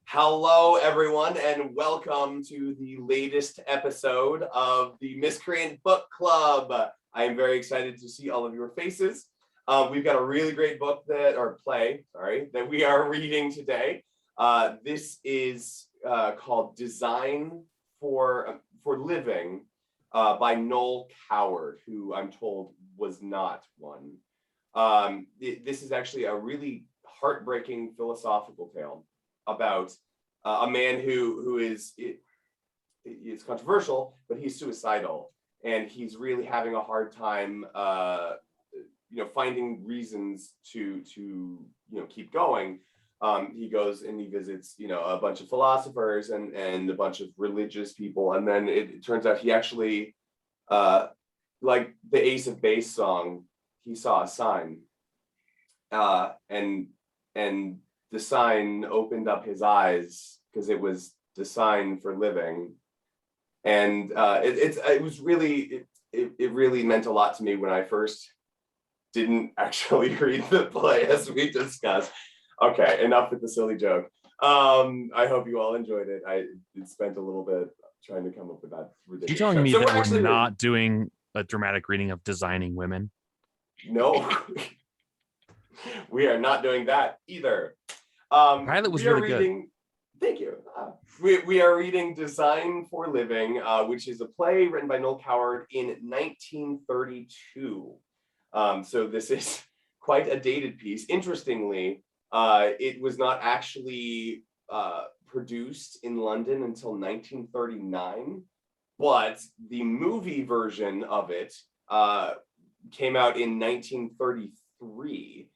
Hello, everyone, and welcome to the latest episode of the Miscreant Book Club. I am very excited to see all of your faces. We've got a really great book that we are reading today. This is called Design for Living by Noel Coward, who I'm told was not one. This is actually a really heartbreaking philosophical tale about a man who is, it's controversial, but he's suicidal, and he's really having a hard time, finding reasons to keep going. He goes and he visits, a bunch of philosophers and a bunch of religious people, and then it turns out he actually, like the Ace of Base song, he saw a sign, and the sign opened up his eyes because it was designed for living. And it really meant a lot to me when I first didn't actually read the play, as we discussed. Okay, enough with the silly joke. I hope you all enjoyed it. I spent a little bit trying to come up with that ridiculous. You're telling me So that we're not doing a dramatic reading of Designing Women? No, we are not doing that either. Pilot was really good. Thank you. We are reading Design for Living, which is a play written by Noel Coward in 1932. So this is quite a dated piece. Interestingly, it was not actually produced in London until 1939, but the movie version of it came out in 1933.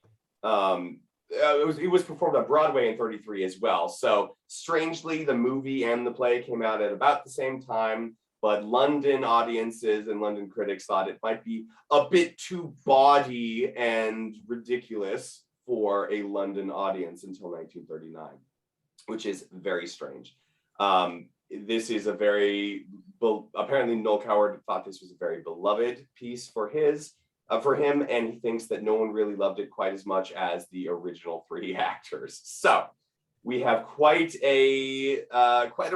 It was performed on Broadway in 33 as well. So strangely, the movie and the play came out at about the same time, but London audiences and London critics thought it might be a bit too bawdy and ridiculous for a London audience until 1939, which is very strange. This is apparently Noel Coward thought this was a very beloved piece for him, and he thinks that no one really loved it quite as much as the original three actors. So we have quite a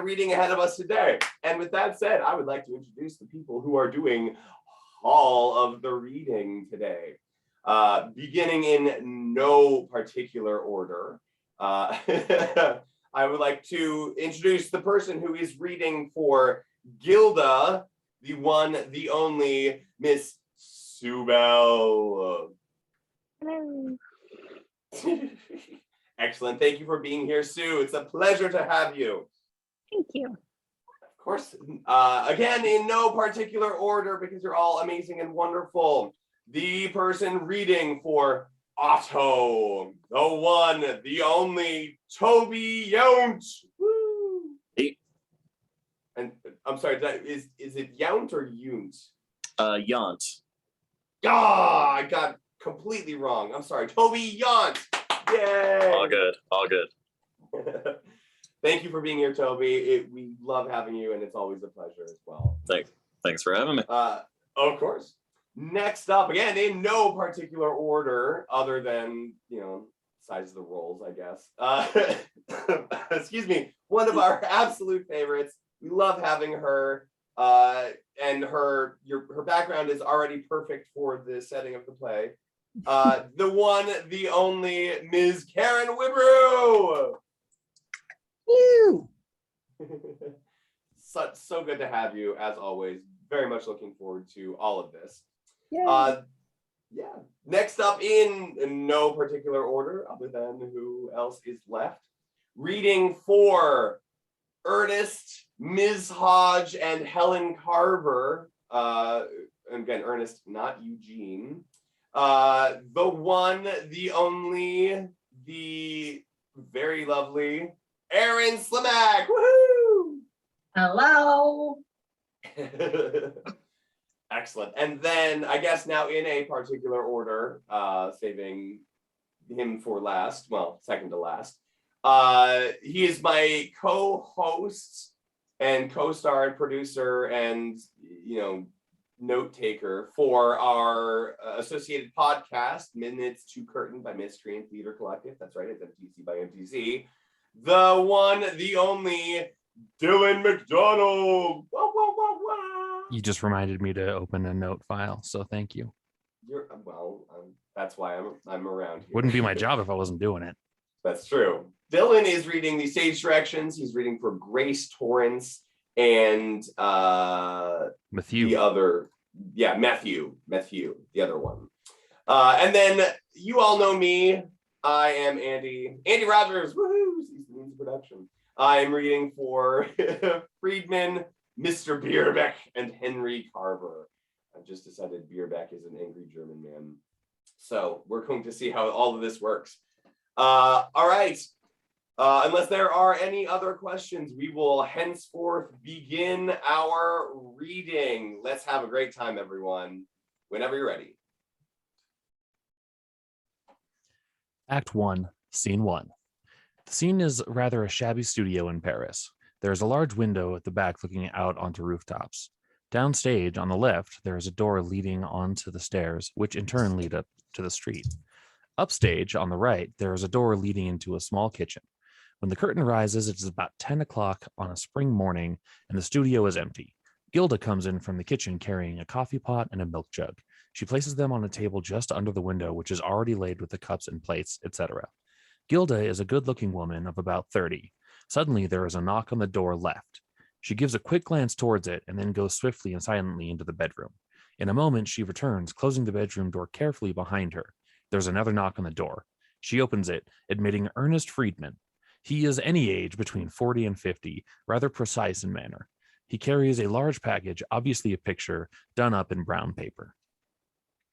reading ahead of us today. And with that said, I would like to introduce the people who are doing all of the reading today. Beginning in no particular order, I would like to introduce the person who is reading for Gilda, the one, the only, Miss Sue Bell. Hello. Excellent. Thank you for being here, Sue. It's a pleasure to have you. Thank you. Of course. Again, in no particular order, because you're all amazing and wonderful. The person reading for Otto, the one, the only, Toby Yount. Woo! Hey. And I'm sorry, is it Yount or Yount? Yount. Ah, I got completely wrong. I'm sorry, Toby Yount. Yay! All good. Thank you for being here, Toby. We love having you, and it's always a pleasure as well. Thanks for having me. Of course. Next up, again, in no particular order, other than, size of the roles, I guess. Excuse me, one of our absolute favorites. We love having her. And her background is already perfect for the setting of the play. The one, the only, Ms. Karen Wibrew. Woo! So good to have you, as always. Very much looking forward to all of this. Yay. Yeah. Next up, in no particular order, other than who else is left, reading for Ernest, Ms. Hodge, and Helen Carver. Again, Ernest, not Eugene. The one, the only, the very lovely Erin Slimak. Woohoo! Hello. Excellent. And then I guess now in a particular order, saving him for last, well, second to last. He is my co-host and co-star and producer and, note taker for our associated podcast, Minutes to Curtain by Miscreant Theatre Collective. That's right, it's MTC by MTC. the one, the only, Dillon McDonald. Wah, wah, wah, wah. You just reminded me to open a note file, so thank you. That's why I'm around here. Wouldn't be my job if I wasn't doing it. That's true. Dillon is reading the stage directions. He's reading for Grace Torrance and Matthew. the other, Matthew, the other one. And then you all know me. I am Andy Rodgers. Woohoo! Season production. I'm reading for Friedman, Mr. Bierbeck, and Henry Carver. I've just decided Bierbeck is an angry German man. So we're going to see how all of this works. All right. Unless there are any other questions, we will henceforth begin our reading. Let's have a great time, everyone. Whenever you're ready. Act 1, Scene 1. The scene is rather a shabby studio in Paris. There is a large window at the back looking out onto rooftops. Downstage, on the left, there is a door leading onto the stairs, which in turn lead up to the street. Upstage, on the right, there is a door leading into a small kitchen. When the curtain rises, it is about 10 o'clock on a spring morning, and the studio is empty. Gilda comes in from the kitchen carrying a coffee pot and a milk jug. She places them on a table just under the window, which is already laid with the cups and plates, etc. Gilda is a good-looking woman of about 30. Suddenly, there is a knock on the door left. She gives a quick glance towards it and then goes swiftly and silently into the bedroom. In a moment, she returns, closing the bedroom door carefully behind her. There's another knock on the door. She opens it, admitting Ernest Friedman. He is any age between 40 and 50, rather precise in manner. He carries a large package, obviously a picture, done up in brown paper.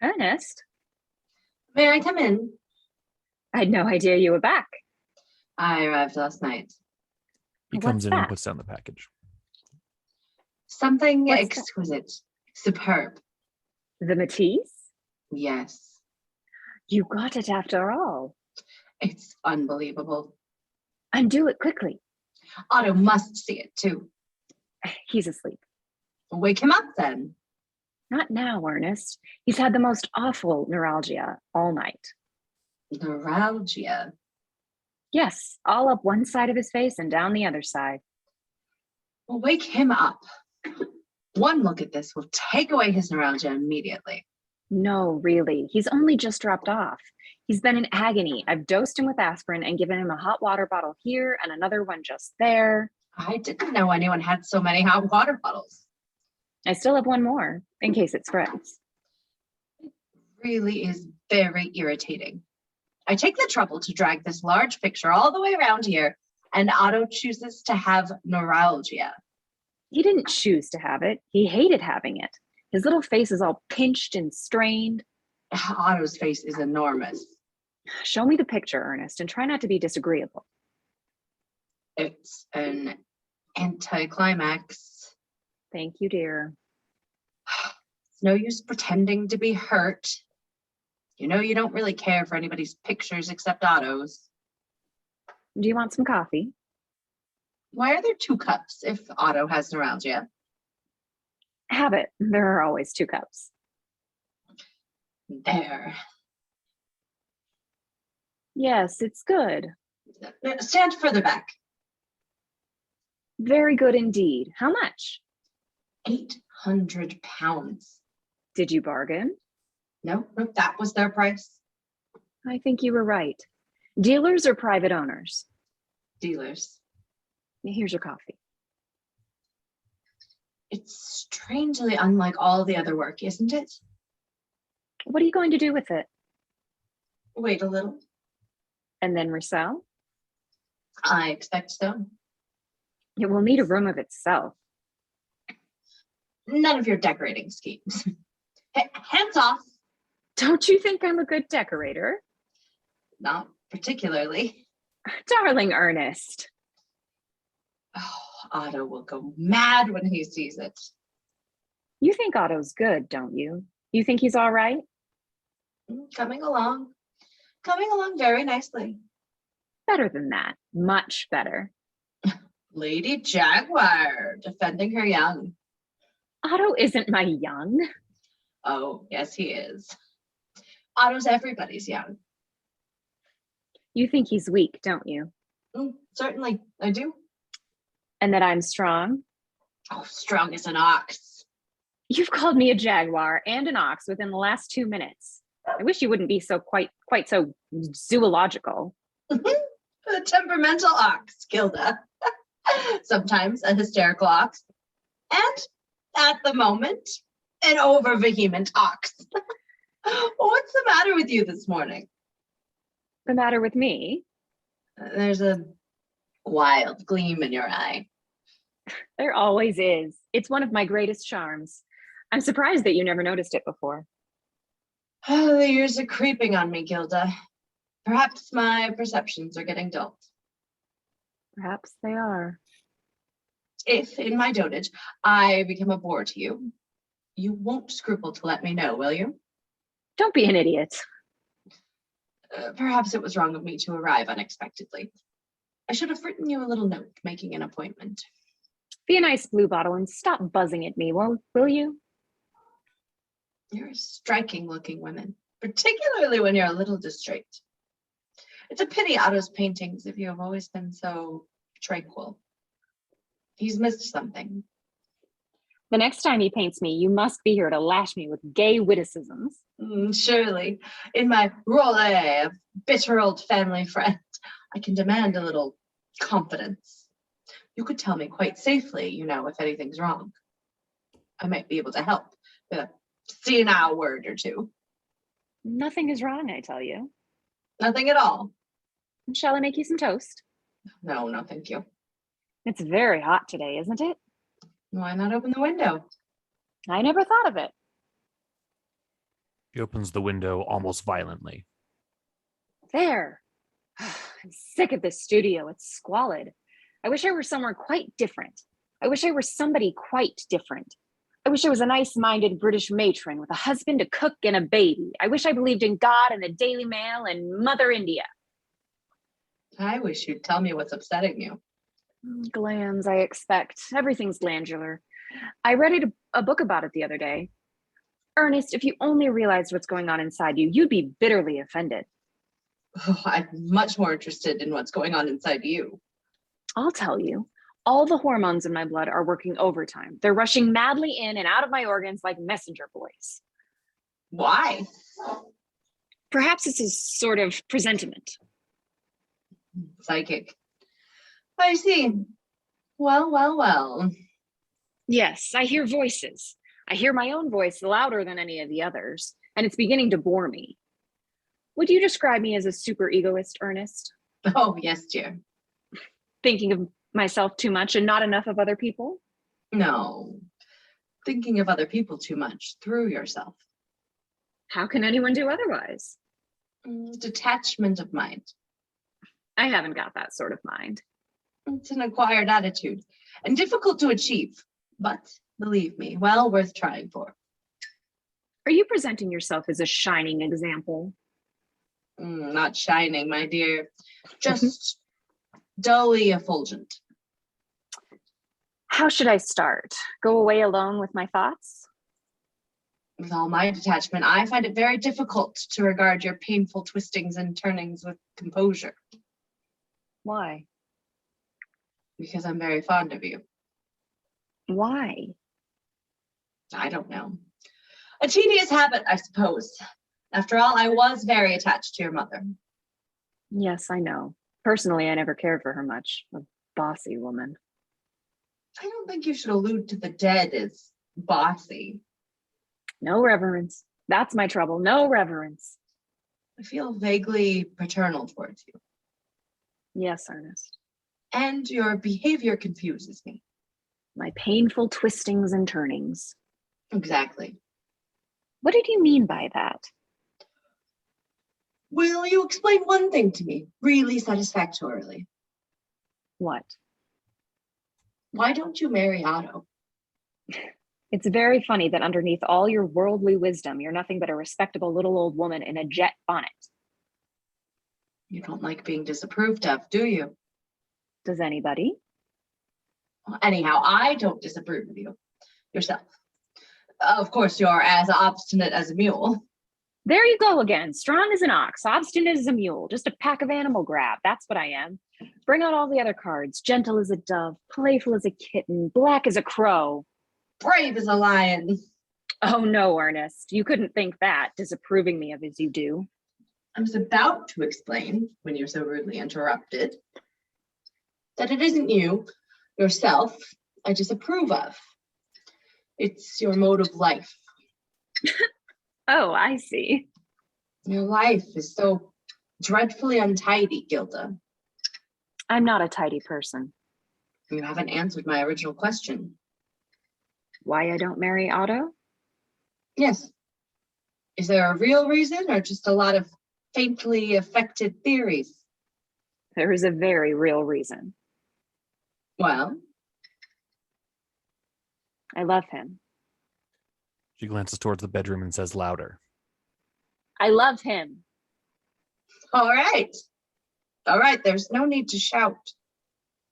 Ernest, May I come in? I had no idea you were back. I arrived last night. He What's comes in and that? puts down the package. Something What's that? exquisite. Superb. The Matisse? Yes. You got it after all. It's unbelievable. Undo it quickly. Otto must see it too. He's asleep. Wake him up then. Not now, Ernest. He's had the most awful neuralgia all night. Neuralgia. Yes, all up one side of his face and down the other side. Wake him up. One look at this will take away his neuralgia immediately. No, really. He's only just dropped off. He's been in agony. I've dosed him with aspirin and given him a hot water bottle here and another one just there. I didn't know anyone had so many hot water bottles. I still have one more in case it spreads. Really is very irritating. I take the trouble to drag this large picture all the way around here, and Otto chooses to have neuralgia. He didn't choose to have it. He hated having it. His little face is all pinched and strained. Otto's face is enormous. Show me the picture, Ernest, and try not to be disagreeable. It's an anticlimax. Thank you, dear. It's no use pretending to be hurt. You know you don't really care for anybody's pictures except Otto's. Do you want some coffee? Why are there 2 cups if Otto has neuralgia? Have it. There are always 2 cups. There. Yes, it's good. Stand further back. Very good indeed. How much? 800 pounds. Did you bargain? No, that was their price. I think you were right. Dealers or private owners? Dealers. Here's your coffee. It's strangely unlike all the other work, isn't it? What are you going to do with it? Wait a little. And then resell? I expect so. It will need a room of itself. None of your decorating schemes. Hands off. Don't you think I'm a good decorator? Not particularly. Darling Ernest. Oh, Otto will go mad when he sees it. You think Otto's good, don't you? You think he's all right? Coming along. Coming along very nicely. Better than that. Much better. Lady Jaguar, defending her young. Otto isn't my young. Oh, yes, he is. Otto's everybody's young. You think he's weak, don't you? Certainly, I do. And that I'm strong? Oh, strong as an ox. You've called me a jaguar and an ox within the last 2 minutes. I wish you wouldn't be so quite so zoological. A temperamental ox, Gilda. Sometimes a hysterical ox. And at the moment, an over-vehement ox. What's the matter with you this morning? The matter with me? There's a wild gleam in your eye. There always is. It's one of my greatest charms. I'm surprised that you never noticed it before. Oh, the years are creeping on me, Gilda. Perhaps my perceptions are getting dulled. Perhaps they are. If, in my dotage, I become a bore to you, you won't scruple to let me know, will you? Don't be an idiot. Perhaps it was wrong of me to arrive unexpectedly. I should have written you a little note making an appointment. Be a nice blue bottle and stop buzzing at me, will you? You're a striking looking woman, particularly when you're a little distrait. It's a pity Otto's paintings, if you have always been so tranquil. He's missed something. The next time he paints me, you must be here to lash me with gay witticisms. Surely, in my role of bitter old family friend, I can demand a little confidence. You could tell me quite safely, if anything's wrong. I might be able to help with a senile word or two. Nothing is wrong, I tell you. Nothing at all. Shall I make you some toast? No, no, thank you. It's very hot today, isn't it? Why not open the window? I never thought of it. He opens the window almost violently. There. I'm sick of this studio. It's squalid. I wish I were somewhere quite different. I wish I were somebody quite different. I wish I was a nice-minded British matron with a husband, a cook, and a baby. I wish I believed in God and the Daily Mail and Mother India. I wish you'd tell me what's upsetting you. Glands, I expect. Everything's glandular. I read a book about it the other day. Ernest, if you only realized what's going on inside you, you'd be bitterly offended. Oh, I'm much more interested in what's going on inside you. I'll tell you. All the hormones in my blood are working overtime. They're rushing madly in and out of my organs like messenger boys. Why? Perhaps it's a sort of presentiment. Psychic. I see. Well. Yes, I hear voices. I hear my own voice louder than any of the others, and it's beginning to bore me. Would you describe me as a super egoist, Ernest? Oh, yes, dear. Thinking of myself too much and not enough of other people? No. Thinking of other people too much through yourself. How can anyone do otherwise? Detachment of mind. I haven't got that sort of mind. It's an acquired attitude and difficult to achieve, but believe me, well worth trying for. Are you presenting yourself as a shining example? Not shining, my dear. Just dully effulgent. How should I start? Go away alone with my thoughts? With all my detachment, I find it very difficult to regard your painful twistings and turnings with composure. Why? Because I'm very fond of you. Why? I don't know. A tedious habit, I suppose. After all, I was very attached to your mother. Yes, I know. Personally, I never cared for her much. A bossy woman. I don't think you should allude to the dead as bossy. No reverence. That's my trouble. No reverence. I feel vaguely paternal towards you. Yes, Ernest. And your behavior confuses me. My painful twistings and turnings. Exactly. What did you mean by that? Will you explain one thing to me, really satisfactorily? What? Why don't you marry Otto? It's very funny that underneath all your worldly wisdom, you're nothing but a respectable little old woman in a jet bonnet. You don't like being disapproved of, do you? Does anybody? Well, anyhow, I don't disapprove of you. Yourself. Of course, you're as obstinate as a mule. There you go again. Strong as an ox, obstinate as a mule, just a pack of animal grab. That's what I am. Bring out all the other cards. Gentle as a dove, playful as a kitten, black as a crow. Brave as a lion. Oh no, Ernest, you couldn't think that, disapproving me of as you do. I was about to explain, when you're so rudely interrupted, that it isn't you, yourself, I disapprove of. It's your mode of life. Oh, I see. Your life is so dreadfully untidy, Gilda. I'm not a tidy person. You haven't answered my original question. Why I don't marry Otto? Yes. Is there a real reason or just a lot of faintly affected theories? There is a very real reason. Well, I love him. She glances towards the bedroom and says louder. I love him. all right. All right, there's no need to shout.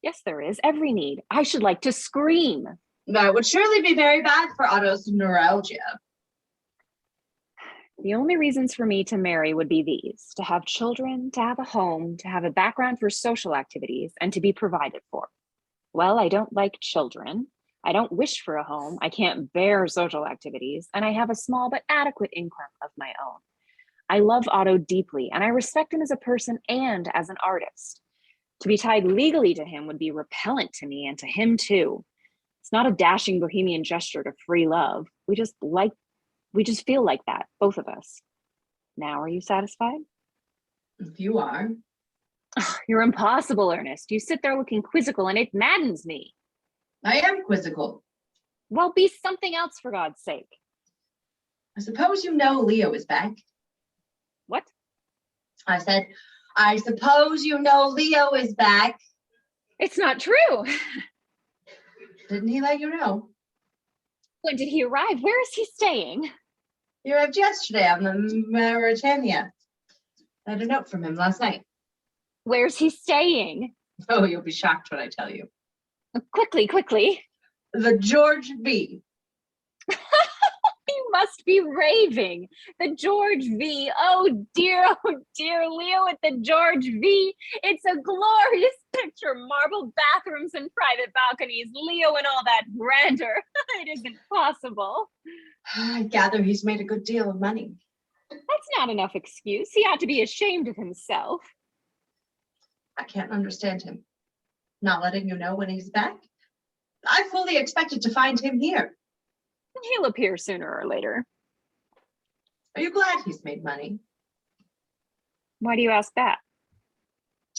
Yes, there is. Every need. I should like to scream. That would surely be very bad for Otto's neuralgia. The only reasons for me to marry would be these: to have children, to have a home, to have a background for social activities, and to be provided for. Well, I don't like children. I don't wish for a home. I can't bear social activities, and I have a small but adequate income of my own. I love Otto deeply, and I respect him as a person and as an artist. To be tied legally to him would be repellent to me and to him too. It's not a dashing bohemian gesture to free love. We just feel like that, both of us. Now, are you satisfied? If you are. You're impossible, Ernest. You sit there looking quizzical and it maddens me. I am quizzical. Well, be something else for God's sake. I suppose you know Leo is back. What? I said, I suppose you know Leo is back. It's not true. Didn't he let you know? When did he arrive? Where is he staying? He arrived yesterday on the Mauritania. I had a note from him last night. Where's he staying? Oh, you'll be shocked when I tell you. Quickly. The George V. You must be raving. The George V. Oh dear, Leo at the George V. It's a glorious picture. Marble bathrooms and private balconies. Leo and all that grandeur. It isn't possible. I gather he's made a good deal of money. That's not enough excuse. He ought to be ashamed of himself. I can't understand him. Not letting you know when he's back. I fully expected to find him here. He'll appear sooner or later. Are you glad he's made money? Why do you ask that?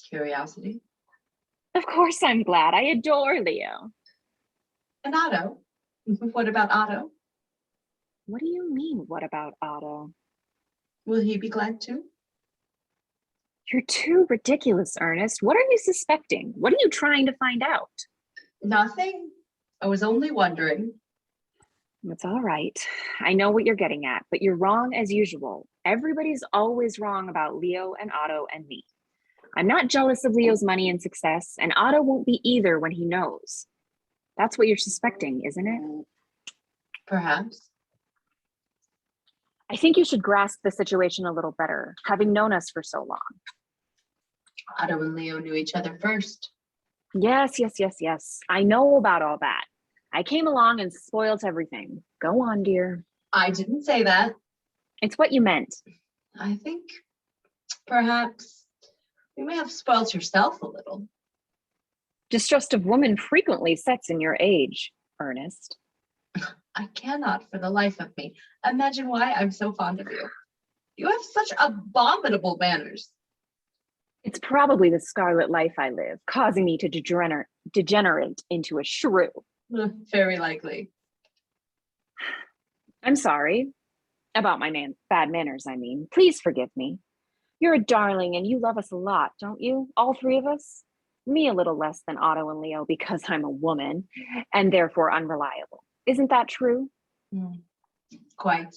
Curiosity. Of course I'm glad. I adore Leo. And Otto? What about Otto? What do you mean, what about Otto? Will he be glad too? You're too ridiculous, Ernest. What are you suspecting? What are you trying to find out? Nothing. I was only wondering. It's all right. I know what you're getting at, but you're wrong as usual. Everybody's always wrong about Leo and Otto and me. I'm not jealous of Leo's money and success, and Otto won't be either when he knows. That's what you're suspecting, isn't it? Perhaps. I think you should grasp the situation a little better, having known us for so long. Otto and Leo knew each other first. Yes. I know about all that. I came along and spoilt everything. Go on, dear. I didn't say that. It's what you meant. I think perhaps you may have spoilt yourself a little. Distrust of women frequently sets in your age, Ernest. I cannot for the life of me imagine why I'm so fond of you. You have such abominable manners. It's probably the scarlet life I live, causing me to degenerate into a shrew. Very likely. I'm sorry about my bad manners, I mean. Please forgive me. You're a darling and you love us a lot, don't you? All three of us? Me a little less than Otto and Leo because I'm a woman and therefore unreliable. Isn't that true? Quite.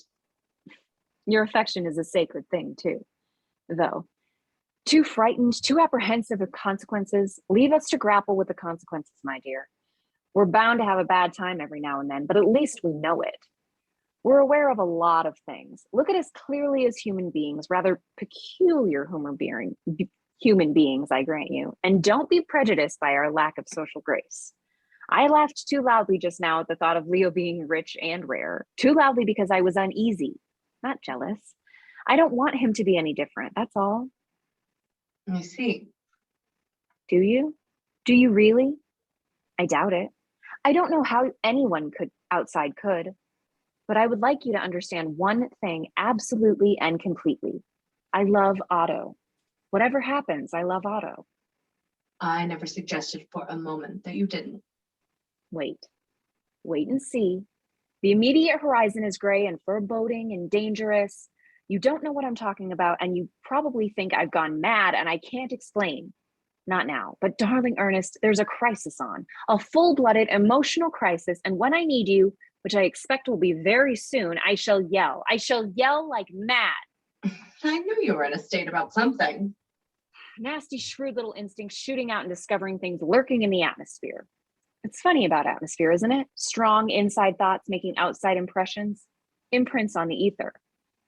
Your affection is a sacred thing too, though. Too frightened, too apprehensive of consequences, leave us to grapple with the consequences, my dear. We're bound to have a bad time every now and then, but at least we know it. We're aware of a lot of things. Look at us clearly as human beings, rather peculiar Human beings, I grant you, and don't be prejudiced by our lack of social grace. I laughed too loudly just now at the thought of Leo being rich and rare, too loudly because I was uneasy, not jealous. I don't want him to be any different, that's all. I see. Do you? Do you really? I doubt it. I don't know how anyone outside could, but I would like you to understand one thing absolutely and completely. I love Otto. Whatever happens, I love Otto. I never suggested for a moment that you didn't. Wait and see. The immediate horizon is gray and foreboding and dangerous. You don't know what I'm talking about, and you probably think I've gone mad and I can't explain. Not now, but darling Ernest, there's a crisis on, a full-blooded emotional crisis, and when I need you, which I expect will be very soon, I shall yell. I shall yell like mad. I knew you were in a state about something. Nasty, shrewd little instincts shooting out and discovering things lurking in the atmosphere. It's funny about atmosphere, isn't it? Strong inside thoughts making outside impressions, imprints on the ether,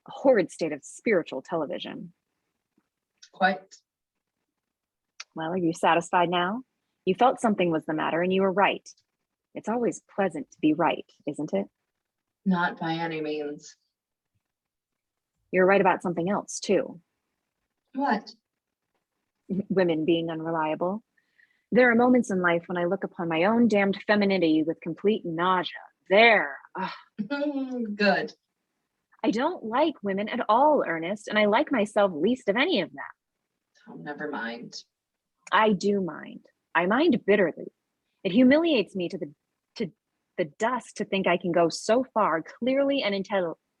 a horrid state of spiritual television. Quite. Well, are you satisfied now? You felt something was the matter and you were right. It's always pleasant to be right, isn't it? Not by any means. You're right about something else, too. What? Women being unreliable. There are moments in life when I look upon my own damned femininity with complete nausea. There. Good. I don't like women at all, Ernest, and I like myself least of any of them. Oh, never mind. I do mind. I mind bitterly. It humiliates me to the dust to think I can go so far clearly and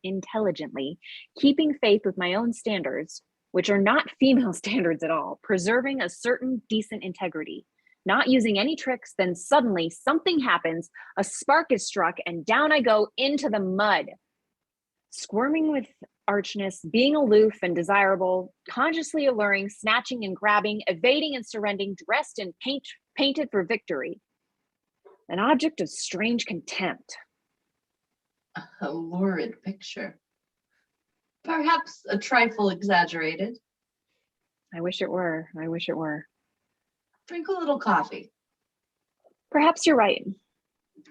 intelligently, keeping faith with my own standards, which are not female standards at all, preserving a certain decent integrity, not using any tricks, then suddenly something happens, a spark is struck, and down I go into the mud. Squirming with archness, being aloof and desirable, consciously alluring, snatching and grabbing, evading and surrendering, dressed in painted for victory. An object of strange contempt. A lurid picture. Perhaps a trifle exaggerated. I wish it were. I wish it were. Drink a little coffee. Perhaps you're right.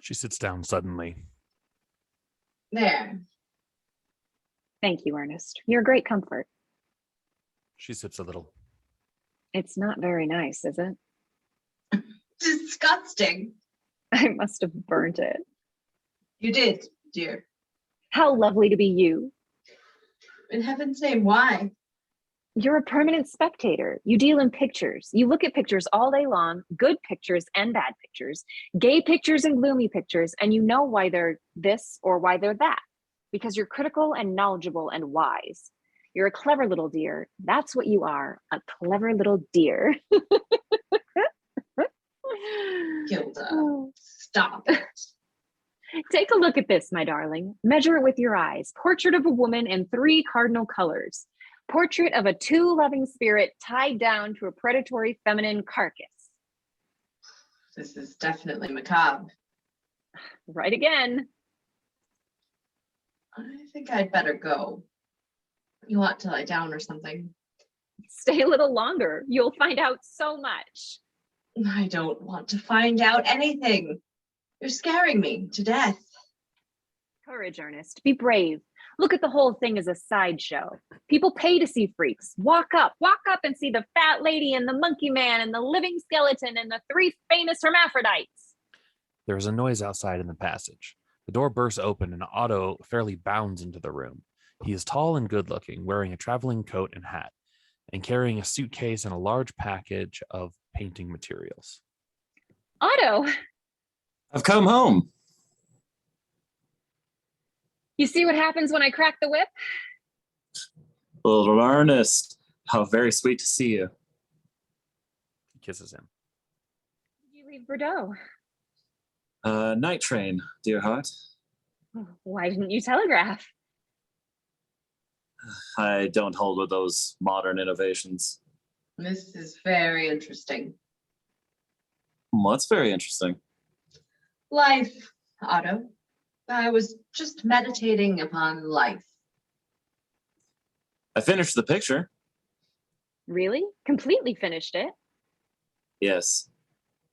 She sits down suddenly. There. Thank you, Ernest. You're a great comfort. She sips a little. It's not very nice, is it? Disgusting. I must have burnt it. You did, dear. How lovely to be you. In heaven's name, why? You're a permanent spectator. You deal in pictures. You look at pictures all day long, good pictures and bad pictures, gay pictures and gloomy pictures, and you know why they're this or why they're that, because you're critical and knowledgeable and wise. You're a clever little dear. That's what you are, a clever little dear. Gilda, stop it. Take a look at this, my darling. Measure it with your eyes. Portrait of a woman in 3 cardinal colors. Portrait of a too loving spirit tied down to a predatory feminine carcass. This is definitely macabre. Right again. I think I'd better go. You ought to lie down or something. Stay a little longer. You'll find out so much. I don't want to find out anything. You're scaring me to death. Courage, Ernest. Be brave. Look at the whole thing as a sideshow. People pay to see freaks. Walk up and see the fat lady and the monkey man and the living skeleton and the 3 famous hermaphrodites. There is a noise outside in the passage. The door bursts open and Otto fairly bounds into the room. He is tall and good looking, wearing a traveling coat and hat, and carrying a suitcase and a large package of painting materials. Otto, I've come home. you see what happens when I crack the whip? Little Ernest, how very sweet to see you. He kisses him. Did you leave Bordeaux? Night train, dear heart. Why didn't you telegraph? I don't hold with those modern innovations. This is very interesting. What's very interesting? Life, Otto. I was just meditating upon life. I finished the picture. Really? Completely finished it? Yes,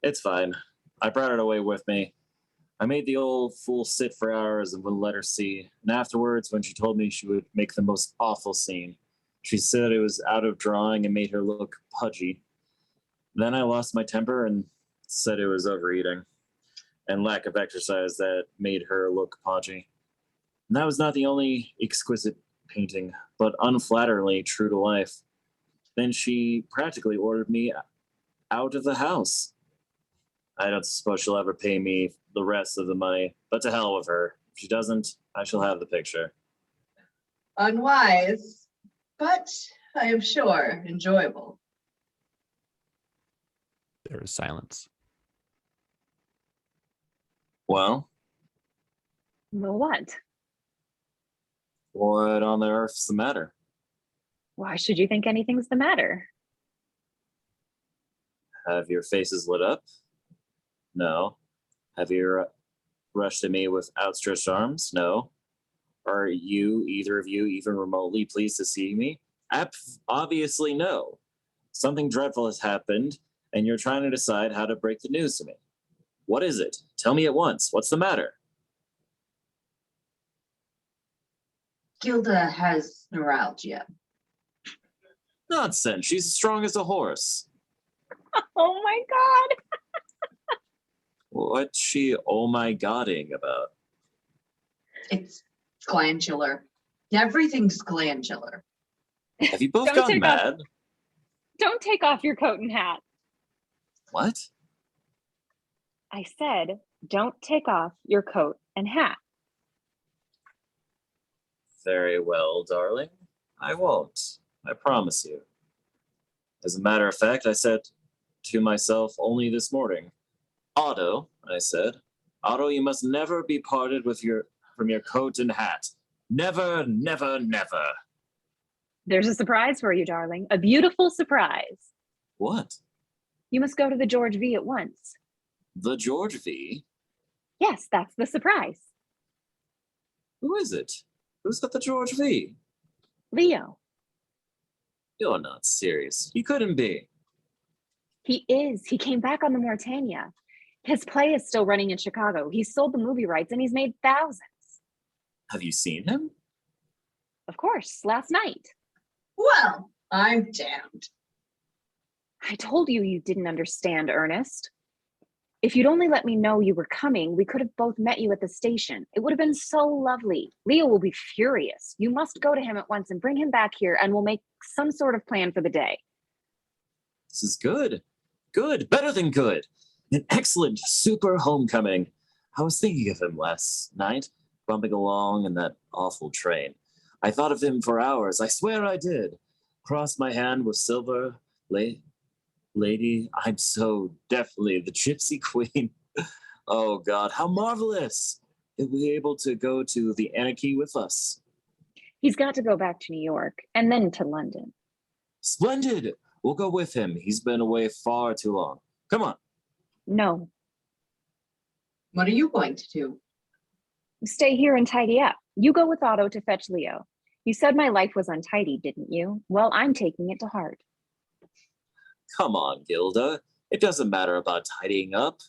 it's fine. I brought it away with me. I made the old fool sit for hours and wouldn't let her see. And afterwards, when she told me she would make the most awful scene, she said it was out of drawing and made her look pudgy. Then I lost my temper and said it was overeating and lack of exercise that made her look podgy. And that was not the only exquisite painting, but unflatteringly true to life. Then she practically ordered me out of the house. I don't suppose she'll ever pay me the rest of the money, but to hell with her. If she doesn't, I shall have the picture. Unwise, but I am sure enjoyable. There is silence. Well, Well, what? what on the earth's the matter? Why should you think anything's the matter? Have your faces lit up? No. Have you rushed at me with outstretched arms? No. Are you, either of you, even remotely pleased to see me? Obviously no. Something dreadful has happened, and you're trying to decide how to break the news to me. What is it? Tell me at once. What's the matter? Gilda has neuralgia. Nonsense. She's as strong as a horse. Oh my God. What's she oh my godding about? It's glandular. Everything's glandular. Have you both Don't gone take off- mad? Don't take off your coat and hat. What? I said, don't take off your coat and hat. Very well, darling. I won't. I promise you. As a matter of fact, I said to myself only this morning, Otto, I said, Otto, you must never be parted from your coat and hat. Never, never, never. There's a surprise for you, darling. A beautiful surprise. What? You must go to the George V at once. The George V? Yes, that's the surprise. Who is it? Who's at the George V? Leo. You're not serious. He couldn't be. He is. He came back on the Mauritania. His play is still running in Chicago. He's sold the movie rights and he's made thousands. Have you seen him? Of course, last night. Well, I'm damned. I told you you didn't understand, Ernest. If you'd only let me know you were coming, we could have both met you at the station. It would have been so lovely. Leo will be furious. You must go to him at once and bring him back here, and we'll make some sort of plan for the day. This is good. Good. Better than good. An excellent, super homecoming. I was thinking of him last night, bumping along in that awful train. I thought of him for hours. I swear I did. Crossed my hand with Silver, Lady, I'm so definitely the Gypsy Queen. Oh, God, how marvelous. He'll be able to go to the Anarchy with us. He's got to go back to New York and then to London. Splendid. We'll go with him. He's been away far too long. Come on. No, What are you going to do? stay here and tidy up. You go with Otto to fetch Leo. You said my life was untidy, didn't you? Well, I'm taking it to heart. Come on, Gilda. It doesn't matter about tidying up.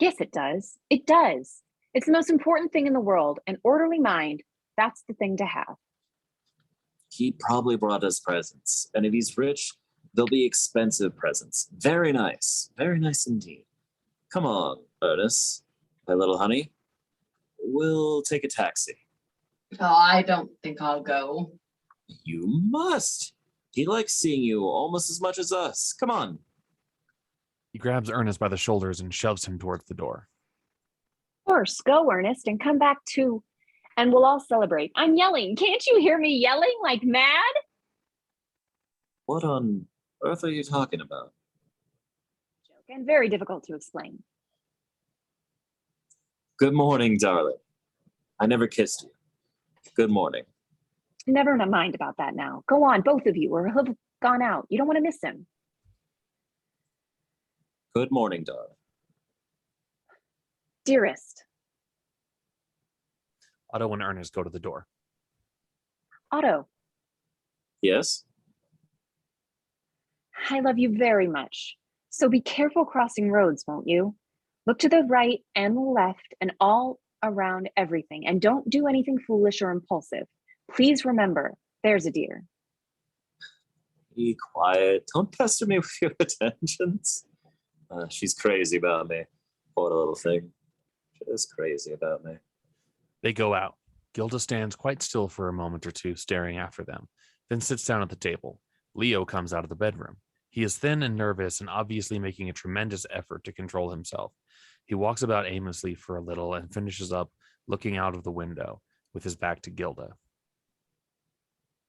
Yes, it does. It does. It's the most important thing in the world. An orderly mind, that's the thing to have. He probably brought us presents. And if he's rich, they'll be expensive presents. Very nice. Very nice indeed. Come on, Ernest, my little honey. We'll take a taxi. Oh, I don't think I'll go. You must. He likes seeing you almost as much as us. Come on. He grabs Ernest by the shoulders and shoves him towards the door. Of course, go, Ernest, and come back too, and we'll all celebrate. I'm yelling. Can't you hear me yelling like mad? What on earth are you talking about? Joke, and very difficult to explain. Good morning, darling. I never kissed you. Good morning. Never mind about that now. Go on, both of you, or he'll have gone out. You don't want to miss him. Good morning, darling. Dearest. Otto and Ernest go to the door. Otto, Yes? I love you very much. So be careful crossing roads, won't you? Look to the right and the left and all around everything, and don't do anything foolish or impulsive. Please remember, there's a dear. Be quiet. Don't pester me with your attentions. She's crazy about me. Poor little thing. Just crazy about me. They go out. Gilda stands quite still for a moment or two, staring after them, then sits down at the table. Leo comes out of the bedroom. He is thin and nervous and obviously making a tremendous effort to control himself. He walks about aimlessly for a little and finishes up looking out of the window with his back to Gilda.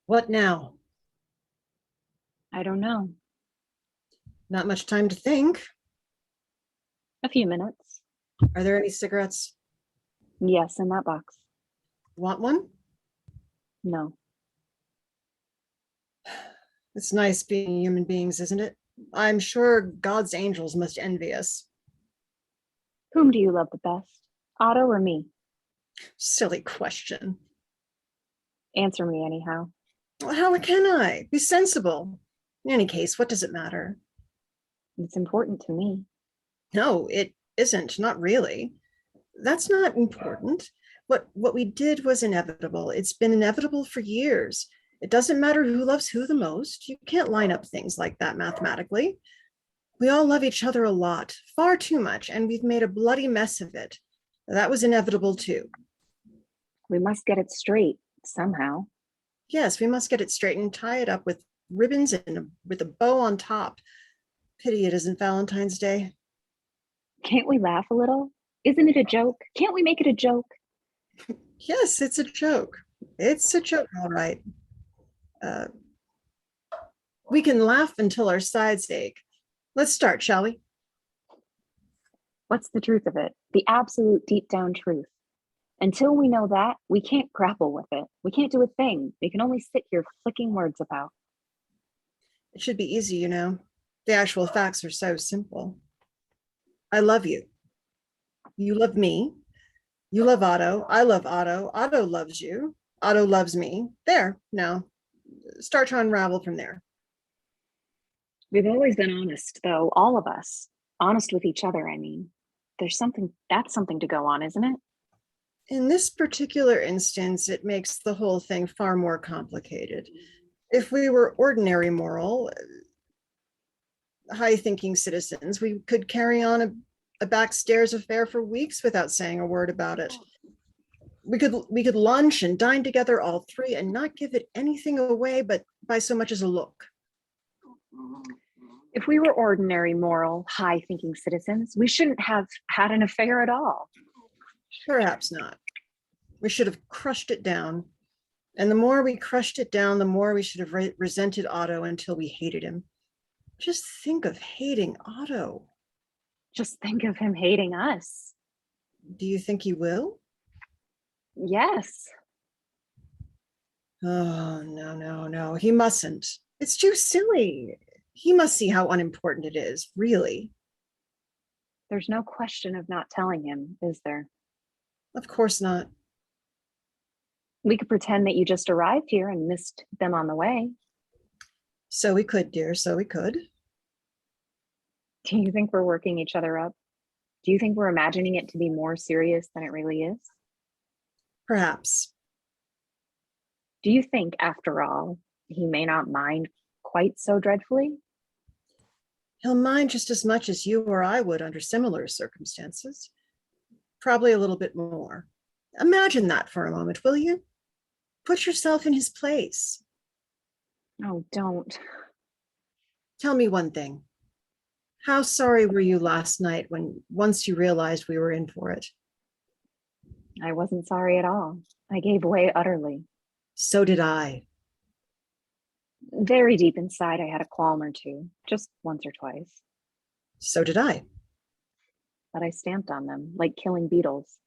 What now? I don't know. Not much time to think. A few minutes. Are there any cigarettes? Yes, in that box. Want one? No. It's nice being human beings, isn't it? I'm sure God's angels must envy us. Whom do you love the best? Otto or me? Silly question. Answer me anyhow. How can I? Be sensible. In any case, what does it matter? It's important to me. No, it isn't. Not really. That's not important. What we did was inevitable. It's been inevitable for years. It doesn't matter who loves who the most. You can't line up things like that mathematically. We all love each other a lot, far too much, and we've made a bloody mess of it. That was inevitable too. We must get it straight somehow. Yes, we must get it straight and tie it up with ribbons and with a bow on top. Pity it isn't Valentine's Day. Can't we laugh a little? Isn't it a joke? Can't we make it a joke? Yes, it's a joke. It's a joke, all right. We can laugh until our sides ache. Let's start, shall we? What's the truth of it? The absolute deep down truth. Until we know that, we can't grapple with it. We can't do a thing. We can only sit here flicking words about. It should be easy, you know. The actual facts are so simple. I love you. You love me. You love Otto. I love Otto. Otto loves you. Otto loves me. There, now. Start to unravel from there. We've always been honest, though, all of us. Honest with each other, I mean. That's something to go on, isn't it? In this particular instance, it makes the whole thing far more complicated. If we were ordinary moral, high-thinking citizens, we could carry on a backstairs affair for weeks without saying a word about it. We could lunch and dine together, all three, and not give it anything away but by so much as a look. If we were ordinary, moral, high-thinking citizens, we shouldn't have had an affair at all. Perhaps not. We should have crushed it down. And the more we crushed it down, the more we should have resented Otto until we hated him. Just think of hating Otto. Just think of him hating us. Do you think he will? Yes. Oh, no. He mustn't. It's too silly. He must see how unimportant it is, really. There's no question of not telling him, is there? Of course not. We could pretend that you just arrived here and missed them on the way. So we could, dear, so we could. Do you think we're working each other up? Do you think we're imagining it to be more serious than it really is? Perhaps. Do you think, after all, he may not mind quite so dreadfully? He'll mind just as much as you or I would under similar circumstances. Probably a little bit more. Imagine that for a moment, will you? Put yourself in his place. Oh, don't. Tell me one thing. How sorry were you last night when once you realized we were in for it? I wasn't sorry at all. I gave way utterly. So did I. Very deep inside, I had a qualm or two, just once or twice. So did I. But I stamped on them, like killing beetles.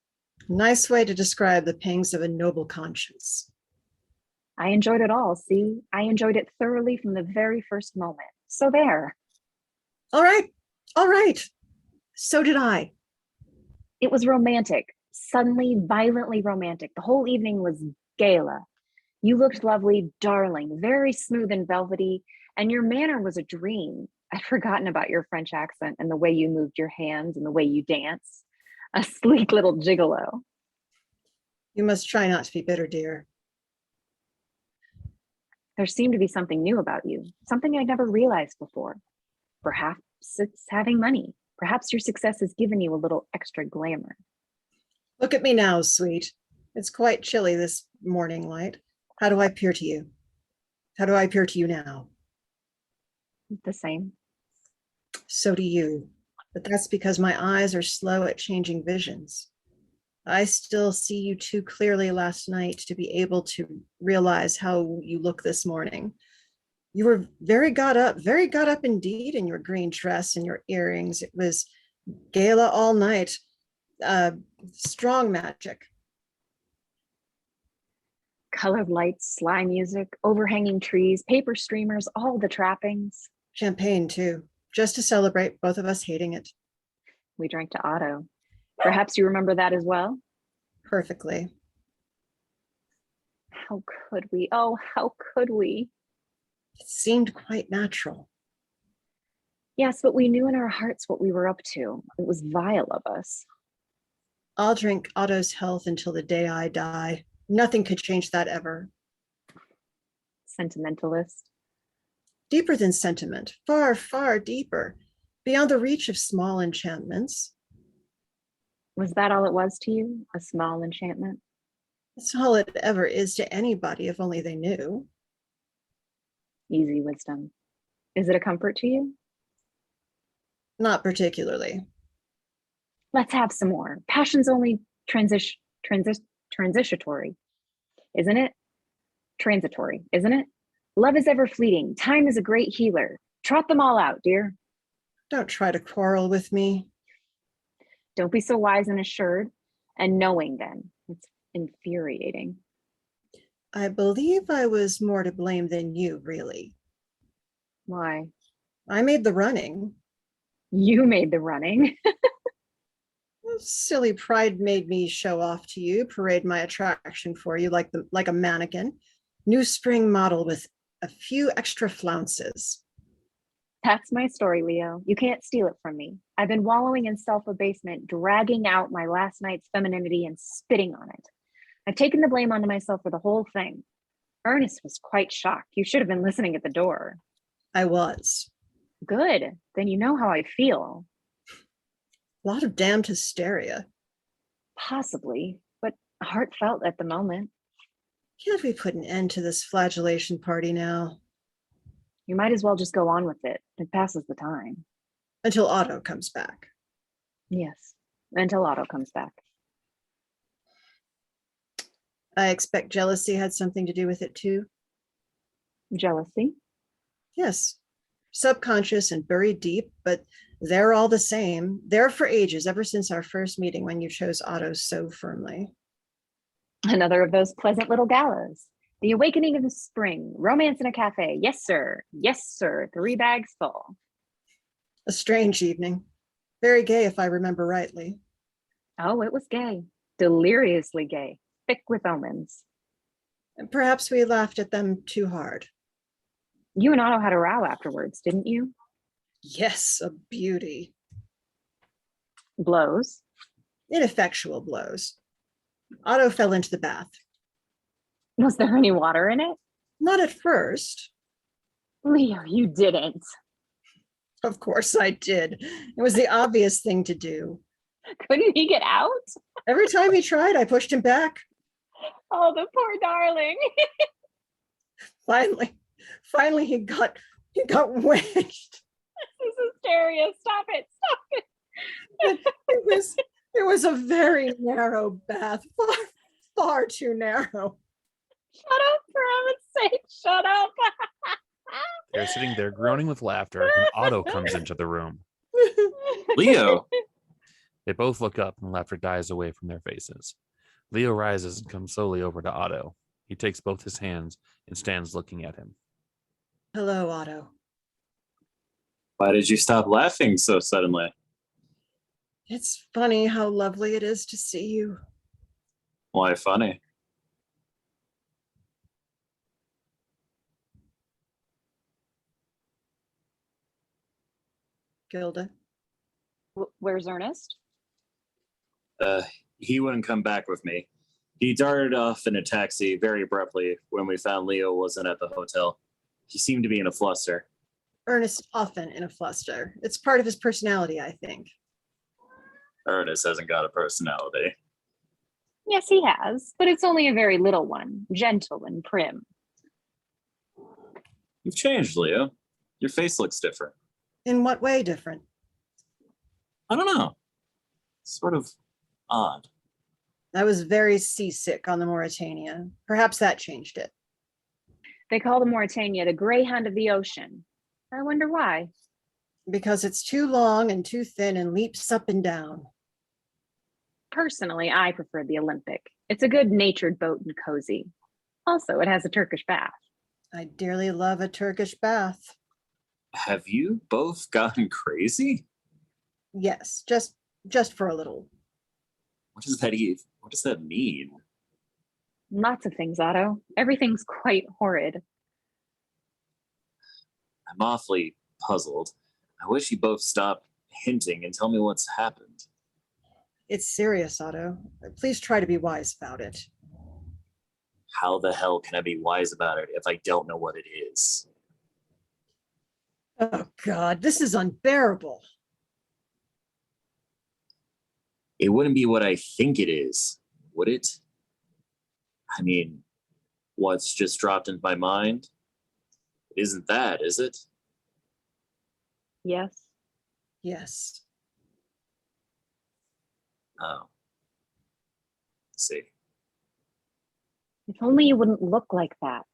Nice way to describe the pangs of a noble conscience. I enjoyed it all, see? I enjoyed it thoroughly from the very first moment. So there. All right. So did I. It was romantic, suddenly, violently romantic. The whole evening was gala. You looked lovely, darling, very smooth and velvety, And your manner was a dream. I'd forgotten about your French accent and the way you moved your hands and the way you dance. A sleek little gigolo. You must try not to be bitter, dear. There seemed to be something new about you, something I'd never realized before. Perhaps it's having money. Perhaps your success has given you a little extra glamour. Look at me now, sweet. It's quite chilly this morning light. How do I appear to you? How do I appear to you now? The same. So do you. But that's because my eyes are slow at changing visions. I still see you too clearly last night to be able to realize how you look this morning. You were very got up indeed in your green dress and your earrings. It was gala all night, strong magic. Colored lights, sly music, overhanging trees, paper streamers, all the trappings. Champagne too, just to celebrate both of us hating it. We drank to Otto. Perhaps you remember that as well? Perfectly. How could we? Oh, how could we? It seemed quite natural. Yes, but we knew in our hearts what we were up to. It was vile of us. I'll drink Otto's health until the day I die. Nothing could change that ever. Sentimentalist. Deeper than sentiment, far, far deeper, beyond the reach of small enchantments. Was that all it was to you? A small enchantment? That's all it ever is to anybody, if only they knew. Easy wisdom. Is it a comfort to you? Not particularly. Let's have some more. Passion's only transitory, isn't it? Transitory, isn't it? Love is ever fleeting. Time is a great healer. Trot them all out, dear. Don't try to quarrel with me. Don't be so wise and assured and knowing then. It's infuriating. I believe I was more to blame than you, really. Why? I made the running. You made the running. Silly pride made me show off to you, parade my attraction for you like a mannequin. New spring model with a few extra flounces. That's my story, Leo. You can't steal it from me. I've been wallowing in self-abasement, dragging out my last night's femininity and spitting on it. I've taken the blame onto myself for the whole thing. Ernest was quite shocked. You should have been listening at the door. I was. Good. Then you know how I feel. A lot of damned hysteria. Possibly, but heartfelt at the moment. Can't we put an end to this flagellation party now? You might as well just go on with it. It passes the time. Until Otto comes back. Yes, until Otto comes back. I expect jealousy had something to do with it too. Jealousy? Yes. Subconscious and buried deep, but they're all the same. They're for ages, ever since our first meeting when you chose Otto so firmly. Another of those pleasant little galas. The awakening of the spring. Romance in a cafe. Yes, sir. Yes, sir. 3 bags full. A strange evening. Very gay, if I remember rightly. Oh, it was gay. Deliriously gay. Thick with omens. And perhaps we laughed at them too hard. You and Otto had a row afterwards, didn't you? Yes, a beauty. Blows. Ineffectual blows. Otto fell into the bath. Was there any water in it? Not at first. Leo, you didn't. Of course I did. It was the obvious thing to do. Couldn't he get out? Every time he tried, I pushed him back. Oh, the poor darling. Finally he got wedged. This is hysteria. Stop it. Stop it. It was a very narrow bath, far too narrow. Shut up, for heaven's sake. Shut up. They're sitting there groaning with laughter, and Otto comes into the room. Leo, They both look up, and laughter dies away from their faces. Leo rises and comes slowly over to Otto. He takes both his hands and stands looking at him. Hello, Otto. why did you stop laughing so suddenly? It's funny how lovely it is to see you. Why funny? Gilda. Where's Ernest? He wouldn't come back with me. He darted off in a taxi very abruptly when we found Leo wasn't at the hotel. He seemed to be in a fluster. Ernest often in a fluster. It's part of his personality, I think. Ernest hasn't got a personality. Yes, he has, but it's only a very little one, gentle and prim. You've changed, Leo. Your face looks different. In what way different? I don't know. Sort of odd. I was very seasick on the Mauritania. Perhaps that changed it. They call the Mauritania the Greyhound of the ocean. I wonder why. Because it's too long and too thin and leaps up and down. Personally, I prefer the Olympic. It's a good-natured boat and cozy. Also, it has a Turkish bath. I dearly love a Turkish bath. Have you both gotten crazy? Yes, just for a little. What does that mean? Lots of things, Otto. Everything's quite horrid. I'm awfully puzzled. I wish you both stopped hinting and tell me what's happened. It's serious, Otto. Please try to be wise about it. How the hell can I be wise about it if I don't know what it is? Oh, God, this is unbearable. It wouldn't be what I think it is, would it? I mean, what's just dropped into my mind? It isn't that, is it? Yes. Yes. Oh. Let's see. If only you wouldn't look like that.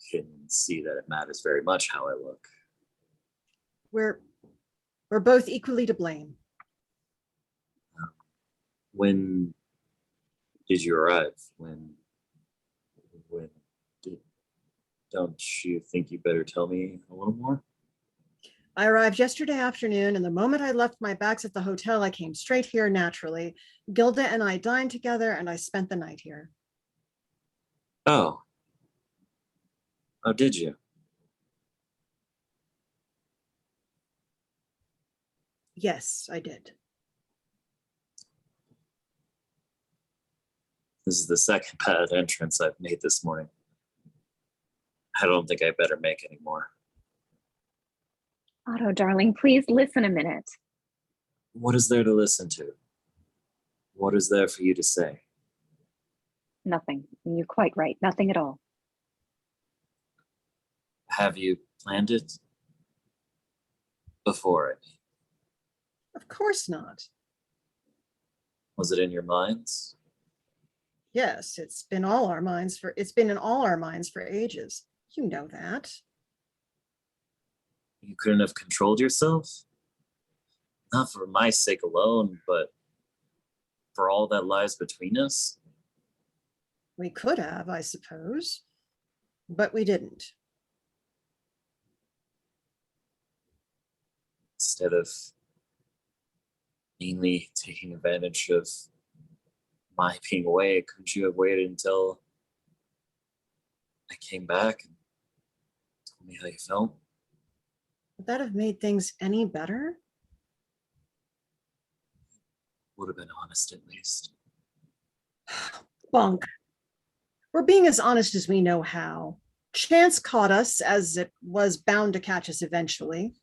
Can see that it matters very much how I look. We're both equally to blame. When did you arrive? When did, don't you think you better tell me a little more? I arrived yesterday afternoon, and the moment I left my bags at the hotel, I came straight here naturally. Gilda and I dined together, and I spent the night here. Oh. Oh, did you? Yes, I did. This is the second bad entrance I've made this morning. I don't think I better make any more. Otto, darling, please listen a minute. What is there to listen to? What is there for you to say? Nothing. You're quite right. Nothing at all. Have you planned it? Before it? Of course not. Was it in your minds? Yes, it's been in all our minds for ages. You know that. You couldn't have controlled yourself? Not for my sake alone, but for all that lies between us? We could have, I suppose, but we didn't. Instead of mainly taking advantage of my being away, couldn't you have waited until I came back and told me how you felt? Would that have made things any better? Would have been honest at least. Bunk. We're being as honest as we know how. Chance caught us, as it was bound to catch us eventually.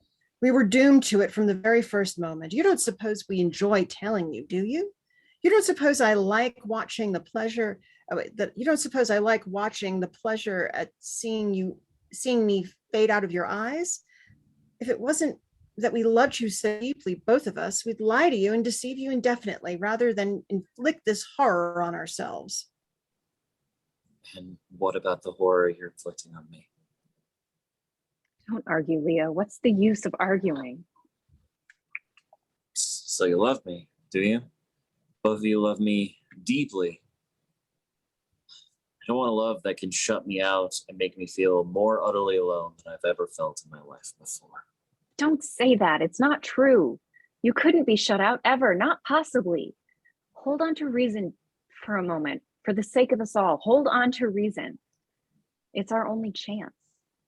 We were doomed to it from the very first moment. You don't suppose we enjoy telling you, do you? You don't suppose I like watching the pleasure at seeing me fade out of your eyes? If it wasn't that we loved you so deeply, both of us, we'd lie to you and deceive you indefinitely rather than inflict this horror on ourselves. And what about the horror you're inflicting on me? Don't argue, Leo. What's the use of arguing? So you love me, do you? Both of you love me deeply. I don't want a love that can shut me out and make me feel more utterly alone than I've ever felt in my life before. Don't say that. It's not true. You couldn't be shut out ever, not possibly. Hold on to reason for a moment. For the sake of us all, hold on to reason. It's our only chance.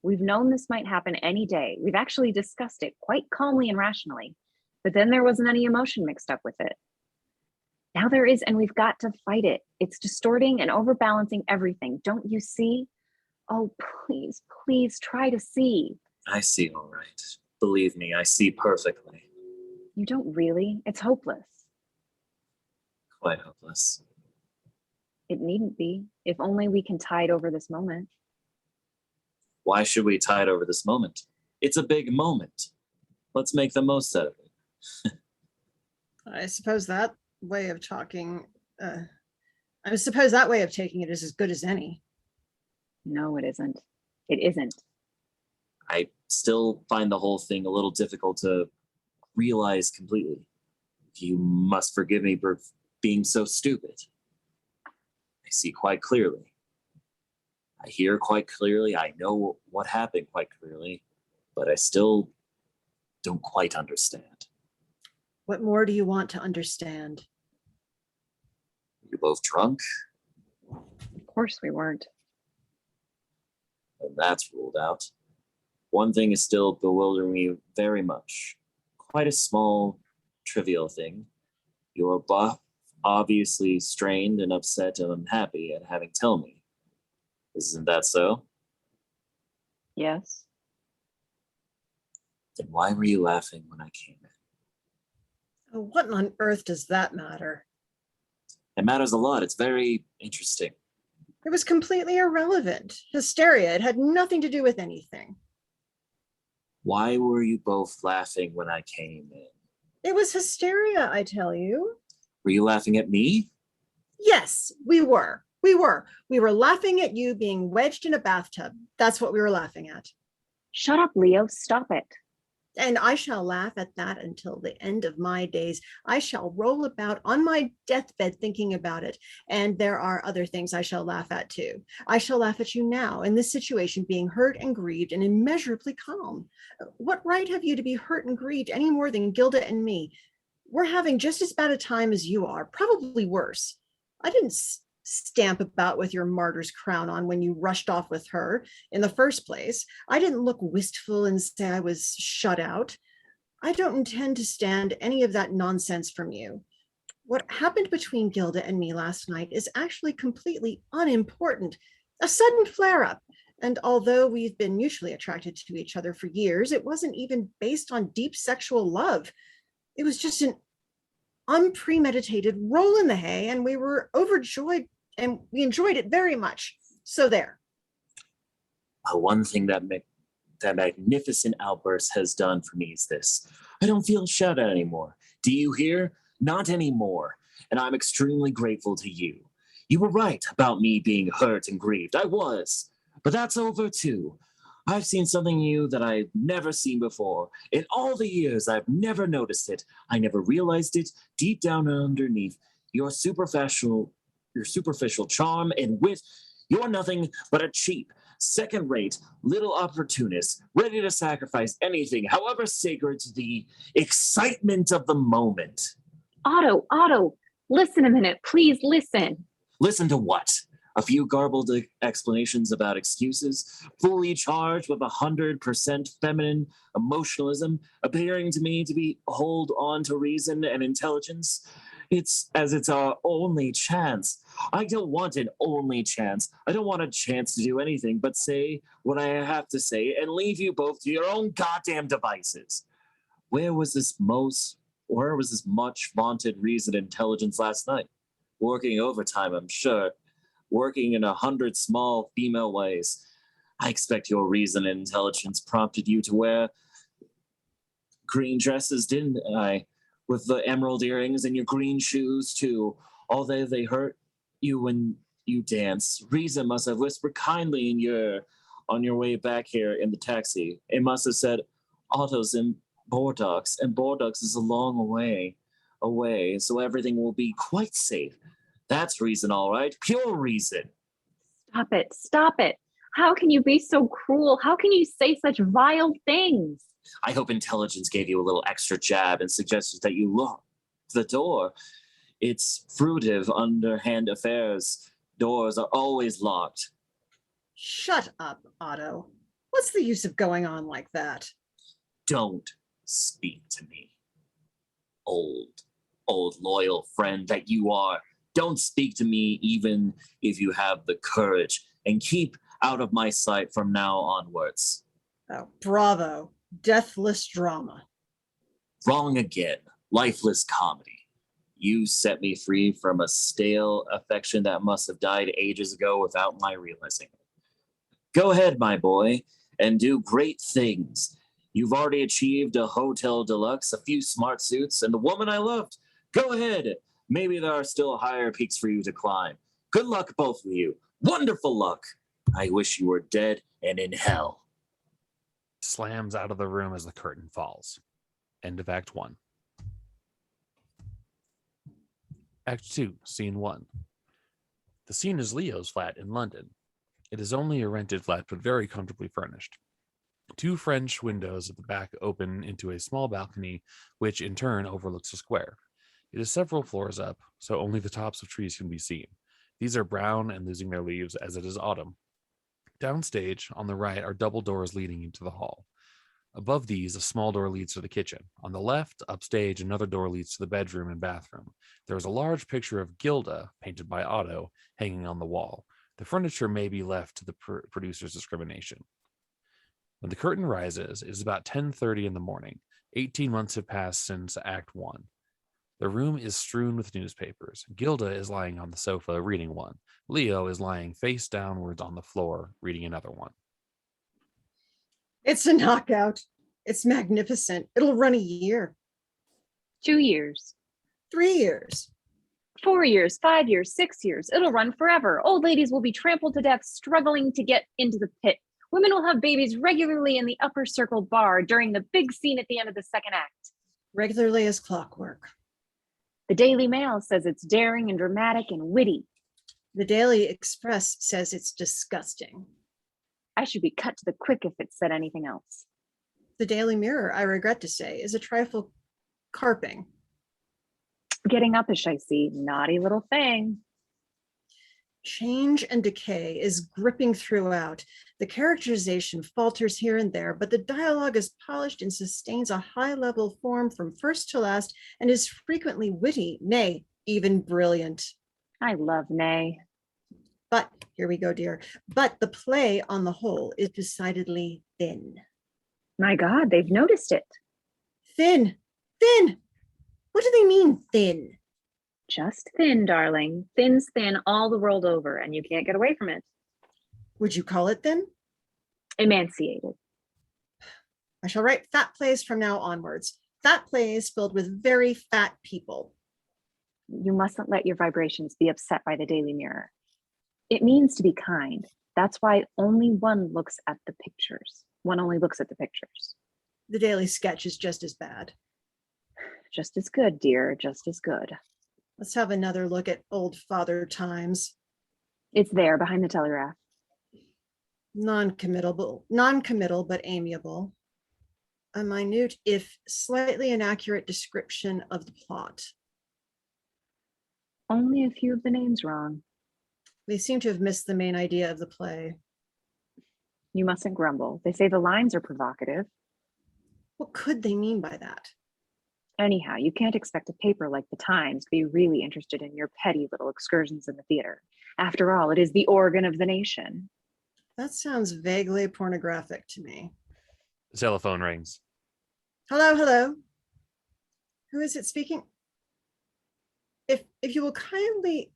We've known this might happen any day. We've actually discussed it quite calmly and rationally, but then there wasn't any emotion mixed up with it. Now there is, and we've got to fight it. It's distorting and overbalancing everything. Don't you see? Oh, please, please try to see. I see all right. Believe me, I see perfectly. You don't really. It's hopeless. Quite hopeless. It needn't be, if only we can tide over this moment. Why should we tide over this moment? It's a big moment. Let's make the most out of it. I suppose that way of talking, I suppose that way of taking it is as good as any. No, it isn't. It isn't. I still find the whole thing a little difficult to realize completely. You must forgive me for being so stupid. I see quite clearly. I hear quite clearly. I know what happened quite clearly, but I still don't quite understand. What more do you want to understand? You're both drunk, Of course we weren't. and that's ruled out. One thing is still bewildering me very much. Quite a small, trivial thing. You're both obviously strained and upset and unhappy at having tell me. Isn't that so? Yes. Then why were you laughing when I came in? Oh, what on earth does that matter? It matters a lot. It's very interesting. It was completely irrelevant. Hysteria. It had nothing to do with anything. Why were you both laughing when I came in? It was hysteria, I tell you. Were you laughing at me? Yes, we were. We were. We were laughing at you being wedged in a bathtub. That's what we were laughing at. Shut up, Leo. Stop it. And I shall laugh at that until the end of my days. I shall roll about on my deathbed thinking about it. And there are other things I shall laugh at too. I shall laugh at you now in this situation, being hurt and grieved and immeasurably calm. What right have you to be hurt and grieved any more than Gilda and me? We're having just as bad a time as you are, probably worse. I didn't stamp about with your martyr's crown on when you rushed off with her in the first place. I didn't look wistful and say I was shut out. I don't intend to stand any of that nonsense from you. What happened between Gilda and me last night is actually completely unimportant, a sudden flare-up. And although we've been mutually attracted to each other for years, it wasn't even based on deep sexual love. It was just an unpremeditated roll in the hay, and we were overjoyed and we enjoyed it very much. So there. One thing that magnificent outburst has done for me is this. I don't feel shut at anymore. Do you hear? Not anymore. And I'm extremely grateful to you. You were right about me being hurt and grieved. I was. But that's over too. I've seen something in you that I've never seen before. In all the years, I've never noticed it. I never realized it. Deep down underneath your superficial charm and wit, you're nothing but a cheap, second-rate little opportunist, ready to sacrifice anything, however sacred, to the excitement of the moment. Otto, listen a minute. Please listen. Listen to what? A few garbled explanations about excuses, fully charged with 100% feminine emotionalism, appearing to me to be hold on to reason and intelligence. It's as it's our only chance. I don't want an only chance. I don't want a chance to do anything but say what I have to say and leave you both to your own goddamn devices. Where was this much vaunted reason and intelligence last night? Working overtime, I'm sure. Working in 100 small female ways. I expect your reason and intelligence prompted you to wear green dresses, didn't I? With the emerald earrings and your green shoes, too. Although they hurt you when you dance. Reason must have whispered kindly on your way back here in the taxi. It must have said, Otto's in Bordeaux, and Bordeaux is a long way away, so everything will be quite safe. That's reason, all right. Pure reason. Stop it. How can you be so cruel? How can you say such vile things? I hope intelligence gave you a little extra jab and suggested that you lock the door. It's fruitive, underhand affairs. Doors are always locked. Shut up, Otto. What's the use of going on like that? Don't speak to me. Old loyal friend that you are. Don't speak to me even if you have the courage, and keep out of my sight from now onwards. Oh, bravo. Deathless drama. Wrong again. Lifeless comedy. You set me free from a stale affection that must have died ages ago without my realizing it. Go ahead, my boy, and do great things. You've already achieved a hotel deluxe, a few smart suits, and the woman I loved. Go ahead. Maybe there are still higher peaks for you to climb. Good luck, both of you. Wonderful luck. I wish you were dead and in hell. Slams out of the room as the curtain falls. End of Act 1. Act 2, Scene 1. The scene is Leo's flat in London. It is only a rented flat, but very comfortably furnished. 2 French windows at the back open into a small balcony, which in turn overlooks a square. It is several floors up, so only the tops of trees can be seen. These are brown and losing their leaves as it is autumn. Downstage, on the right, are double doors leading into the hall. Above these, a small door leads to the kitchen. On the left, upstage, another door leads to the bedroom and bathroom. There is a large picture of Gilda, painted by Otto, hanging on the wall. The furniture may be left to the producer's discrimination. When the curtain rises, it is about 10:30 in the morning. 18 months have passed since Act 1. The room is strewn with newspapers. Gilda is lying on the sofa reading one. Leo is lying face downwards on the floor reading another one. It's a knockout. It's magnificent. It'll run a year. 2 years, 3 years. 4 years, 5 years, 6 years. It'll run forever. Old ladies will be trampled to death struggling to get into the pit. Women will have babies regularly in the upper circle bar during the big scene at the end of the second act. Regularly as clockwork. The Daily Mail says it's daring and dramatic and witty. The Daily Express says it's disgusting. I should be cut to the quick if it said anything else. The Daily Mirror, I regret to say, is a trifle carping. Getting uppish, I see. Naughty little thing. Change and decay is gripping throughout. The characterization falters here and there, but the dialogue is polished and sustains a high-level form from first to last and is frequently witty, nay, even brilliant. I love Nay. But, here we go, dear, but the play on the whole is decidedly thin. My God, they've noticed it. Thin, thin. What do they mean, thin? Just thin, darling. Thin's thin all the world over, and you can't get away from it. Would you call it thin? Emaciated. I shall write fat plays from now onwards. Fat plays filled with very fat people. You mustn't let your vibrations be upset by the Daily Mirror. It means to be kind. That's why only one looks at the pictures. One only looks at the pictures. The Daily Sketch is just as bad. Just as good, dear, just as good. Let's have another look at old Father Times. It's there behind the telegraph. Non-committal, but amiable. A minute, if slightly inaccurate description of the plot. Only a few of the names wrong. They seem to have missed the main idea of the play. You mustn't grumble. They say the lines are provocative. What could they mean by that? Anyhow, you can't expect a paper like the Times to be really interested in your petty little excursions in the theater. After all, it is the organ of the nation. That sounds vaguely pornographic to me. The telephone rings. Hello, hello. Who is it speaking? If you will kindly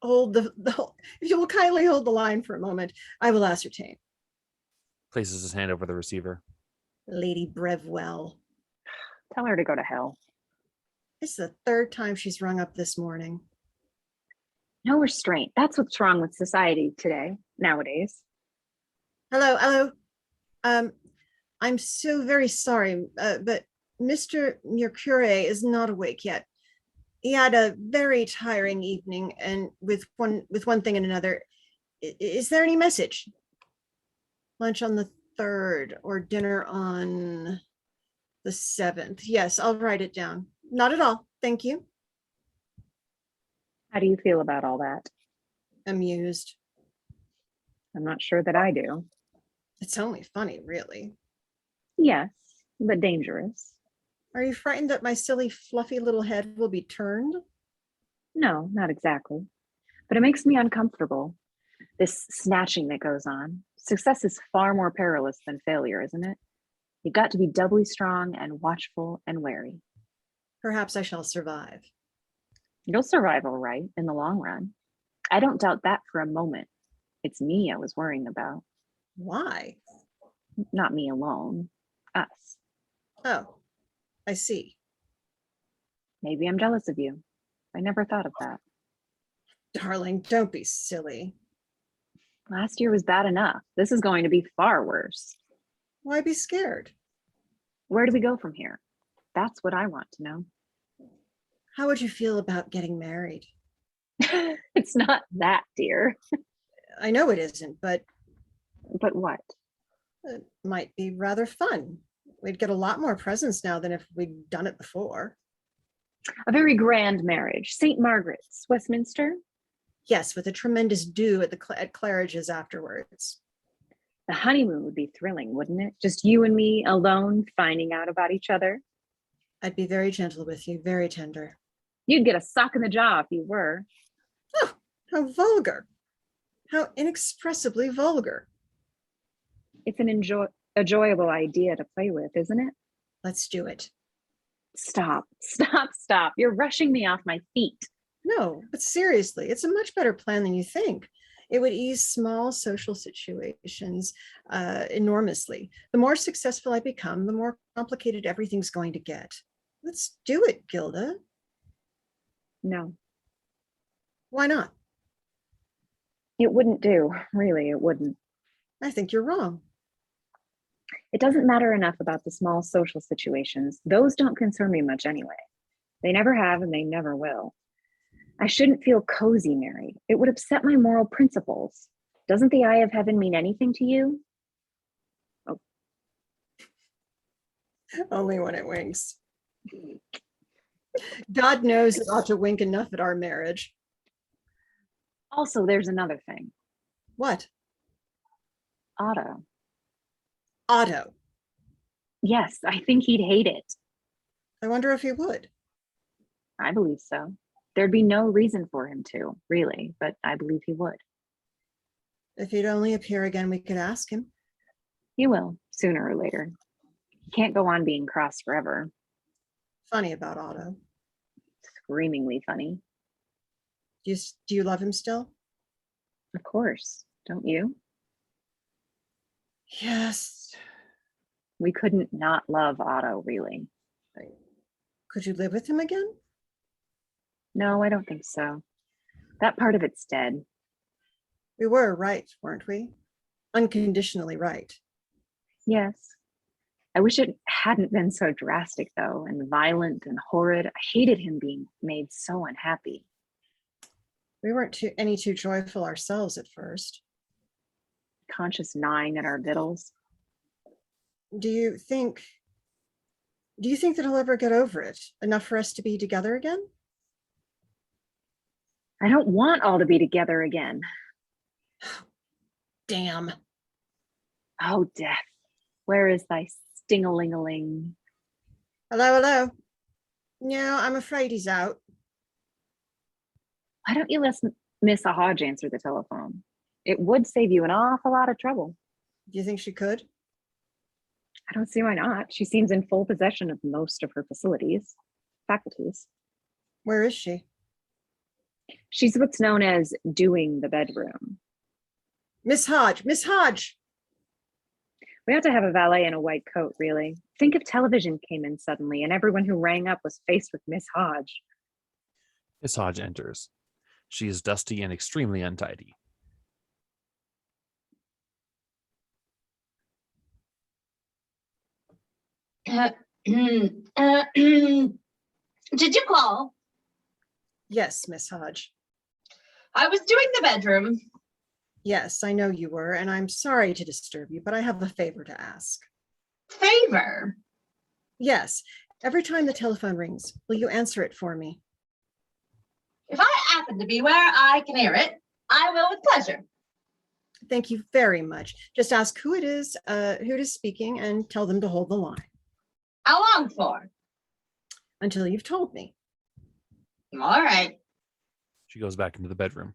hold if you will kindly hold the line for a moment, I will ascertain. Places his hand over the receiver. Lady Brevwell. Tell her to go to hell. It's the third time she's rung up this morning. No restraint. That's what's wrong with society today, nowadays. Hello, hello. I'm so very sorry, but Mr. Mercure is not awake yet. He had a very tiring evening, and with one thing and another. Is there any message? Lunch on the 3rd or dinner on the 7th? Yes, I'll write it down. Not at all. Thank you. How do you feel about all that? Amused. I'm not sure that I do. It's only funny, really. Yes, but dangerous. Are you frightened that my silly, fluffy little head will be turned? No, not exactly. But it makes me uncomfortable. This snatching that goes on. Success is far more perilous than failure, isn't it? You've got to be doubly strong and watchful and wary. Perhaps I shall survive. You'll survive all right in the long run. I don't doubt that for a moment. It's me I was worrying about. Why? Not me alone. Us. Oh, I see. Maybe I'm jealous of you. I never thought of that. Darling, don't be silly. Last year was bad enough. This is going to be far worse. Why be scared? Where do we go from here? That's what I want to know. How would you feel about getting married? It's not that, dear. I know it isn't, but But what? it might be rather fun. We'd get a lot more presents now than if we'd done it before. A very grand marriage. St. Margaret's, Westminster. Yes, with a tremendous do at at Claridge's afterwards. The honeymoon would be thrilling, wouldn't it? Just you and me alone finding out about each other. I'd be very gentle with you, very tender. You'd get a sock in the jaw if you were. Oh, how vulgar. How inexpressibly vulgar. It's an enjoyable idea to play with, isn't it? Let's do it. Stop, stop, stop. You're rushing me off my feet. No, but seriously, it's a much better plan than you think. It would ease small social situations enormously. The more successful I become, the more complicated everything's going to get. Let's do it, Gilda. No, Why not? it wouldn't do. Really, it wouldn't. I think you're wrong. It doesn't matter enough about the small social situations. Those don't concern me much anyway. They never have and they never will. I shouldn't feel cozy married. It would upset my moral principles. Doesn't the eye of heaven mean anything to you? Oh, Only when it winks. God knows it ought to wink enough at our marriage. also, there's another thing. What? Otto. Otto. Yes, I think he'd hate it. I wonder if he would. I believe so. There'd be no reason for him to, really, but I believe he would. If he'd only appear again, we could ask him. He will, sooner or later. He can't go on being cross forever. Funny about Otto. Screamingly funny. Do you love him still? Of course, don't you? Yes. We couldn't not love Otto, really. Could you live with him again? No, I don't think so. That part of it's dead. We were right, weren't we? Unconditionally right. Yes. I wish it hadn't been so drastic, though, and violent and horrid. I hated him being made so unhappy. We weren't any too joyful ourselves at first. Conscious gnawing at our vittles. Do you think that he'll ever get over it? Enough for us to be together again? I don't want all to be together again. Damn. Oh, death. Where is thy sting-a-ling-a-ling? Hello, hello. No, I'm afraid he's out. Why don't you let Miss Hodge answer the telephone? It would save you an awful lot of trouble. Do you think she could? I don't see why not. She seems in full possession of most of her faculties. Where is she? She's what's known as doing the bedroom. Miss Hodge, Miss Hodge. We ought to have a valet in a white coat, really. Think if television came in suddenly and everyone who rang up was faced with Miss Hodge. Miss Hodge enters. She is dusty and extremely untidy. Did you call? Yes, Miss Hodge. I was doing the bedroom. Yes, I know you were, and I'm sorry to disturb you, but I have a favor to ask. Favor? Yes, every time the telephone rings, will you answer it for me? If I happen to be where I can hear it, I will with pleasure. Thank you very much. Just ask who it is speaking and tell them to hold the line How long for? until you've told me. All right. She goes back into the bedroom.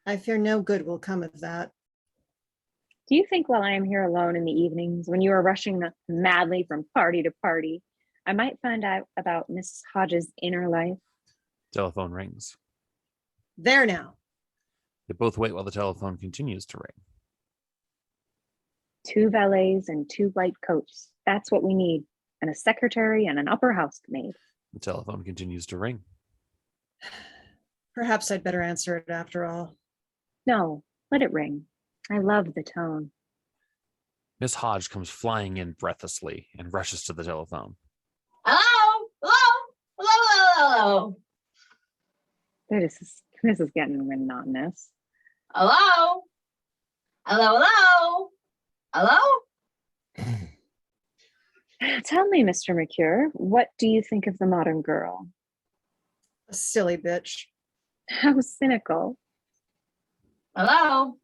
I fear no good will come of that. Do you think while I am here alone in the evenings, when you are rushing madly from party to party, I might find out about Mrs. Hodges' inner life? Telephone rings. There now. They both wait while the telephone continues to ring. 2 valets and 2 white coats. That's what we need. And a secretary and an upper housemaid. The telephone continues to ring. Perhaps I'd better answer it after all. No, let it ring. I love the tone. Miss Hodge comes flying in breathlessly and rushes to the telephone. Hello? Hello? This is getting monotonous. Hello? Hello? Tell me, Mr. McCure, what do you think of the modern girl? A silly bitch. How cynical. Hello?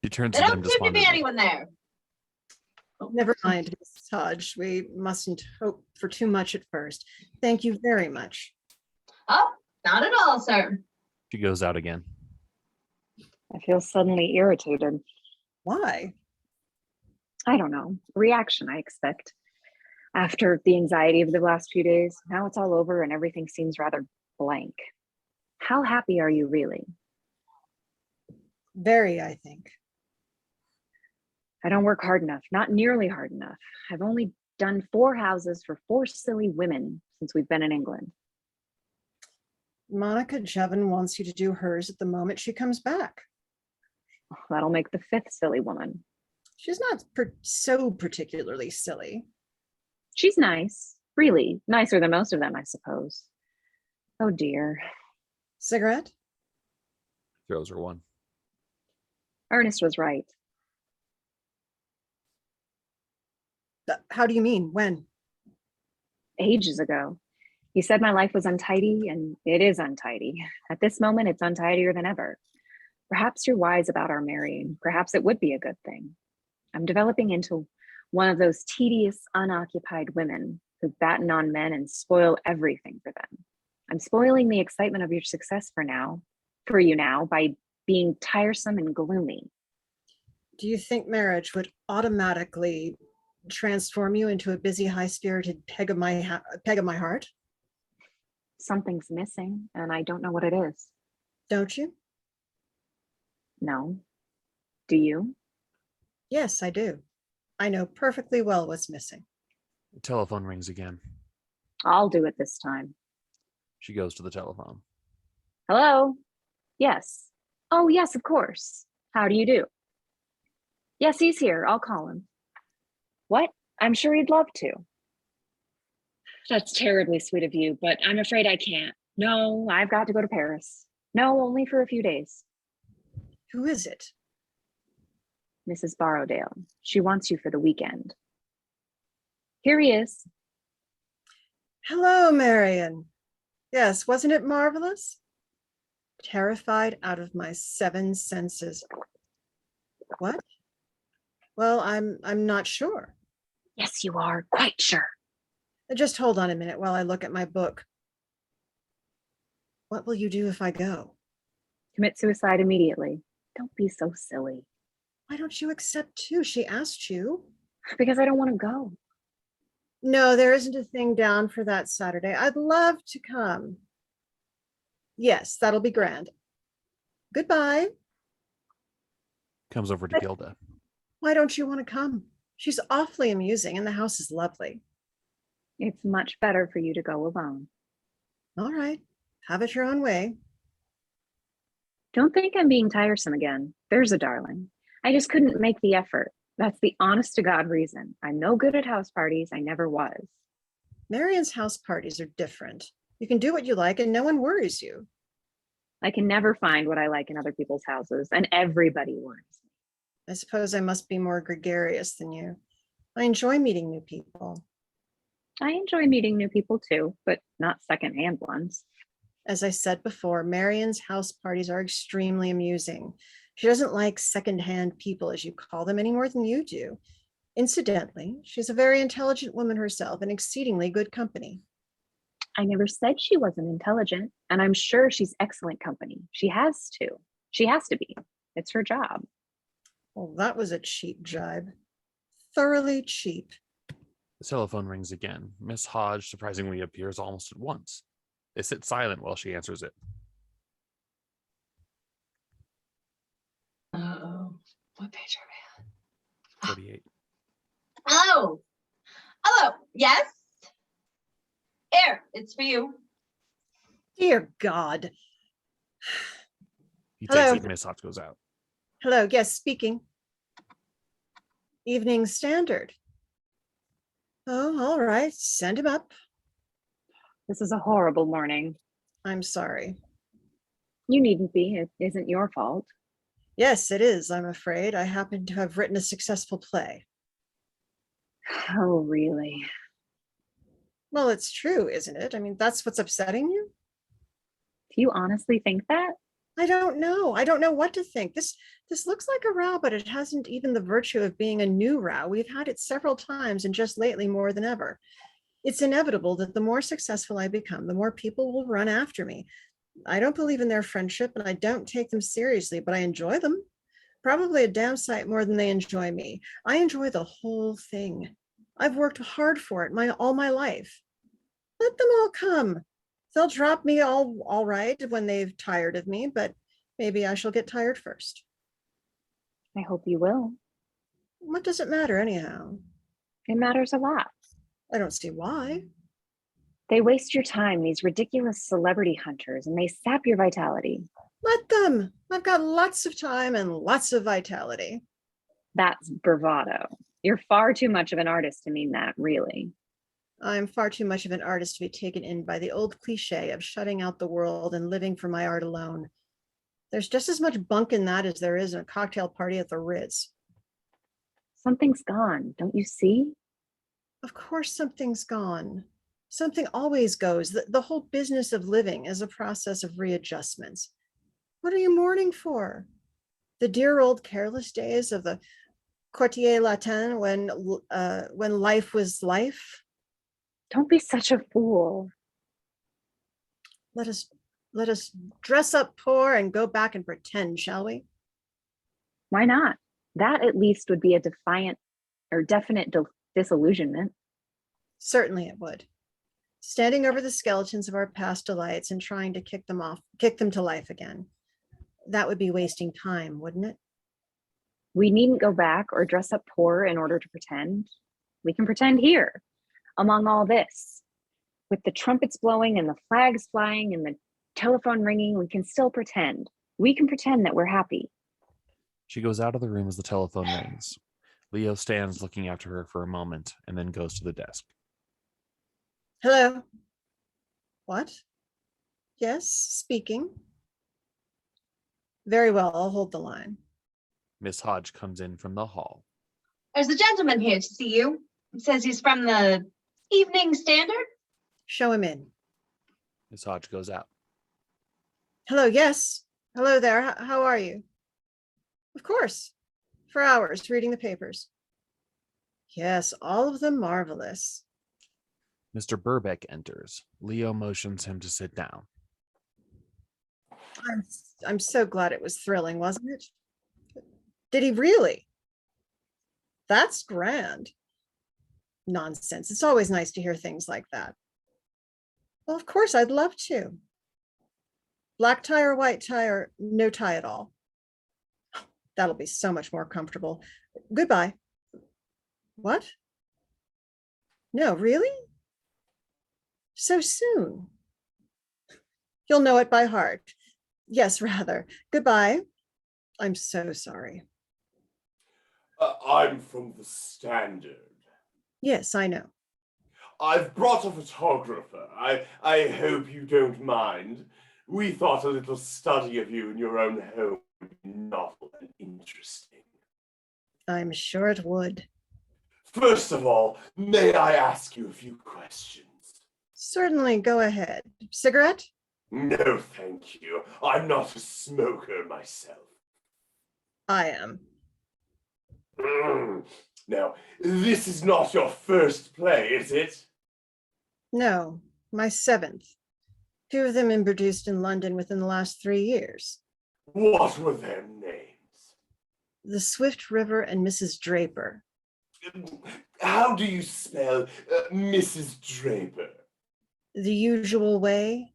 She turns There to them don't seem to be despondently. anyone there. Never mind, Mrs. Hodge. We mustn't hope for too much at first. Thank you very much. Oh, not at all, sir. She goes out again. I feel suddenly irritated. Why? I don't know. Reaction, I expect. After the anxiety of the last few days, now it's all over and everything seems rather blank. How happy are you really? Very, I think. I don't work hard enough, not nearly hard enough. I've only done 4 houses for 4 silly women since we've been in England. Monica Jevon wants you to do hers at the moment she comes back. That'll make the 5th silly woman. She's not so particularly silly. She's nice, really nicer than most of them, I suppose. Oh dear. Cigarette? Throws her one. Ernest was right. How do you mean? When? Ages ago. He said my life was untidy, and it is untidy. At this moment, it's untidier than ever. Perhaps you're wise about our marrying. Perhaps it would be a good thing. I'm developing into one of those tedious, unoccupied women who batten on men and spoil everything for them. I'm spoiling the excitement of your success for you now, by being tiresome and gloomy. Do you think marriage would automatically transform you into a busy, high-spirited peg of my heart? Something's missing, and I don't know what it is. Don't you? No. Do you? Yes, I do. I know perfectly well what's missing. The telephone rings again. I'll do it this time. She goes to the telephone. Hello? Yes. Oh, yes, of course. How do you do? Yes, he's here. I'll call him. What? I'm sure he'd love to. That's terribly sweet of you, but I'm afraid I can't. No, I've got to go to Paris. No, only for a few days. Who is it? Mrs. Borrowdale. She wants you for the weekend. Here he is. Hello, Marion. Yes, wasn't it marvelous? Terrified out of my 7 senses. What? Well, I'm not sure. Yes, you are. Quite sure. Just hold on a minute while I look at my book. What will you do if I go? Commit suicide immediately. Don't be so silly. Why don't you accept too? She asked you. Because I don't want to go. No, there isn't a thing down for that Saturday. I'd love to come. Yes, that'll be grand. Goodbye. Comes over to Gilda. Why don't you want to come? She's awfully amusing and the house is lovely. It's much better for you to go alone. All right, have it your own way. Don't think I'm being tiresome again. There's a darling. I just couldn't make the effort. That's the honest to God reason. I'm no good at house parties. I never was. Marion's house parties are different. You can do what you like and no one worries you. I can never find what I like in other people's houses, and everybody worries me. I suppose I must be more gregarious than you. I enjoy meeting new people. I enjoy meeting new people too, but not secondhand ones. As I said before, Marion's house parties are extremely amusing. She doesn't like secondhand people, as you call them, any more than you do. Incidentally, she's a very intelligent woman herself and exceedingly good company. I never said she wasn't intelligent, and I'm sure she's excellent company. She has to. She has to be. It's her job. Well, that was a cheap jibe. Thoroughly cheap. The telephone rings again. Miss Hodge surprisingly appears almost at once. They sit silent while she answers it. Oh, what page are we on? 48. Hello. Hello. Yes? Here, it's for you. Dear God. He Hello. takes it. Miss Hodge goes out. Hello, yes, speaking. Evening Standard. Oh, all right, send him up. This is a horrible morning. I'm sorry. You needn't be. It isn't your fault. Yes, it is, I'm afraid. I happen to have written a successful play. Oh, really? Well, it's true, isn't it? I mean, that's what's upsetting you? Do you honestly think that? I don't know. I don't know what to think. This looks like a row, but it hasn't even the virtue of being a new row. We've had it several times and just lately more than ever. It's inevitable that the more successful I become, the more people will run after me. I don't believe in their friendship and I don't take them seriously, but I enjoy them. Probably a damn sight more than they enjoy me. I enjoy the whole thing. I've worked hard for it all my life. Let them all come. They'll drop me all right when they've tired of me, but maybe I shall get tired first. I hope you will. What does it matter anyhow? It matters a lot. I don't see why. They waste your time, these ridiculous celebrity hunters, and they sap your vitality. Let them. I've got lots of time and lots of vitality. That's bravado. You're far too much of an artist to mean that, really. I'm far too much of an artist to be taken in by the old cliche of shutting out the world and living for my art alone. There's just as much bunk in that as there is in a cocktail party at the Ritz. Something's gone, don't you see? Of course something's gone. Something always goes. The whole business of living is a process of readjustments. What are you mourning for? The dear old careless days of the Quartier Latin when life was life? Don't be such a fool. Let us dress up poor and go back and pretend, shall we? Why not? That at least would be a definite disillusionment. Certainly it would. Standing over the skeletons of our past delights and trying to kick them to life again. That would be wasting time, wouldn't it? We needn't go back or dress up poor in order to pretend. We can pretend here, among all this. With the trumpets blowing and the flags flying and the telephone ringing, we can still pretend. We can pretend that we're happy. She goes out of the room as the telephone rings. Leo stands looking after her for a moment and then goes to the desk. Hello. What? Yes, speaking. Very well, I'll hold the line. Miss Hodge comes in from the hall. There's a gentleman here to see you. He says he's from the Evening Standard. Show him in. Miss Hodge goes out. Hello, yes. Hello there. How are you? Of course. For hours, reading the papers. Yes, all of them marvelous. Mr. Burbeck enters. Leo motions him to sit down. I'm so glad it was thrilling, wasn't it? Did he really? That's grand. Nonsense. It's always nice to hear things like that. Well, of course, I'd love to. Black tie or white tie or no tie at all. That'll be so much more comfortable. Goodbye. What? No, really? So soon? You'll know it by heart. Yes, rather. Goodbye. I'm so sorry. I'm from the Standard. Yes, I know. I've brought a photographer. I hope you don't mind. We thought a little study of you in your own home would be novel and interesting. I'm sure it would. First of all, may I ask you a few questions? Certainly, go ahead. Cigarette? No, thank you. I'm not a smoker myself. I am. Now, this is not your first play, is it? No, my seventh. Two of them introduced in London within the last 3 years. What were their names? The Swift River and Mrs. Draper. How do you spell Mrs. Draper? The usual way.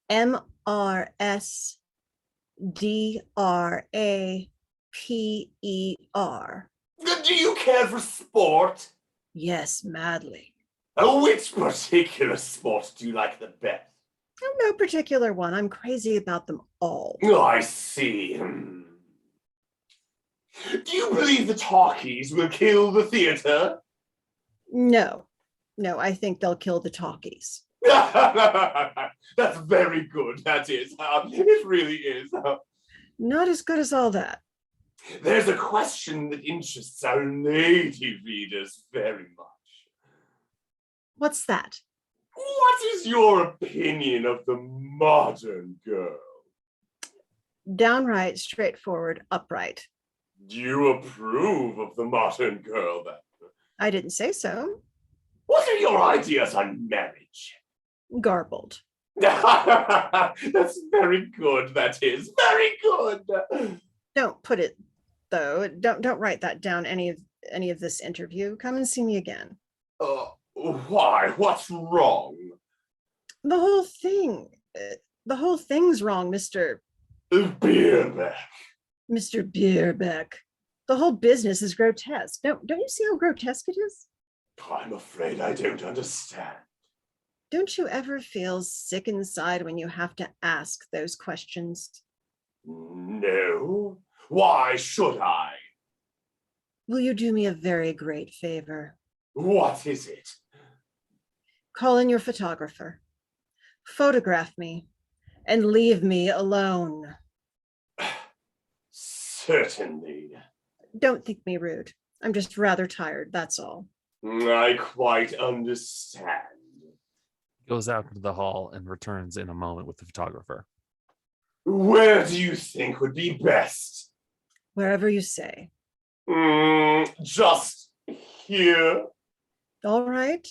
MRSDRAPER. Do you care for sport? Yes, madly. Which particular sport do you like the best? Oh, no particular one. I'm crazy about them all. Oh, I see. Do you believe the talkies will kill the theater? No, I think they'll kill the talkies. That's very good, that is. It really is. Not as good as all that. There's a question that interests our lady readers very much. What's that? What is your opinion of the modern girl? Downright, straightforward, upright. Do you approve of the modern girl, then? I didn't say so. What are your ideas on marriage? Garbled. That's very good, that is. Very good. Don't put it, though. Don't write that down any of this interview. Come and see me again. Why? What's wrong? The whole thing. The whole thing's wrong, Mr. Bierbeck. Mr. Bierbeck. The whole business is grotesque. Don't you see how grotesque it is? I'm afraid I don't understand. Don't you ever feel sick inside when you have to ask those questions? No. Why should I? Will you do me a very great favor? What is it? Call in your photographer. Photograph me and leave me alone. Certainly. Don't think me rude. I'm just rather tired, that's all. I quite understand. Goes out into the hall and returns in a moment with the photographer. Where do you think would be best? Wherever you say. Just here. All right.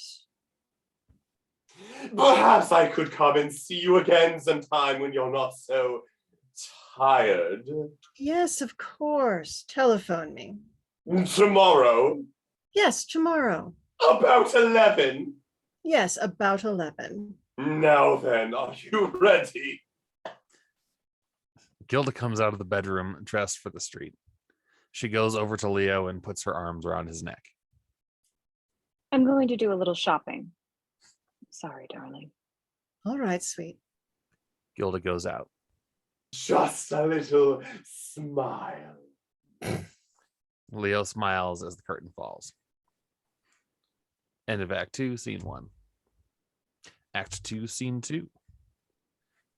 Perhaps I could come and see you again sometime when you're not so tired. Yes, of course. Telephone me. Tomorrow? Yes, tomorrow. About 11? Yes, about 11. Now then, are you ready? Gilda comes out of the bedroom dressed for the street. She goes over to Leo and puts her arms around his neck. I'm going to do a little shopping. Sorry, darling. All right, sweet. Gilda goes out. Just a little smile. Leo smiles as the curtain falls. End of Act 2, Scene 1. Act 2, Scene 2.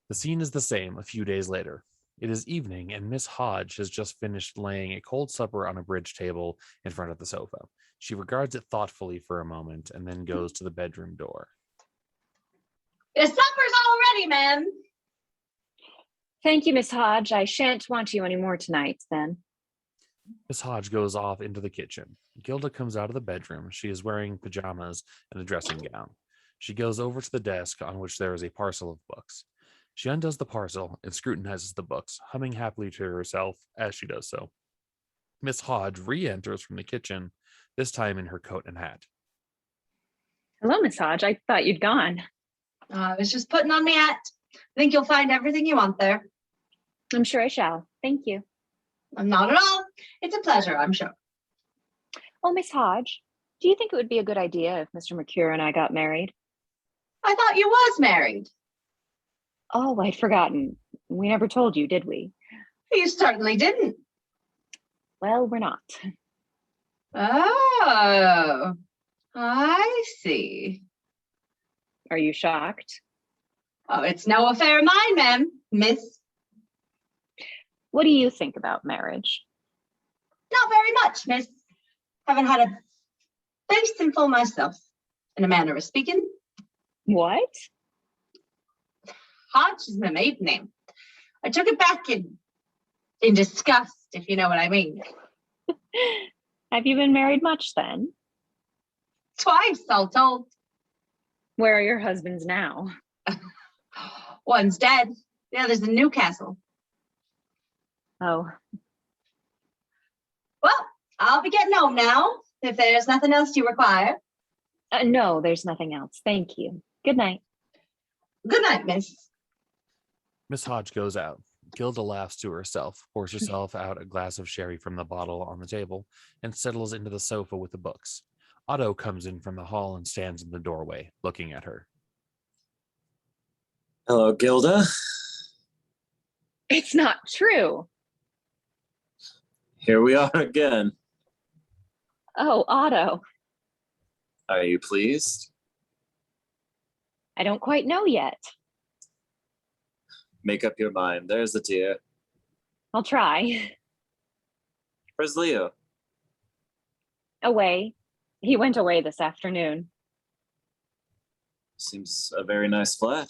The scene is the same a few days later. It is evening, and Miss Hodge has just finished laying a cold supper on a bridge table in front of the sofa. She regards it thoughtfully for a moment and then goes to the bedroom door. Your supper's all ready, ma'am. Thank you, Miss Hodge. I shan't want you any more tonight, then. Miss Hodge goes off into the kitchen. Gilda comes out of the bedroom. She is wearing pajamas and a dressing gown. She goes over to the desk on which there is a parcel of books. She undoes the parcel and scrutinizes the books, humming happily to herself as she does so. Miss Hodge re-enters from the kitchen, this time in her coat and hat. Hello, Miss Hodge. I thought you'd gone. I was just putting on my hat. I think you'll find everything you want there. I'm sure I shall. Thank you. Not at all. It's a pleasure, I'm sure. Oh, Miss Hodge, do you think it would be a good idea if Mr. Mercure and I got married? I thought you was married. Oh, I'd forgotten. We never told you, did we? You certainly didn't. Well, we're not. Oh, I see. Are you shocked? Oh, it's no affair of mine, ma'am, miss. What do you think about marriage? Not very much, miss. Haven't had a basinful myself, in a manner of speaking. What? Hodge is my maiden name. I took it back in disgust, if you know what I mean. Have you been married much then? Twice, all told. Where are your husbands now? One's dead, the other's in Newcastle. Oh, Well, I'll be getting home now, if there's nothing else you require. no, there's nothing else. Thank you. Good night. Good night, miss. Miss Hodge goes out. Gilda laughs to herself, pours herself out a glass of sherry from the bottle on the table, and settles into the sofa with the books. Otto comes in from the hall and stands in the doorway, looking at her. Hello, Gilda. It's not true. Here we are again. Oh, Otto. Are you pleased? I don't quite know yet. Make up your mind. There's the dear. I'll try. Where's Leo? Away. He went away this afternoon. Seems a very nice flat.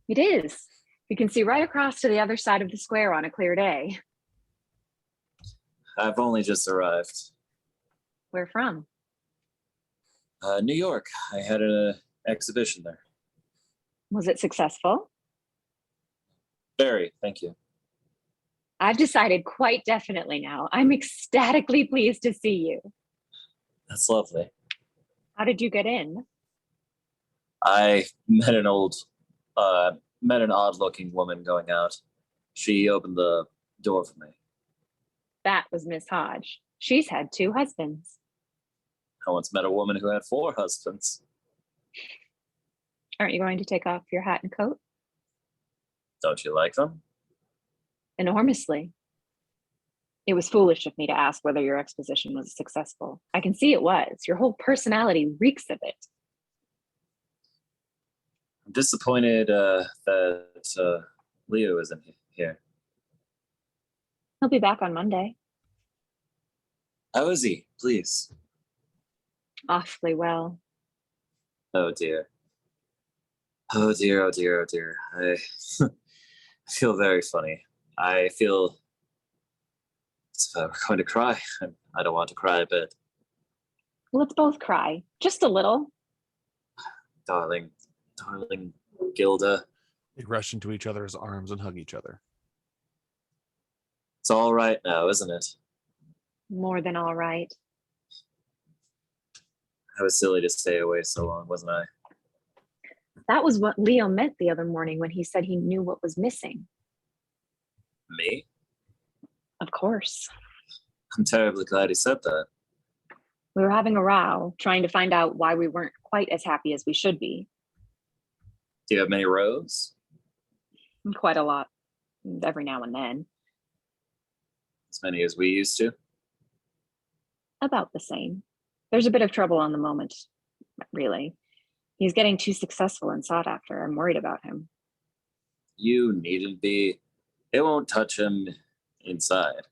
It is. You can see right across to the other side of the square on a clear day. I've only just arrived. Where from? New York. I had an exhibition there. Was it successful? Very, thank you. I've decided quite definitely now. I'm ecstatically pleased to see you. That's lovely. How did you get in? I met an odd-looking woman going out. She opened the door for me. That was Miss Hodge. She's had 2 husbands. I once met a woman who had 4 husbands. Aren't you going to take off your hat and coat? Don't you like them? Enormously. It was foolish of me to ask whether your exposition was successful. I can see it was. Your whole personality reeks of it. I'm disappointed that Leo isn't here. He'll be back on Monday. How is he? Please. Awfully well. Oh dear. Oh dear, oh dear, oh dear. I feel very funny. I feel as if I were going to cry. I don't want to cry, but Let's both cry. Just a little. darling Gilda, They rush into each other's arms and hug each other. it's all right now, isn't it? More than all right. I was silly to stay away so long, wasn't I? That was what Leo meant the other morning when he said he knew what was missing. Me? Of course. I'm terribly glad he said that. We were having a row, trying to find out why we weren't quite as happy as we should be. Do you have many rows? Quite a lot. Every now and then. As many as we used to? About the same. There's a bit of trouble on the moment, really. He's getting too successful and sought after. I'm worried about him. You needn't be. It won't touch him inside.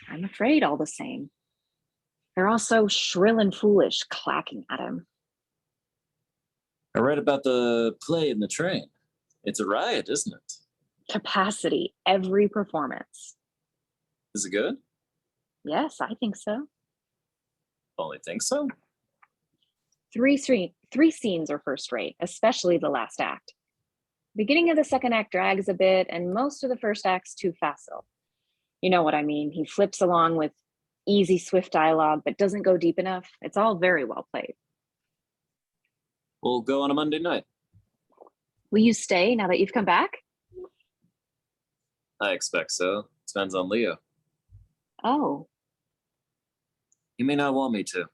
I'm afraid all the same. They're all so shrill and foolish, clacking at him. I read about the play in the train. It's a riot, isn't it? Capacity, every performance. Is it good? Yes, I think so. Only think so? Three scenes are first rate, especially the last act. Beginning of the second act drags a bit, and most of the first act's too facile. You know what I mean. He flips along with easy, swift dialogue, but doesn't go deep enough. It's all very well played. We'll go on a Monday night. Will you stay now that you've come back? I expect so. Depends on Leo. Oh, He may not want me to.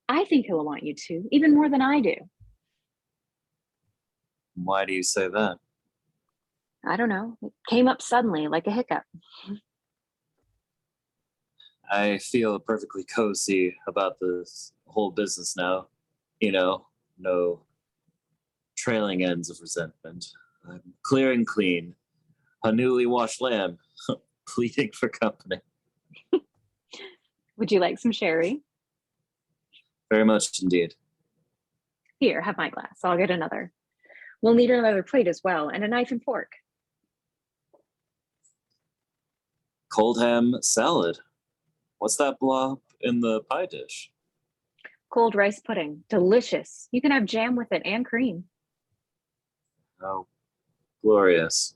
I think he'll want you to, even more than I do. Why do you say that? I don't know. It came up suddenly like a hiccup. I feel perfectly cozy about this whole business now. You know, no trailing ends of resentment. I'm clear and clean. A newly washed lamb, pleading for company. Would you like some sherry? Very much indeed. Here, have my glass. I'll get another. We'll need another plate as well, and a knife and fork. Cold ham salad. What's that blob in the pie dish? Cold rice pudding. Delicious. You can have jam with it and cream. Oh, glorious.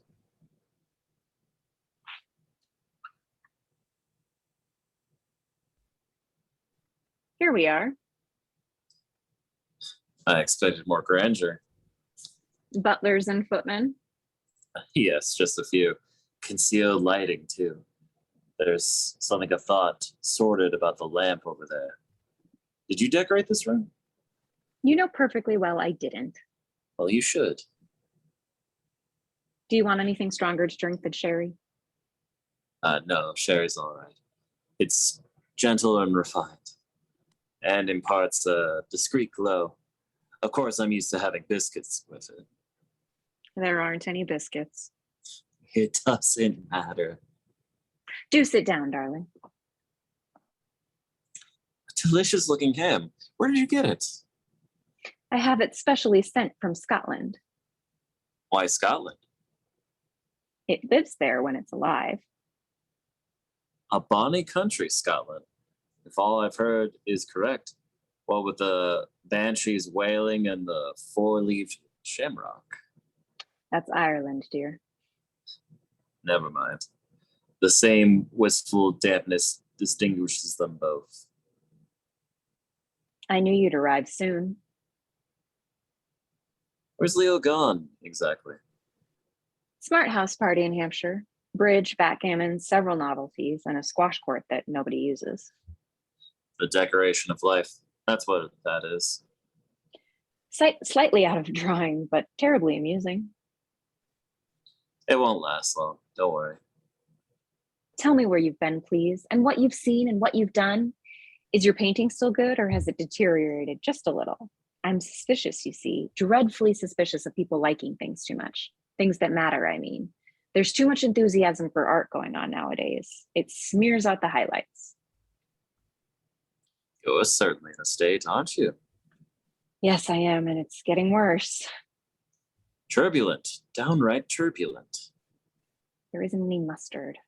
Here we are. I expected more grandeur. Butlers and footmen. Yes, just a few. Concealed lighting, too. There's something of thought sordid about the lamp over there. Did you decorate this room? You know perfectly well I didn't. Well, you should. Do you want anything stronger to drink than sherry? No, sherry's all right. It's gentle and refined, and imparts a discreet glow. Of course, I'm used to having biscuits with it. There aren't any biscuits. It doesn't matter. Do sit down, darling. Delicious looking ham. Where did you get it? I have it specially sent from Scotland. Why Scotland? It lives there when it's alive. A bonny country, Scotland. If all I've heard is correct, what with the banshees wailing and the four-leaved shamrock. That's Ireland, dear. Never mind. The same wistful dampness distinguishes them both. I knew you'd arrive soon. Where's Leo gone, exactly? Smart house party in Hampshire. Bridge, backgammon, several novelties, and a squash court that nobody uses. The decoration of life. That's what that is. Slightly out of drawing, but terribly amusing. It won't last long. Don't worry. Tell me where you've been, please, and what you've seen and what you've done. Is your painting still good, or has it deteriorated just a little? I'm suspicious, you see, dreadfully suspicious of people liking things too much. Things that matter, I mean. There's too much enthusiasm for art going on nowadays. It smears out the highlights. You're certainly in a state, aren't you? Yes, I am, and it's getting worse. Turbulent. Downright turbulent. There isn't any mustard.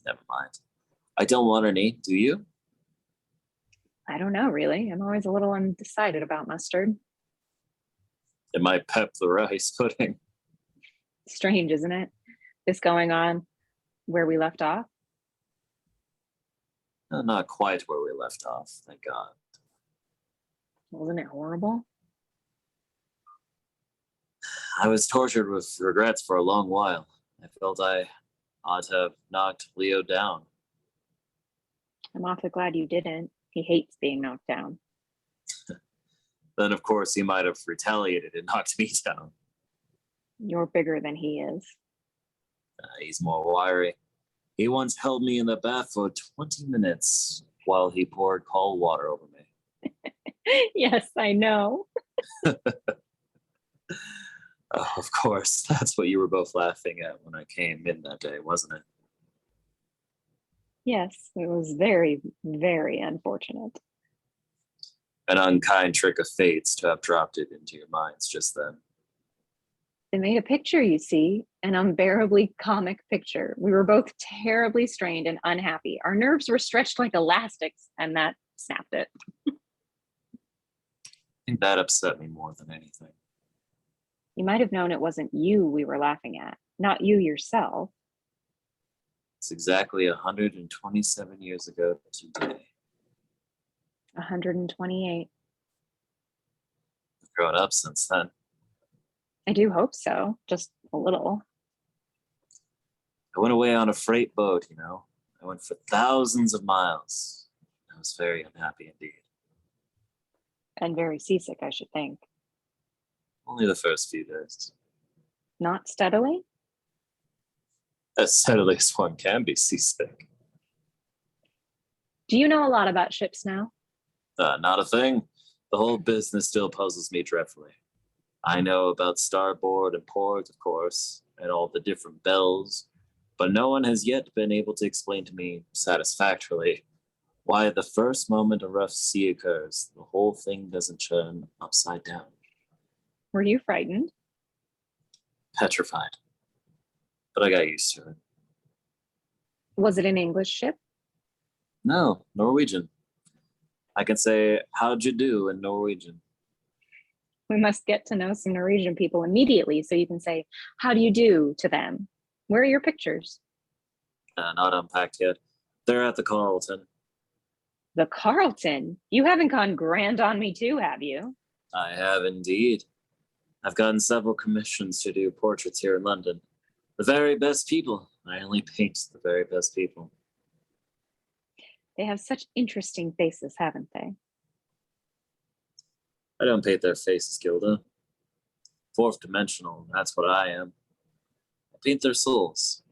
Never mind. I don't want any, do you? I don't know, really. I'm always a little undecided about mustard. It might pep the rice pudding. Strange, isn't it? This going on where we left off? Not quite where we left off, thank God. Wasn't it horrible? I was tortured with regrets for a long while. I felt I ought to have knocked Leo down. I'm awfully glad you didn't. He hates being knocked down. Then, of course, he might have retaliated and knocked me down. You're bigger than he is. He's more wiry. He once held me in the bath for 20 minutes while he poured cold water over me. Yes, I know. Of course, that's what you were both laughing at when I came in that day, wasn't it? Yes, it was very, very unfortunate. An unkind trick of fate's to have dropped it into your minds just then. They made a picture, you see, an unbearably comic picture. We were both terribly strained and unhappy. Our nerves were stretched like elastics, and that snapped it. I think that upset me more than anything. You might have known it wasn't you we were laughing at, not you yourself. It's exactly 127 years ago today. 128. I've grown up since then. I do hope so, just a little. I went away on a freight boat, you know. I went for thousands of miles. I was very unhappy indeed. And very seasick, I should think. Only the first few days. Not steadily? As steadily as one can be seasick. Do you know a lot about ships now? Not a thing. The whole business still puzzles me dreadfully. I know about starboard and port, of course, and all the different bells, but no one has yet been able to explain to me satisfactorily why at the first moment a rough sea occurs, the whole thing doesn't turn upside down. Were you frightened? Petrified. But I got used to it. Was it an English ship? No, Norwegian. I can say, how'd you do in Norwegian? We must get to know some Norwegian people immediately so you can say, how do you do to them? Where are your pictures? Not unpacked yet. They're at the Carlton. The Carlton? You haven't gone grand on me too, have you? I have indeed. I've gotten several commissions to do portraits here in London. The very best people. I only paint the very best people. They have such interesting faces, haven't they? I don't paint their faces, Gilda. Fourth dimensional, that's what I am. I paint their souls.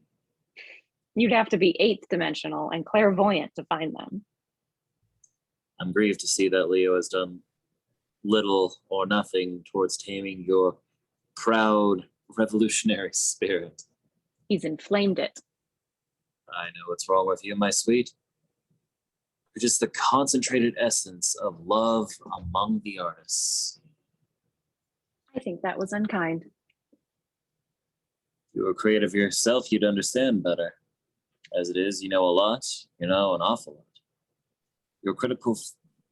You'd have to be eighth dimensional and clairvoyant to find them. I'm grieved to see that Leo has done little or nothing towards taming your proud revolutionary spirit. He's inflamed it. I know what's wrong with you, my sweet. You're just the concentrated essence of love among the artists. I think that was unkind. If you were creative yourself, you'd understand better. As it is, you know a lot, you know an awful lot. Your critical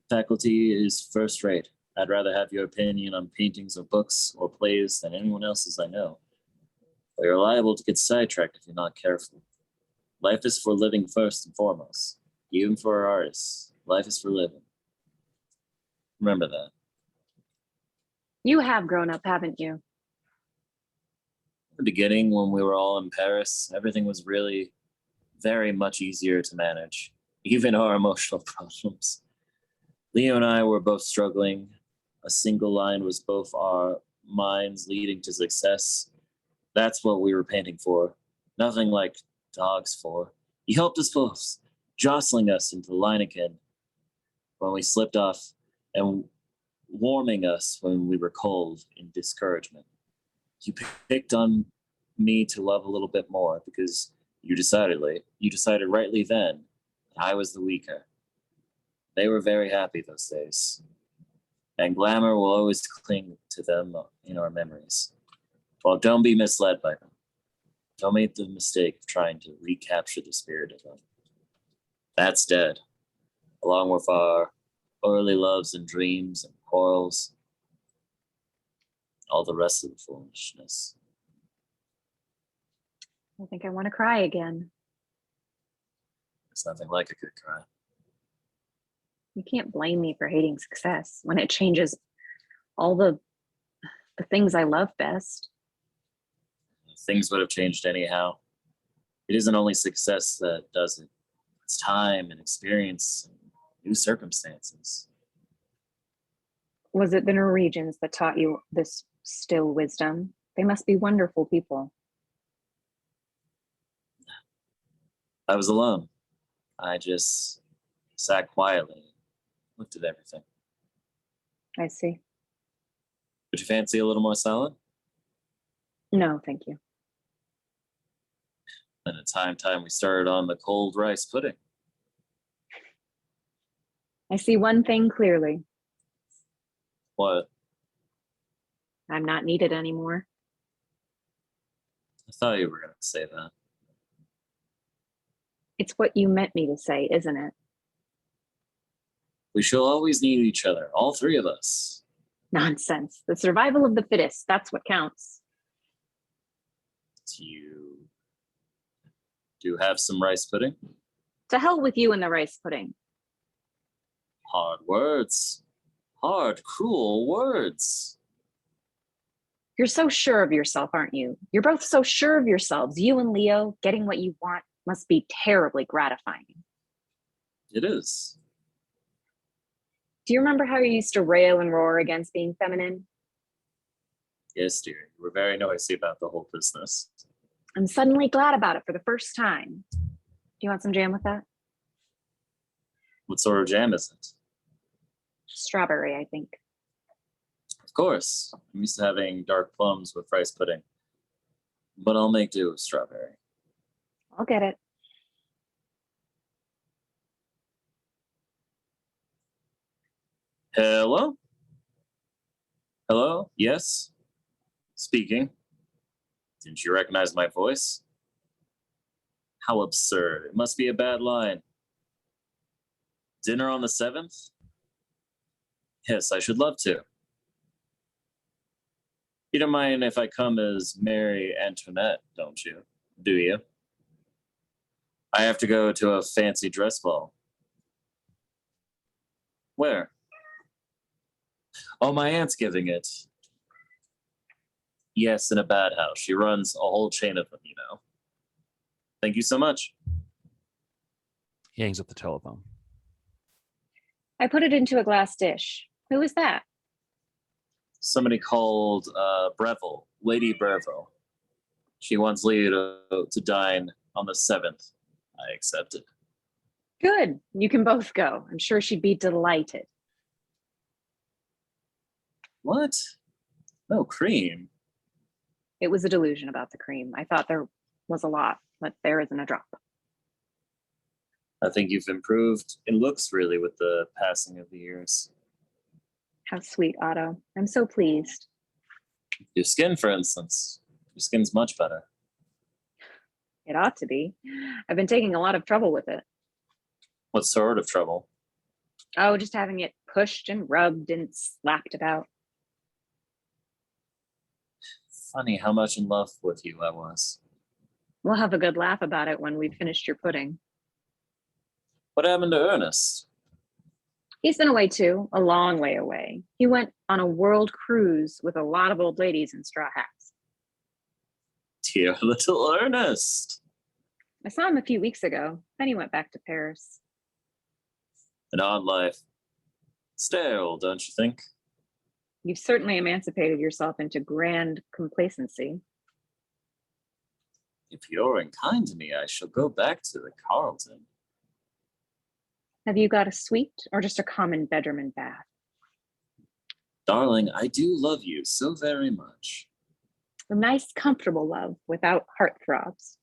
faculty is first rate. I'd rather have your opinion on paintings or books or plays than anyone else's I know. But you're liable to get sidetracked if you're not careful. Life is for living first and foremost. Even for our artists, life is for living. Remember that. You have grown up, haven't you? In the beginning, when we were all in Paris, everything was really very much easier to manage, even our emotional problems. Leo and I were both struggling. A single line was both our minds leading to success. That's what we were painting for. Nothing like dogs for. He helped us both, jostling us into the line again when we slipped off and warming us when we were cold in discouragement. You picked on me to love a little bit more because you decided rightly then that I was the weaker. They were very happy those days. And glamour will always cling to them in our memories. Well, don't be misled by them. Don't make the mistake of trying to recapture the spirit of them. That's dead, along with our early loves and dreams and quarrels, all the rest of the foolishness. I think I want to cry again. It's nothing like a good cry. You can't blame me for hating success when it changes all the things I love best. Things would have changed anyhow. It isn't only success that does it. It's time and experience and new circumstances. Was it the Norwegians that taught you this still wisdom? They must be wonderful people. I was alone. I just sat quietly, looked at everything. I see. Would you fancy a little more salad? No, thank you. And it's time we started on the cold rice pudding. I see one thing clearly. What? I'm not needed anymore. I thought you were going to say that. It's what you meant me to say, isn't it? We shall always need each other, all three of us. Nonsense. The survival of the fittest, that's what counts. You do have some rice pudding? To hell with you and the rice pudding. Hard words. Hard, cruel words. You're so sure of yourself, aren't you? You're both so sure of yourselves. You and Leo getting what you want must be terribly gratifying. It is. Do you remember how you used to rail and roar against being feminine? Yes, dear. You were very noisy about the whole business. I'm suddenly glad about it for the first time. Do you want some jam with that? What sort of jam is it? Strawberry, I think. Of course. I'm used to having dark plums with rice pudding. But I'll make do with strawberry. I'll get it. Hello? Hello? Yes? Speaking. Didn't you recognize my voice? How absurd. It must be a bad line. Dinner on the 7th? Yes, I should love to. You don't mind if I come as Mary Antoinette, don't you? Do you? I have to go to a fancy dress ball. Where? Oh, my aunt's giving it. Yes, in a bad house. She runs a whole chain of them, you know. Thank you so much. He hangs up the telephone. I put it into a glass dish. Who is that? Somebody called Breville, Lady Breville. She wants Leo to dine on the 7th. I accepted. Good. You can both go. I'm sure she'd be delighted. What? No cream. It was a delusion about the cream. I thought there was a lot, but there isn't a drop. I think you've improved in looks really with the passing of the years. How sweet, Otto. I'm so pleased. Your skin, for instance. Your skin's much better. It ought to be. I've been taking a lot of trouble with it. What sort of trouble? Oh, just having it pushed and rubbed and slapped about. Funny how much in love with you I was. We'll have a good laugh about it when we've finished your pudding. What happened to Ernest? He's been away too, a long way away. He went on a world cruise with a lot of old ladies in straw hats. Dear little Ernest. I saw him a few weeks ago. Then he went back to Paris. An odd life. Stale, don't you think? You've certainly emancipated yourself into grand complacency. If you're unkind to me, I shall go back to the Carlton. Have you got a suite or just a common bedroom and bath? Darling, I do love you so very much. A nice, comfortable love without heartthrobs.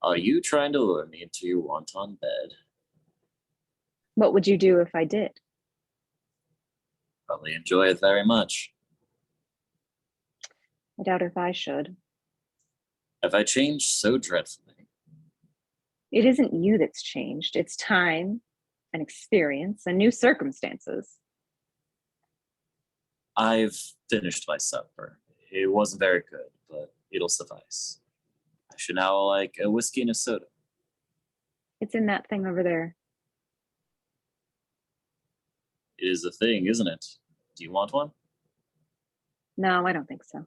Are you trying to lure me into your wonton bed? What would you do if I did? Probably enjoy it very much. I doubt if I should. Have I changed so dreadfully? It isn't you that's changed. It's time and experience and new circumstances. I've finished my supper. It wasn't very good, but it'll suffice. I should now like a whiskey and a soda. It's in that thing over there. It is a thing, isn't it? Do you want one? No, I don't think so.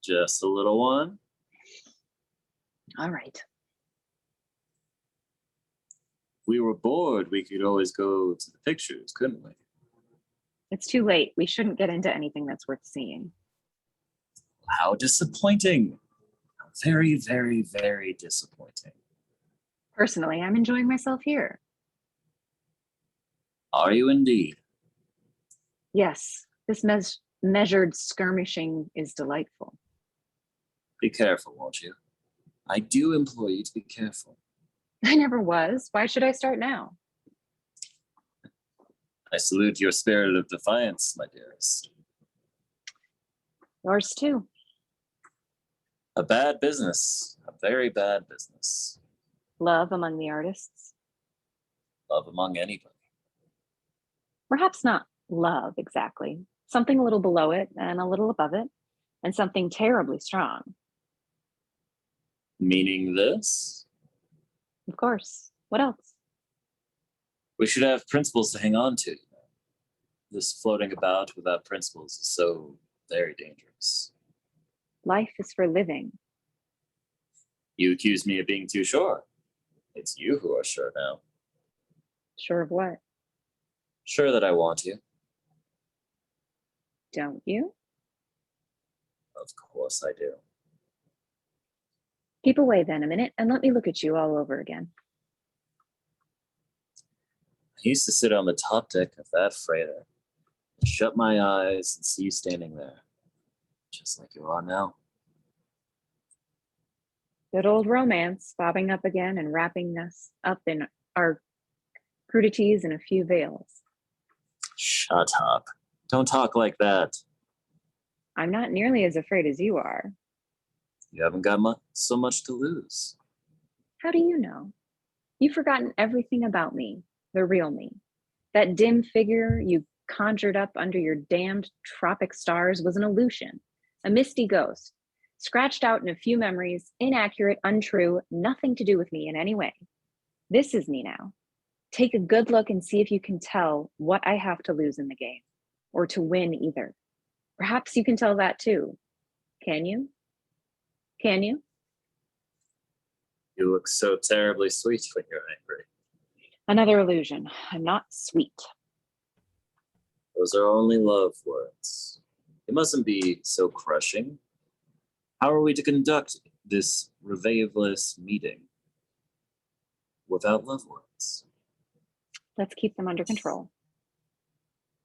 Just a little one? All right. If we were bored, we could always go to the pictures, couldn't we? It's too late. We shouldn't get into anything that's worth seeing. How disappointing. How very, very, very disappointing. Personally, I'm enjoying myself here. Are you indeed? Yes, this measured skirmishing is delightful. Be careful, won't you? I do implore you to be careful. I never was. Why should I start now? I salute your spirit of defiance, my dearest. Yours too. A bad business. A very bad business. Love among the artists. Love among anybody. Perhaps not love exactly. Something a little below it and a little above it, and something terribly strong. Meaning this? Of course. What else? We should have principles to hang on to. This floating about without principles is so very dangerous. Life is for living. You accuse me of being too sure. It's you who are sure now. Sure of what? Sure that I want you. Don't you? Of course I do. Keep away then a minute and let me look at you all over again. I used to sit on the top deck of that freighter, shut my eyes and see you standing there, just like you are now. Good old romance, bobbing up again and wrapping us up in our crudities and a few veils. Shut up. Don't talk like that. I'm not nearly as afraid as you are. You haven't got so much to lose. How do you know? You've forgotten everything about me, the real me. That dim figure you conjured up under your damned tropic stars was an illusion, a misty ghost, scratched out in a few memories, inaccurate, untrue, nothing to do with me in any way. This is me now. Take a good look and see if you can tell what I have to lose in the game, or to win either. Perhaps you can tell that too. Can you? Can you? You look so terribly sweet when you're angry. Another illusion. I'm not sweet. Those are only love words. It mustn't be so crushing. How are we to conduct this reveilless meeting without love words? Let's keep them under control.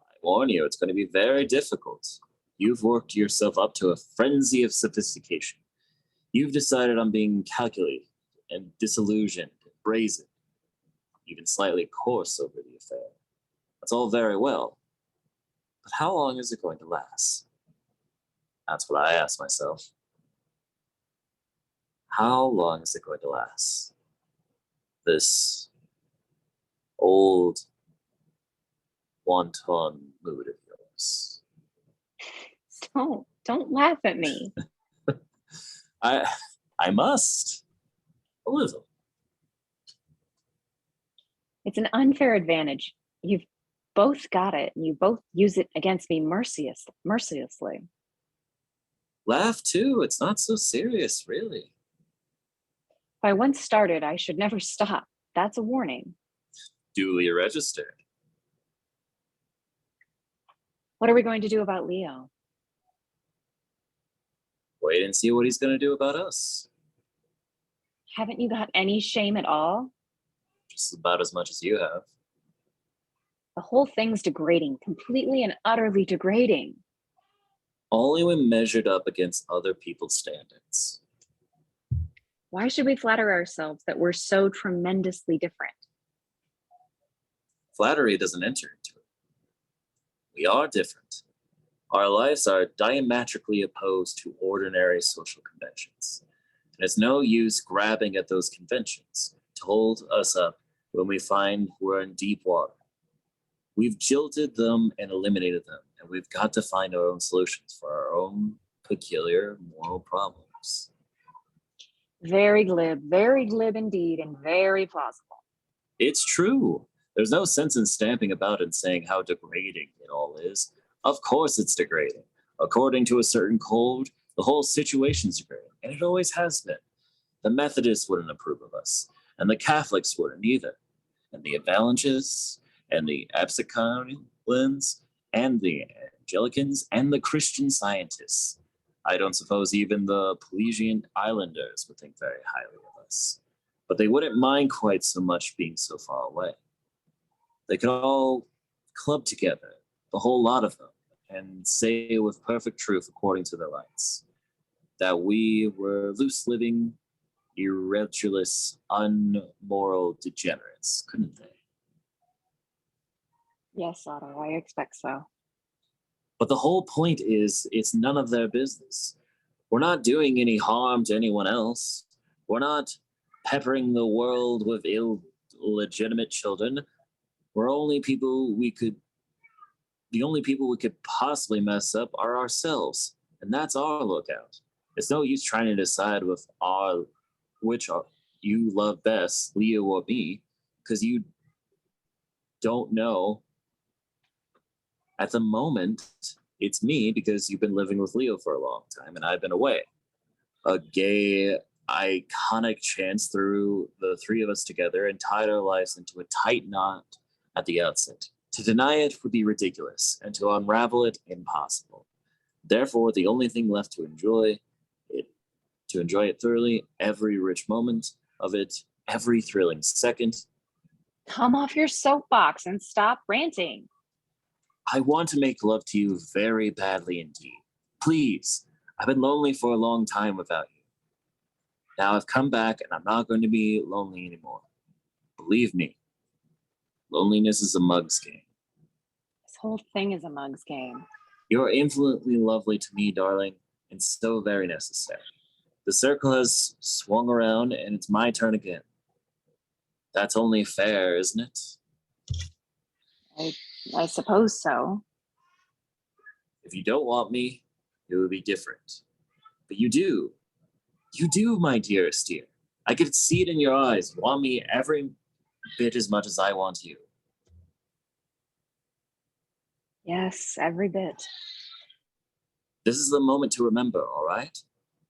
I warn you, it's going to be very difficult. You've worked yourself up to a frenzy of sophistication. You've decided on being calculated and disillusioned, brazen, even slightly coarse over the affair. That's all very well. But how long is it going to last? That's what I ask myself. How long is it going to last? This old wanton mood of yours. Don't laugh at me. I must. A little. It's an unfair advantage. You've both got it, and you both use it against me mercilessly. Laugh too. It's not so serious, really. If I once started, I should never stop. That's a warning. Duly registered. What are we going to do about Leo? Wait and see what he's going to do about us. Haven't you got any shame at all? Just about as much as you have. The whole thing's degrading, completely and utterly degrading. Only when measured up against other people's standards. Why should we flatter ourselves that we're so tremendously different? Flattery doesn't enter into it. We are different. Our lives are diametrically opposed to ordinary social conventions. And it's no use grabbing at those conventions to hold us up when we find we're in deep water. We've jilted them and eliminated them, and we've got to find our own solutions for our own peculiar moral problems. Very glib indeed, and very plausible. It's true. There's no sense in stamping about and saying how degrading it all is. Of course it's degrading. According to a certain code, the whole situation's degrading, and it always has been. The Methodists wouldn't approve of us, and the Catholics wouldn't either. And the Avalanches, and the Abseconians, and the Angelicans, and the Christian Scientists. I don't suppose even the Pelasian Islanders would think very highly of us. But they wouldn't mind quite so much being so far away. They could all club together, the whole lot of them, and say with perfect truth according to their lights, that we were loose-living, irregulous, unmoral degenerates, couldn't they? Yes, Otto, I expect so. But the whole point is, it's none of their business. We're not doing any harm to anyone else. We're not peppering the world with illegitimate children. The only people we could possibly mess up are ourselves. And that's our lookout. It's no use trying to decide which you love best, Leo or me, because you don't know. At the moment, it's me because you've been living with Leo for a long time and I've been away. A gay, iconic chance threw the three of us together and tied our lives into a tight knot at the outset. To deny it would be ridiculous, and to unravel it, impossible. Therefore, the only thing left to enjoy it thoroughly, every rich moment of it, every thrilling second. Come off your soapbox and stop ranting. I want to make love to you very badly indeed. Please, I've been lonely for a long time without you. Now I've come back and I'm not going to be lonely anymore. Believe me, loneliness is a mug's game. This whole thing is a mug's game. You're infinitely lovely to me, darling, and so very necessary. The circle has swung around and it's my turn again. That's only fair, isn't it? I suppose so. If you don't want me, it would be different. But you do. You do, my dearest dear. I could see it in your eyes. You want me every bit as much as I want you. Yes, every bit. This is the moment to remember, all right?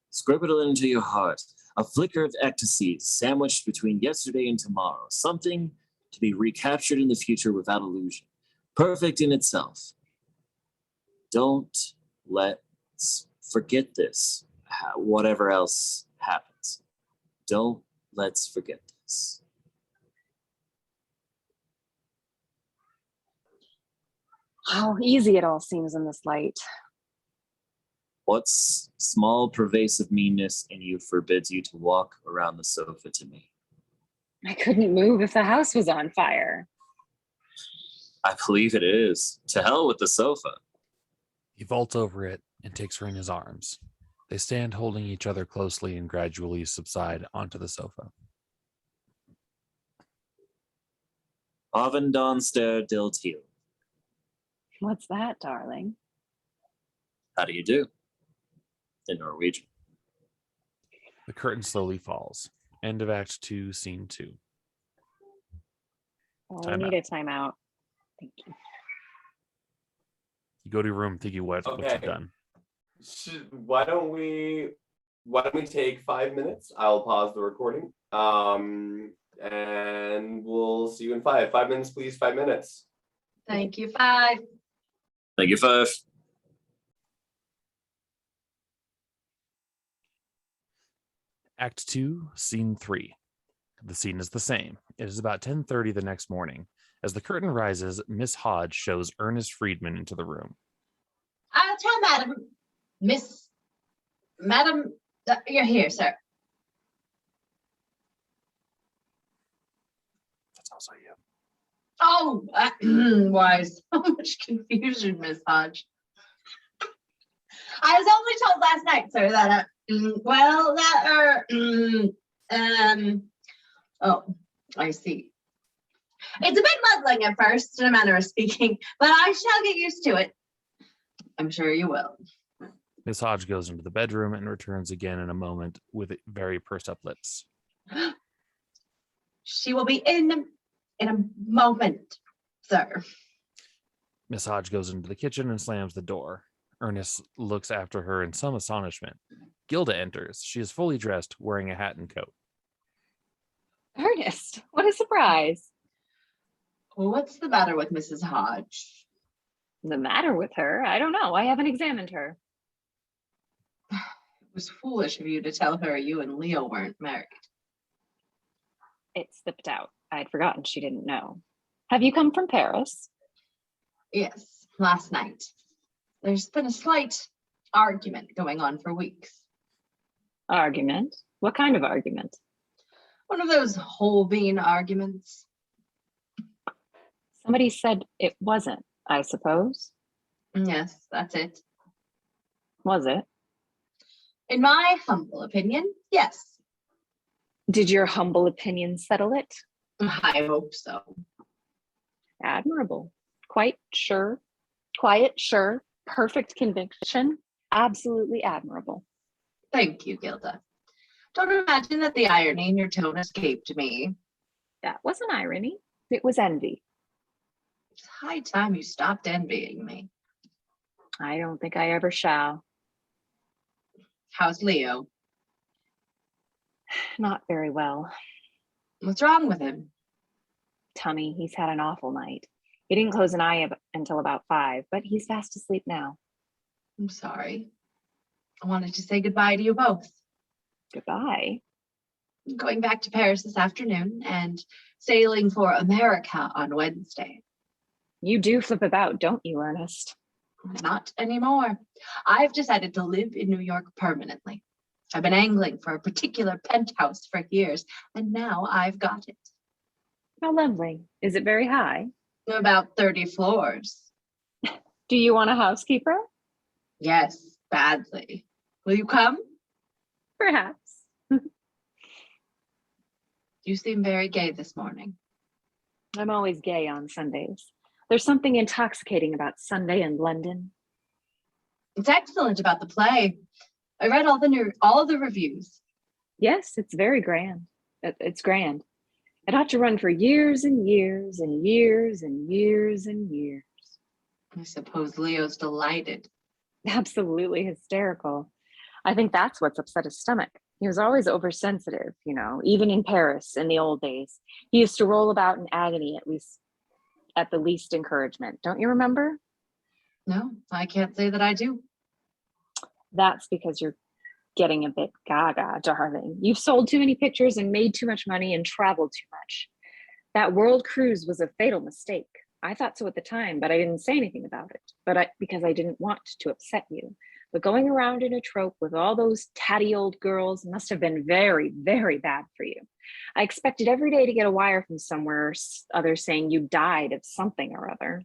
Scribble it into your heart. A flicker of ecstasy sandwiched between yesterday and tomorrow. Something to be recaptured in the future without illusion. Perfect in itself. Don't let's forget this. Whatever else happens. Don't let's forget this. How easy it all seems in this light. What small pervasive meanness in you forbids you to walk around the sofa to me? I couldn't move if the house was on fire. I believe it is. To hell with the sofa. He vaults over it and takes her in his arms. They stand holding each other closely and gradually subside onto the sofa. Avendonster del Tiel. What's that, darling? How do you do? In Norwegian. The curtain slowly falls. End of Act 2, Scene 2. Oh, Time we need a timeout. Thank you. You go to your room thinking what you've Okay. done. Why don't we take 5 minutes? I'll pause the recording. And we'll see you in 5. 5 minutes, please. 5 minutes. Thank you, 5. Thank you, Five. Act 2, Scene 3. The scene is the same. It is about 10:30 the next morning. As the curtain rises, Miss Hodge shows Ernest Friedman into the room. I'll tell Madam, you're here, sir. That's also you. Oh, why so much confusion, Miss Hodge? I was only told last night, sir, that, oh, I see. It's a bit muddling at first, in a manner of speaking, but I shall get used to it. I'm sure you will. Miss Hodge goes into the bedroom and returns again in a moment with very pursed up lips. She will be in a moment, sir. Miss Hodge goes into the kitchen and slams the door. Ernest looks after her in some astonishment. Gilda enters. She is fully dressed, wearing a hat and coat. Ernest, what a surprise. What's the matter with Mrs. Hodge? The matter with her? I don't know. I haven't examined her. It was foolish of you to tell her you and Leo weren't married. It slipped out. I'd forgotten she didn't know. Have you come from Paris? Yes, last night. There's been a slight argument going on for weeks. Argument? What kind of argument? One of those whole bean arguments. Somebody said it wasn't, I suppose. Yes, that's it. Was it? In my humble opinion, yes. Did your humble opinion settle it? I hope so. Admirable. Quite sure. Quiet, sure. Perfect conviction. Absolutely admirable. Thank you, Gilda. Don't imagine that the irony in your tone escaped me. That wasn't irony. It was envy. It's high time you stopped envying me. I don't think I ever shall. How's Leo? Not very well. What's wrong with him? Tummy, he's had an awful night. He didn't close an eye until about 5, but he's fast asleep now. I'm sorry. I wanted to say goodbye to you both. Goodbye. I'm going back to Paris this afternoon and sailing for America on Wednesday. You do flip about, don't you, Ernest? Not anymore. I've decided to live in New York permanently. I've been angling for a particular penthouse for years, and now I've got it. How lovely. Is it very high? About 30 floors. Do you want a housekeeper? Yes, badly. Will you come? Perhaps. You seem very gay this morning. I'm always gay on Sundays. There's something intoxicating about Sunday in London. It's excellent about the play. I read all the reviews. Yes, it's very grand. It's grand. It ought to run for years and years and years and years and years. I suppose Leo's delighted. Absolutely hysterical. I think that's what's upset his stomach. He was always oversensitive, even in Paris in the old days. He used to roll about in agony, at least at the least encouragement. Don't you remember? No, I can't say that I do. That's because you're getting a bit gaga, darling. You've sold too many pictures and made too much money and traveled too much. That world cruise was a fatal mistake. I thought so at the time, but I didn't say anything about it. Because I didn't want to upset you. But going around in a trope with all those tatty old girls must have been very, very bad for you. I expected every day to get a wire from somewhere or other saying you died of something or other.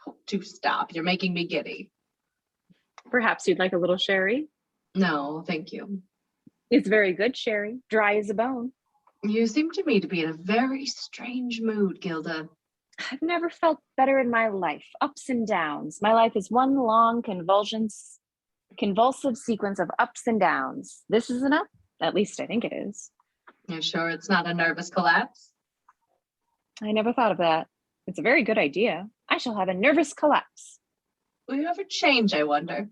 Oh, do stop. You're making me giddy. Perhaps you'd like a little sherry? No, thank you. It's very good sherry, dry as a bone. You seem to me to be in a very strange mood, Gilda. I've never felt better in my life. Ups and downs. My life is one long convulsive sequence of ups and downs. This is an up. At least I think it is. You're sure it's not a nervous collapse? I never thought of that. It's a very good idea. I shall have a nervous collapse. Will you ever change, I wonder?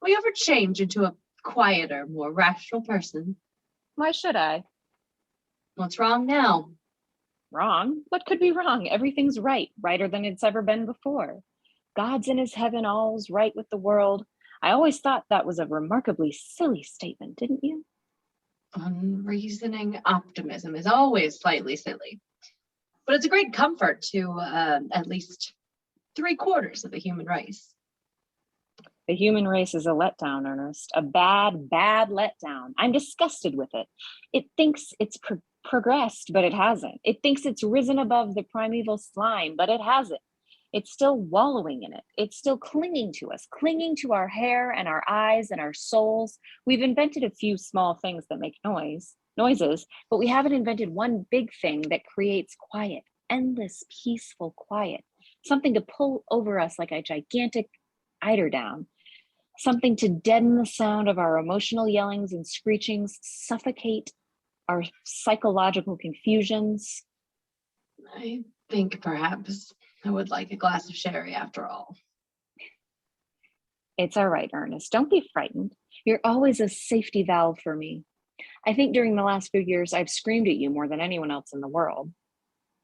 Will you ever change into a quieter, more rational person? Why should I? What's wrong now? Wrong? What could be wrong? Everything's right, righter than it's ever been before. God's in his heaven, all's right with the world. I always thought that was a remarkably silly statement, didn't you? Unreasoning optimism is always slightly silly. But it's a great comfort to at least 3/4 of the human race. The human race is a letdown, Ernest. A bad, bad letdown. I'm disgusted with it. It thinks it's progressed, but it hasn't. It thinks it's risen above the primeval slime, but it hasn't. It's still wallowing in it. It's still clinging to us, clinging to our hair and our eyes and our souls. We've invented a few small things that make noises, but we haven't invented one big thing that creates quiet, endless, peaceful quiet, something to pull over us like a gigantic eiderdown, something to deaden the sound of our emotional yellings and screechings, suffocate our psychological confusions. I think perhaps I would like a glass of sherry after all. It's all right, Ernest. Don't be frightened. You're always a safety valve for me. I think during the last few years, I've screamed at you more than anyone else in the world.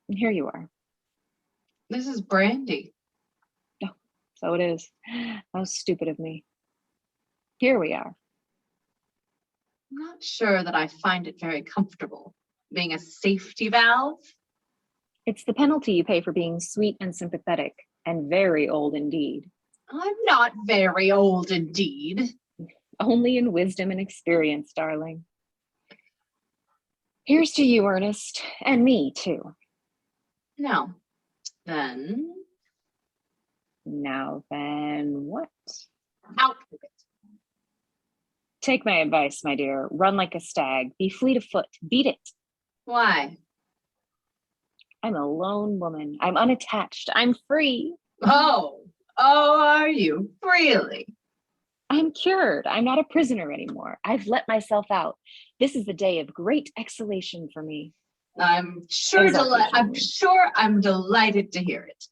And here you are. This is brandy. Oh, so it is. How stupid of me. Here we are. I'm not sure that I find it very comfortable being a safety valve. It's the penalty you pay for being sweet and sympathetic and very old indeed. I'm not very old indeed. Only in wisdom and experience, darling. Here's to you, Ernest, and me too. Now then what? out with it. Take my advice, my dear. Run like a stag. Be fleet of foot. Beat it. Why? I'm a lone woman. I'm unattached. I'm free. Oh, are you? Really? I'm cured. I'm not a prisoner anymore. I've let myself out. This is the day of great exhalation for me. I'm sure I'm delighted to hear it.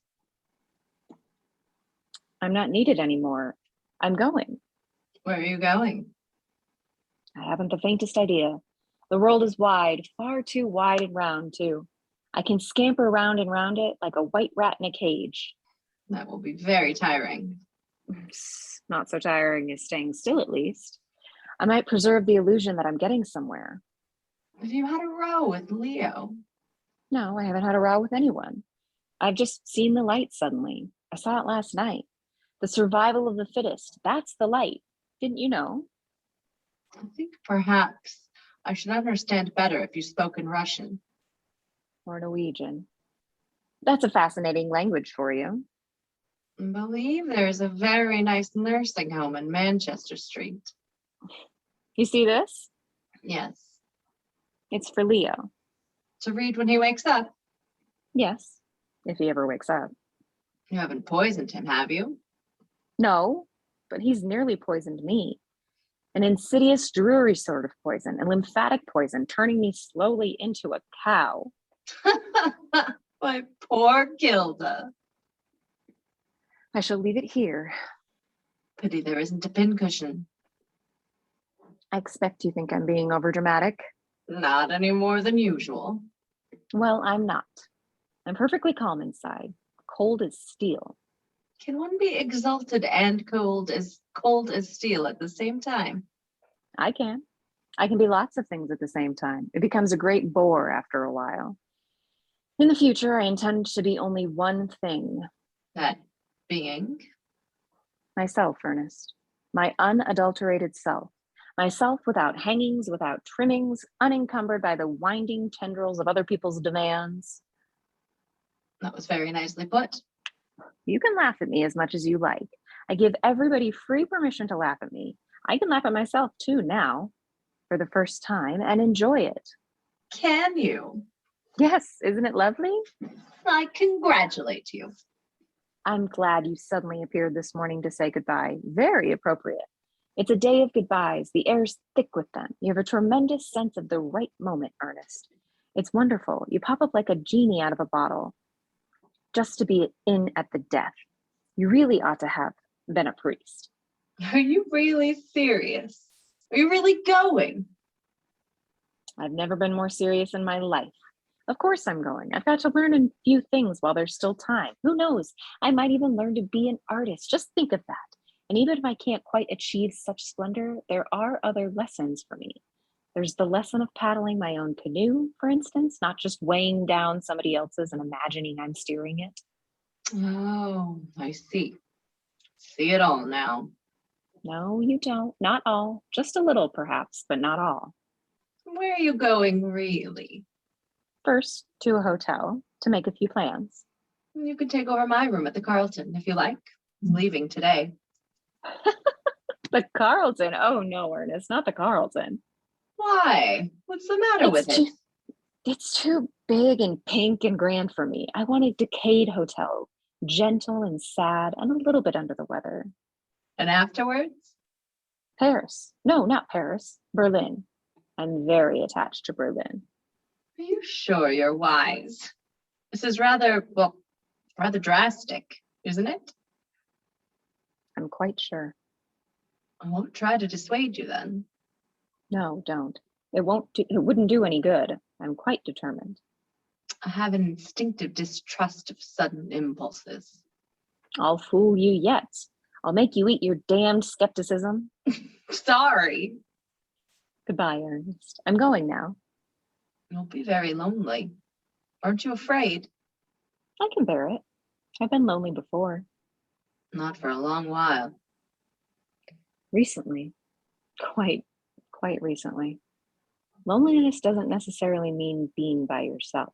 I'm not needed anymore. I'm going. Where are you going? I haven't the faintest idea. The world is wide, far too wide and round, too. I can scamper round and round it like a white rat in a cage. That will be very tiring. Not so tiring as staying still, at least. I might preserve the illusion that I'm getting somewhere. Have you had a row with Leo? No, I haven't had a row with anyone. I've just seen the light suddenly. I saw it last night. The survival of the fittest. That's the light. Didn't you know? I think perhaps I should understand better if you spoke in Russian. Or Norwegian. That's a fascinating language for you. I believe there's a very nice nursing home in Manchester Street. You see this? Yes. It's for Leo. To read when he wakes up. Yes, if he ever wakes up. You haven't poisoned him, have you? No, but he's nearly poisoned me. An insidious, dreary sort of poison, a lymphatic poison, turning me slowly into a cow. My poor Gilda. I shall leave it here. Pity there isn't a pincushion. I expect you think I'm being overdramatic. Not any more than usual. Well, I'm not. I'm perfectly calm inside, cold as steel. Can one be exalted and cold as steel at the same time? I can. I can be lots of things at the same time. It becomes a great bore after a while. In the future, I intend to be only one thing. That being? Myself, Ernest. My unadulterated self. Myself without hangings, without trimmings, unencumbered by the winding tendrils of other people's demands. That was very nicely put. You can laugh at me as much as you like. I give everybody free permission to laugh at me. I can laugh at myself too now, for the first time, and enjoy it. Can you? Yes, isn't it lovely? I congratulate you. I'm glad you suddenly appeared this morning to say goodbye. Very appropriate. It's a day of goodbyes. The air's thick with them. You have a tremendous sense of the right moment, Ernest. It's wonderful. You pop up like a genie out of a bottle, just to be in at the death. You really ought to have been a priest. Are you really serious? Are you really going? I've never been more serious in my life. Of course I'm going. I've got to learn a few things while there's still time. Who knows? I might even learn to be an artist. Just think of that. And even if I can't quite achieve such splendor, there are other lessons for me. There's the lesson of paddling my own canoe, for instance, not just weighing down somebody else's and imagining I'm steering it. Oh, I see. See it all now. No, you don't. Not all. Just a little, perhaps, but not all. Where are you going, really? First, to a hotel to make a few plans. You could take over my room at the Carlton if you like. I'm leaving today. The Carlton? Oh no, Ernest, not the Carlton. Why? What's the matter with it? It's too big and pink and grand for me. I want a decayed hotel, gentle and sad and a little bit under the weather. And afterwards? Paris. No, not Paris. Berlin. I'm very attached to Berlin. Are you sure you're wise? This is rather drastic, isn't it? I'm quite sure. I won't try to dissuade you then. No, don't. It wouldn't do any good. I'm quite determined. I have an instinctive distrust of sudden impulses. I'll fool you yet. I'll make you eat your damned skepticism. Sorry. Goodbye, Ernest. I'm going now. You'll be very lonely. Aren't you afraid? I can bear it. I've been lonely before. Not for a long while. Recently. Quite recently. Loneliness doesn't necessarily mean being by yourself.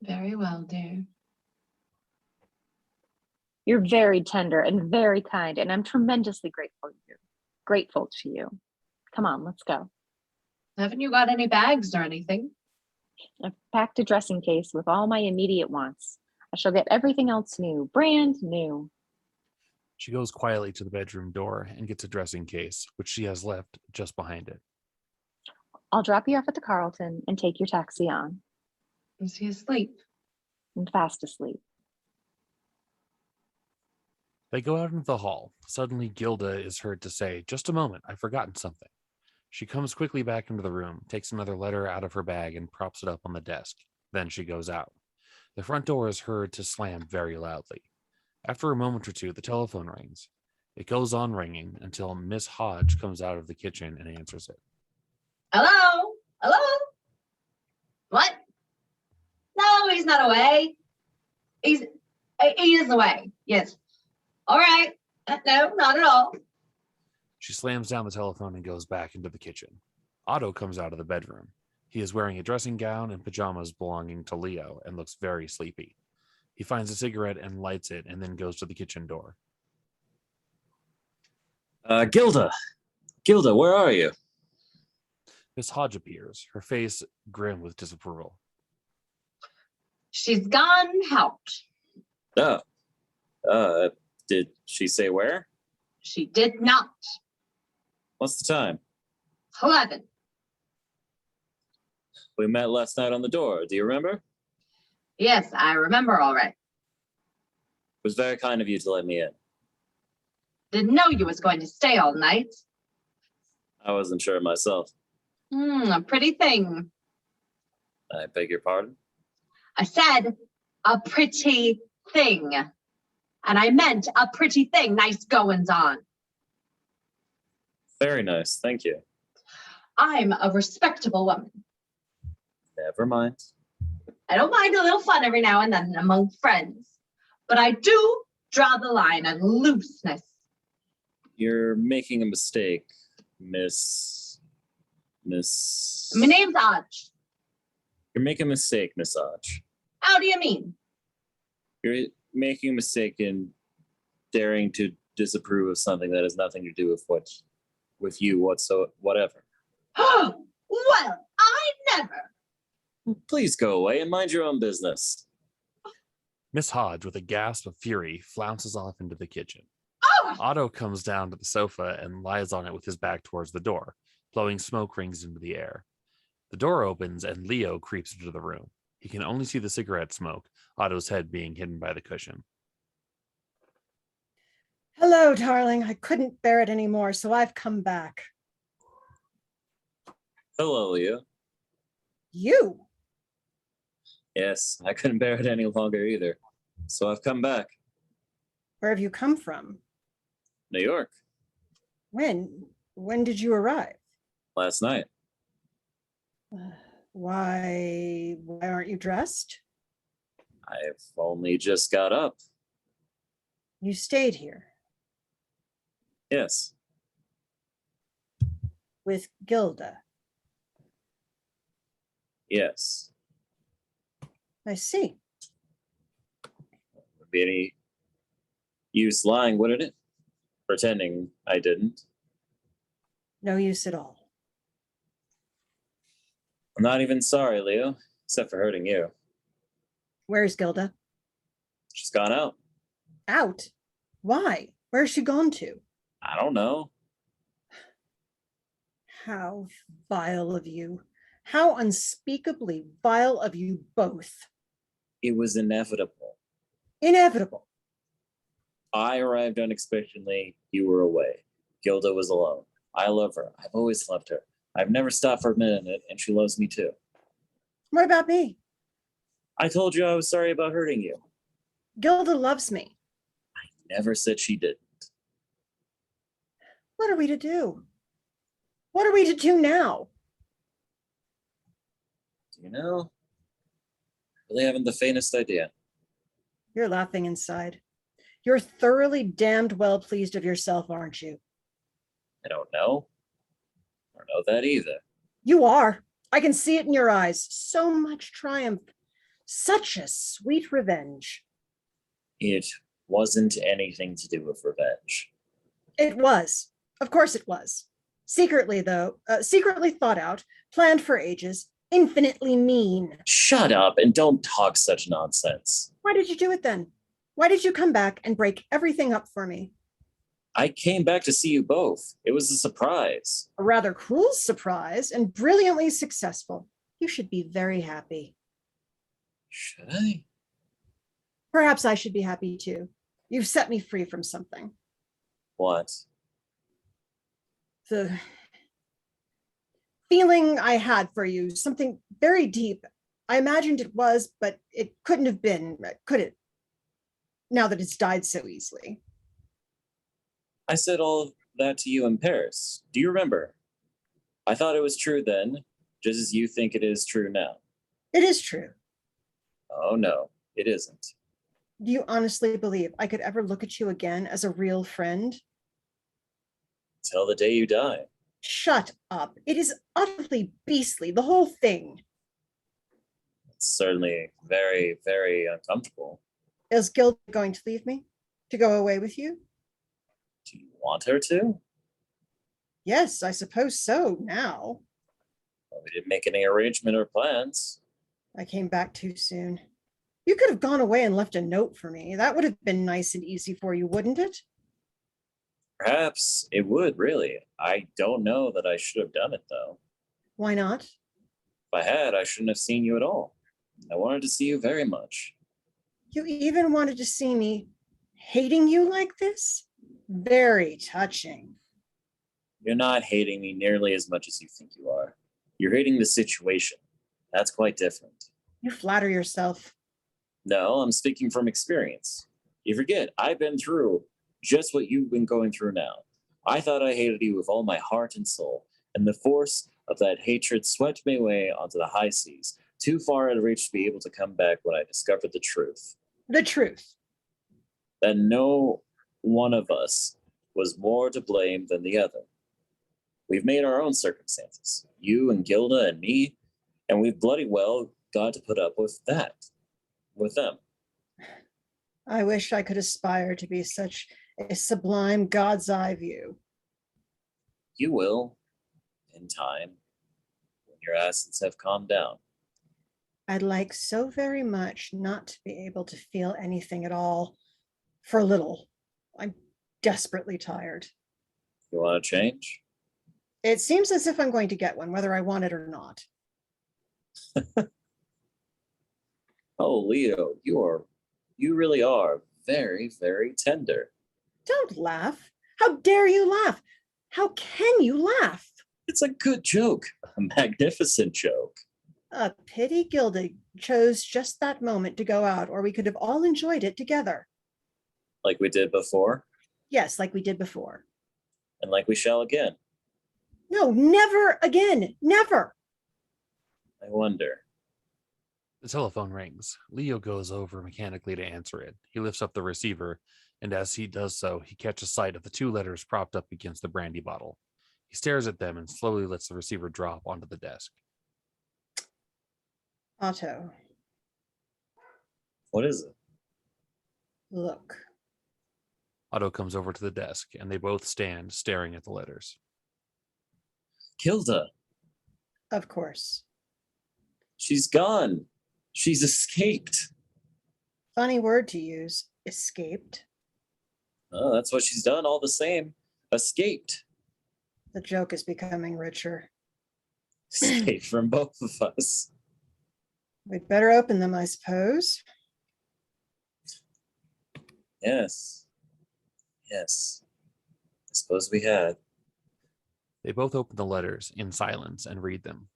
Very well, dear. You're very tender and very kind, and I'm tremendously grateful to you. Come on, let's go. Haven't you got any bags or anything? I've packed a dressing case with all my immediate wants. I shall get everything else new, brand new. She goes quietly to the bedroom door and gets a dressing case, which she has left just behind it. I'll drop you off at the Carlton and take your taxi on. Is he asleep? I'm fast asleep. They go out into the hall. Suddenly, Gilda is heard to say, "Just a moment, I've forgotten something." She comes quickly back into the room, takes another letter out of her bag and props it up on the desk. Then she goes out. The front door is heard to slam very loudly. After a moment or two, the telephone rings. It goes on ringing until Miss Hodge comes out of the kitchen and answers it. Hello? Hello? What? No, he's not away. He is away. Yes. All right. No, not at all. She slams down the telephone and goes back into the kitchen. Otto comes out of the bedroom. He is wearing a dressing gown and pajamas belonging to Leo and looks very sleepy. He finds a cigarette and lights it and then goes to the kitchen door. Gilda, where are you? Miss Hodge appears, her face grim with disapproval. She's gone out. Did she say where? She did not. What's the time? 11. We met last night on the door. Do you remember? Yes, I remember all right. It was very kind of you to let me in. Didn't know you was going to stay all night. I wasn't sure myself. A pretty thing. I beg your pardon? I said a pretty thing. And I meant a pretty thing. Nice goings on. Very nice, thank you. I'm a respectable woman. Never mind. I don't mind a little fun every now and then among friends, but I do draw the line at looseness. You're making a mistake, Miss... My name's Hodge. You're making a mistake, Miss Hodge. How do you mean? You're making a mistake in daring to disapprove of something that has nothing to do with you whatever. Well, I never. Please go away and mind your own business. Miss Hodge, with a gasp of fury, flounces off into the kitchen. Oh, Otto comes down to the sofa and lies on it with his back towards the door, blowing smoke rings into the air. The door opens and Leo creeps into the room. He can only see the cigarette smoke, Otto's head being hidden by the cushion. Hello, darling. I couldn't bear it anymore, so I've come back. Hello, Leo. You? Yes, I couldn't bear it any longer either. So I've come back. Where have you come from? New York, When? When did you arrive? last night. Why aren't you dressed? I've only just got up. You stayed here Yes, with Gilda. yes. I see. Would be any use lying, wouldn't it? Pretending I didn't. No use at all. I'm not even sorry, Leo, except for hurting you. Where's Gilda? She's gone out. Out. Why? Where's she gone to? I don't know. How vile of you. How unspeakably vile of you both. It was inevitable. Inevitable. I arrived unexpectedly. You were away. Gilda was alone. I love her. I've always loved her. I've never stopped for a minute, and she loves me too. What about me? I told you I was sorry about hurting you. Gilda loves me. Never said she didn't. What are we to do? What are we to do now? Do you know? I really haven't the faintest idea. You're laughing inside. You're thoroughly damned well pleased of yourself, aren't you? I don't know. I don't know that either. You are. I can see it in your eyes. So much triumph. Such a sweet revenge. It wasn't anything to do with revenge. It was. Of course it was. Secretly, though, secretly thought out, planned for ages, infinitely mean. Shut up and don't talk such nonsense. Why did you do it then? Why did you come back and break everything up for me? I came back to see you both. It was a surprise. A rather cruel surprise and brilliantly successful. You should be very happy. Should I? Perhaps I should be happy too. You've set me free from something. What? The feeling I had for you, something very deep. I imagined it was, but it couldn't have been, could it? Now that it's died so easily. I said all of that to you in Paris. Do you remember? I thought it was true then, just as you think it is true now. It is true. Oh no, it isn't. Do you honestly believe I could ever look at you again as a real friend? Till the day you die. Shut up. It is utterly beastly, the whole thing. It's certainly very, very uncomfortable. Is Gilda going to leave me? To go away with you? Do you want her to? Yes, I suppose so, now. Well, we didn't make any arrangement or plans. I came back too soon. You could have gone away and left a note for me. That would have been nice and easy for you, wouldn't it? Perhaps it would, really. I don't know that I should have done it, though. Why not? If I had, I shouldn't have seen you at all. I wanted to see you very much. You even wanted to see me hating you like this? Very touching. You're not hating me nearly as much as you think you are. You're hating the situation. That's quite different. You flatter yourself. No, I'm speaking from experience. You forget, I've been through just what you've been going through now. I thought I hated you with all my heart and soul, and the force of that hatred swept me away onto the high seas, too far out of reach to be able to come back when I discovered the truth. The truth. That no one of us was more to blame than the other. We've made our own circumstances, you and Gilda and me, and we've bloody well got to put up with that, with them. I wish I could aspire to be such a sublime God's eye view. You will, in time, when your acids have calmed down. I'd like so very much not to be able to feel anything at all for a little. I'm desperately tired. You want to change? It seems as if I'm going to get one, whether I want it or not. Oh, Leo, you really are very, very tender. Don't laugh. How dare you laugh? How can you laugh? It's a good joke, a magnificent joke. A pity Gilda chose just that moment to go out, or we could have all enjoyed it together. Like we did before, Yes, like we did before. and like we shall again. No, never again. Never. I wonder. The telephone rings. Leo goes over mechanically to answer it. He lifts up the receiver, and as he does so, he catches sight of the two letters propped up against the brandy bottle. He stares at them and slowly lets the receiver drop onto the desk. Otto, What is it? look. Otto comes over to the desk, and they both stand staring at the letters. Gilda, Of course. she's gone. She's escaped. Funny word to use, escaped. Oh, that's what she's done all the same. Escaped. The joke is becoming richer. Escaped from both of us. We'd better open them, I suppose. Yes. Yes. I suppose we had. They both open the letters in silence and read them.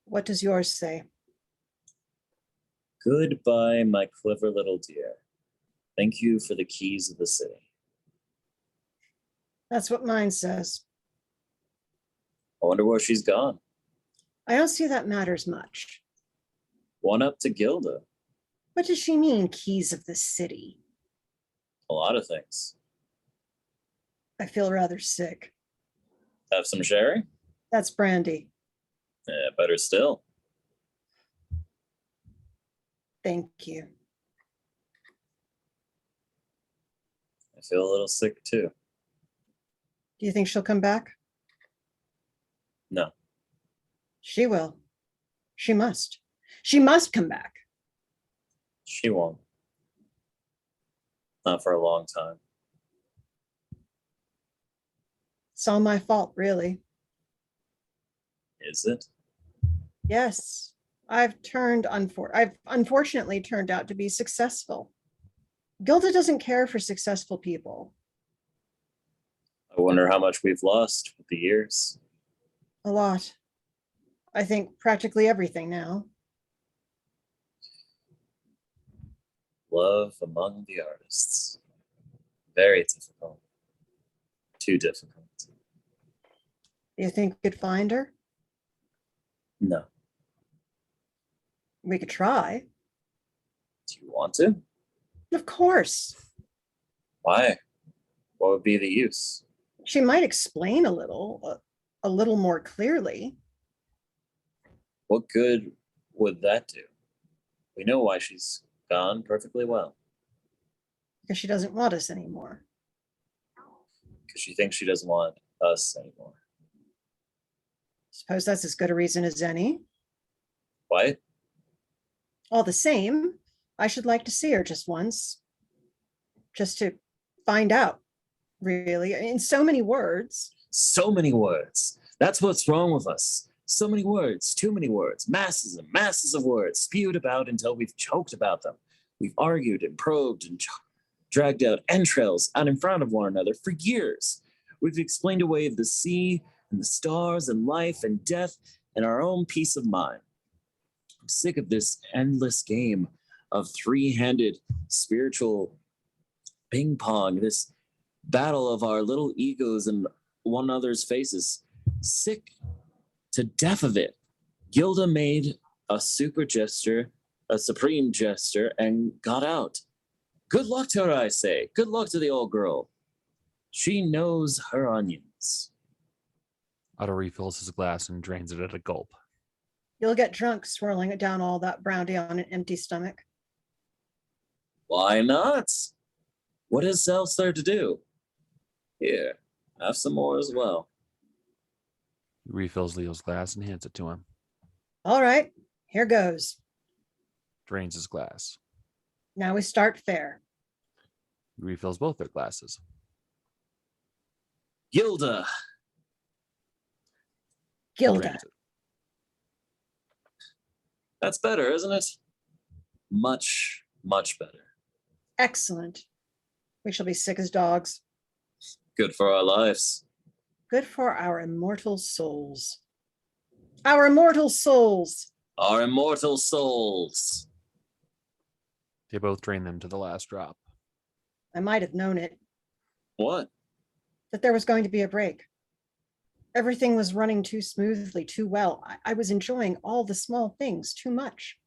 What does yours say? Goodbye, my clever little dear. Thank you for the keys of the city. That's what mine says. I wonder where she's gone. I don't see that matters much. One up to Gilda. What does she mean, keys of the city? A lot of things. I feel rather sick. Have some sherry? That's brandy. Better still. Thank you. I feel a little sick too. Do you think she'll come back? No. She will. She must. She must come back. She won't. Not for a long time. It's all my fault, really. Is it? Yes, I've unfortunately turned out to be successful. Gilda doesn't care for successful people. I wonder how much we've lost with the years. A lot. I think practically everything now. Love among the artists. Very difficult. Too difficult. Do you think we could find her? No. We could try. Do you want to? Of course. Why? What would be the use? She might explain a little more clearly. What good would that do? We know why she's gone perfectly well. Because she doesn't want us anymore. Because she thinks she doesn't want us anymore. Suppose that's as good a reason as any. Why? All the same, I should like to see her just once. Just to find out, really, in so many words. So many words. That's what's wrong with us. So many words, too many words, masses and masses of words spewed about until we've choked about them. We've argued and probed and dragged out entrails out in front of one another for years. We've explained away the sea and the stars and life and death and our own peace of mind. I'm sick of this endless game of three-handed spiritual ping pong, this battle of our little egos and one another's faces. Sick to death of it. Gilda made a super gesture, a supreme gesture, and got out. Good luck to her, I say. Good luck to the old girl. She knows her onions. Otto refills his glass and drains it at a gulp. You'll get drunk swirling it down all that brandy on an empty stomach. Why not? What else there to do? Here, have some more as well. He refills Leo's glass and hands it to him. All right, here goes. Drains his glass. Now we start fair. He refills both their glasses. Gilda. Gilda. Drains it. That's better, isn't it? Much, much better. Excellent. We shall be sick as dogs. Good for our lives. Good for our immortal souls. Our immortal souls. Our immortal souls. They both drain them to the last drop. I might have known it, What? that there was going to be a break. Everything was running too smoothly, too well. I was enjoying all the small things too much.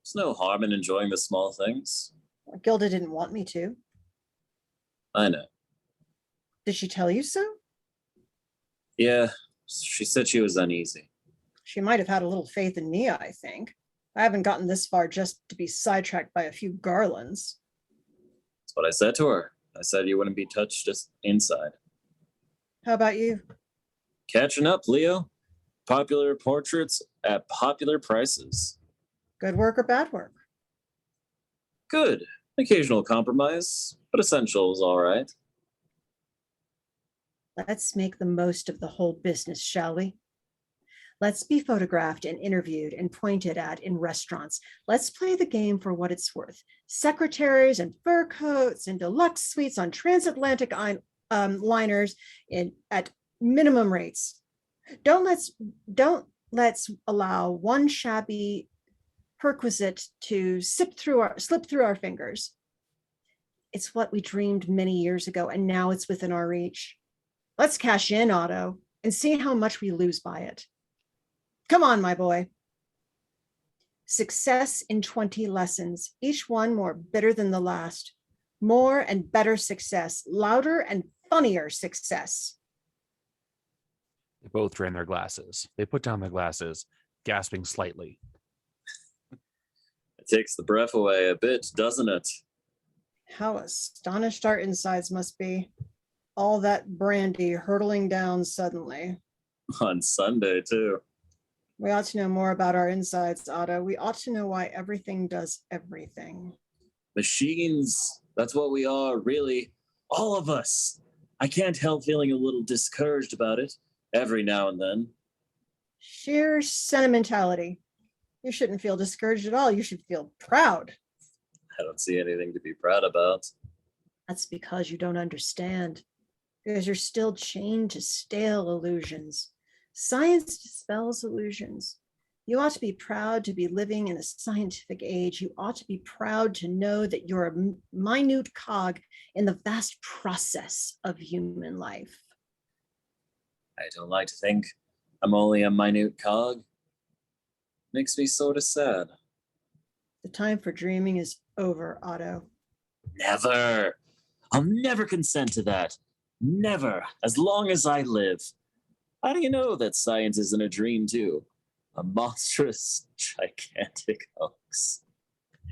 There's no harm in enjoying the small things. Gilda didn't want me to. I know. Did she tell you so? Yeah, she said she was uneasy. She might have had a little faith in me, I think. I haven't gotten this far just to be sidetracked by a few garlands. That's what I said to her. I said you wouldn't be touched just inside. How about you? Catching up, Leo. Popular portraits at popular prices. Good work or bad work? Good. Occasional compromise, but essentials all right. Let's make the most of the whole business, shall we? Let's be photographed and interviewed and pointed at in restaurants. Let's play the game for what it's worth. Secretaries and fur coats and deluxe suites on transatlantic liners at minimum rates. Don't let's allow one shabby perquisite to slip through our fingers. It's what we dreamed many years ago, and now it's within our reach. Let's cash in, Otto, and see how much we lose by it. Come on, my boy. Success in 20 lessons, each one more bitter than the last. More and better success, louder and funnier success. They both drain their glasses. They put down their glasses, gasping slightly. It takes the breath away a bit, doesn't it? How astonished our insides must be. All that brandy hurtling down suddenly. On Sunday, too. We ought to know more about our insides, Otto. We ought to know why everything does everything. Machines. That's what we are, really. All of us. I can't help feeling a little discouraged about it every now and then. Sheer sentimentality. You shouldn't feel discouraged at all. You should feel proud. I don't see anything to be proud about. That's because you don't understand. Because you're still chained to stale illusions. Science dispels illusions. You ought to be proud to be living in a scientific age. You ought to be proud to know that you're a minute cog in the vast process of human life. I don't like to think I'm only a minute cog. Makes me sort of sad. The time for dreaming is over, Otto. Never. I'll never consent to that. Never, as long as I live. How do you know that science isn't a dream, too? A monstrous, gigantic hoax.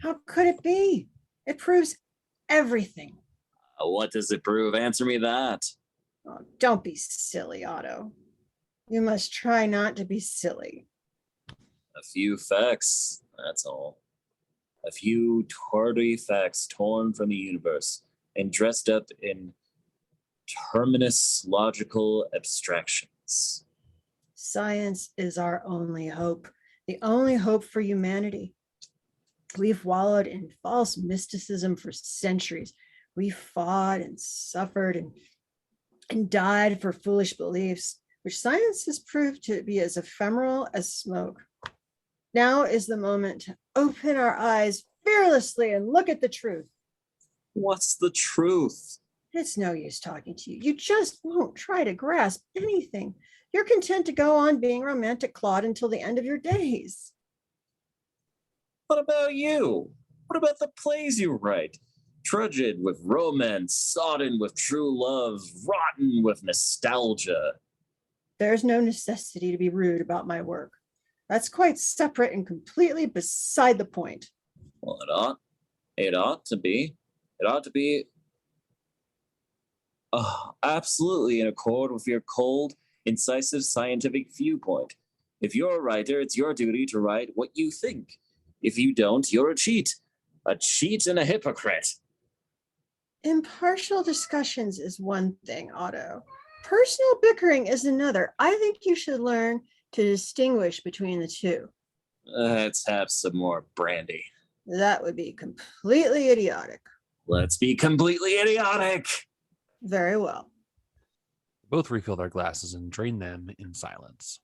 How could it be? It proves everything. What does it prove? Answer me that. Oh, don't be silly, Otto. You must try not to be silly. A few facts, that's all. A few tardy facts torn from the universe and dressed up in terminus logical abstractions. Science is our only hope, the only hope for humanity. We've wallowed in false mysticism for centuries. We fought and suffered and died for foolish beliefs, which science has proved to be as ephemeral as smoke. Now is the moment to open our eyes fearlessly and look at the truth. What's the truth? It's no use talking to you. You just won't try to grasp anything. You're content to go on being romantic Claude until the end of your days. What about you? What about the plays you write? Trudged with romance, sodden with true love, rotten with nostalgia. There's no necessity to be rude about my work. That's quite separate and completely beside the point. Well, it ought to be. It ought to be absolutely in accord with your cold, incisive scientific viewpoint. If you're a writer, it's your duty to write what you think. If you don't, you're a cheat and a hypocrite. Impartial discussions is one thing, Otto. Personal bickering is another. I think you should learn to distinguish between the two. Let's have some more brandy. That would be completely idiotic. Let's be completely idiotic. Very well. Both refill their glasses and drain them in silence.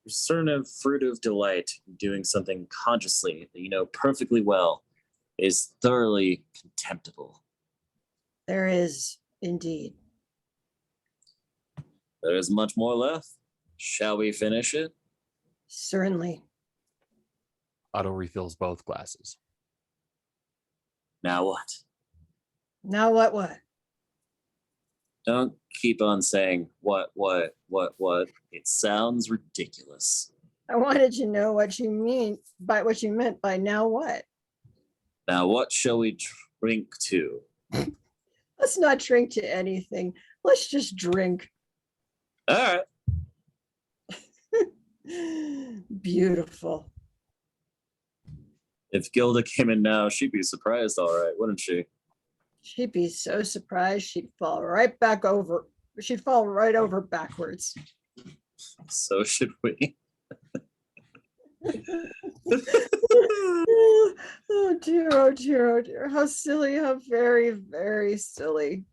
There's a certain fruit of delight in doing something consciously that you know perfectly well is thoroughly contemptible. There is indeed. There is much more left. Shall we finish it? Certainly. Otto refills both glasses. Now what? Now what? Don't keep on saying what. It sounds ridiculous. I wanted to know what you meant by now what? Now what shall we drink to? Let's not drink to anything. Let's just drink. All right. Beautiful. If Gilda came in now, she'd be surprised, all right, wouldn't she? She'd be so surprised she'd fall right back over. She'd fall right over backwards. So should we. Oh dear, oh dear, oh dear. How silly, how very, very silly.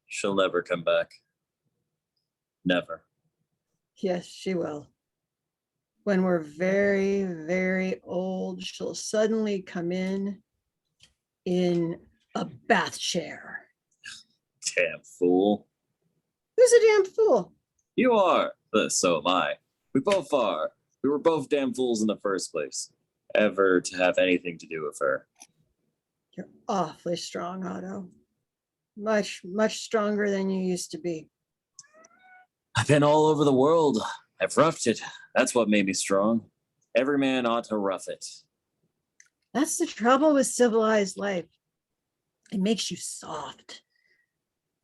She'll never come back. Never. Yes, she will. When we're very, very old, she'll suddenly come in a bath chair. Damn fool. Who's a damn fool? You are. So am I. We both are. We were both damn fools in the first place. Ever to have anything to do with her. You're awfully strong, Otto. Much, much stronger than you used to be. I've been all over the world. I've roughed it. That's what made me strong. Every man ought to rough it. That's the trouble with civilized life. It makes you soft.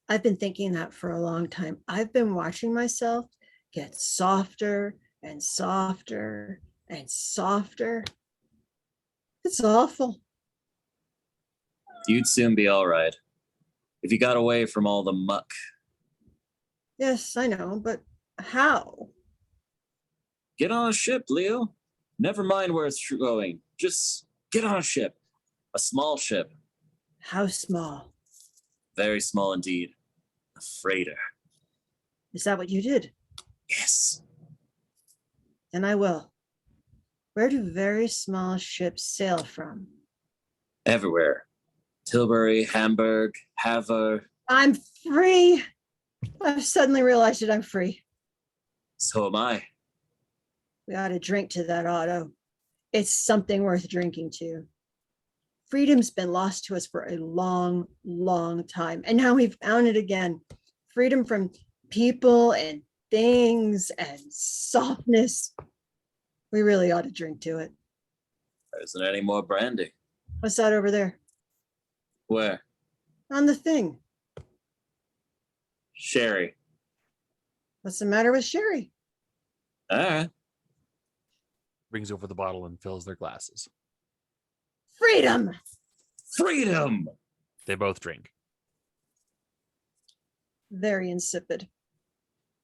I've been thinking that for a long time. I've been watching myself get softer and softer and softer. It's awful. You'd soon be all right. If you got away from all the muck. Yes, I know, but how? Get on a ship, Leo. Never mind where it's going. Just get on a ship. A small ship. How small? Very small indeed. A freighter. Is that what you did? Yes. Then I will. Where do very small ships sail from? Everywhere. Tilbury, Hamburg, Havre. I'm free. I've suddenly realized that I'm free. So am I. We ought to drink to that, Otto. It's something worth drinking to. Freedom's been lost to us for a long, long time. And now we've found it again. Freedom from people and things and softness. We really ought to drink to it. There isn't any more brandy. What's that over there? Where? On the thing. Sherry. What's the matter with Sherry? All right. Brings over the bottle and fills their glasses. Freedom! Freedom! They both drink. Very insipid.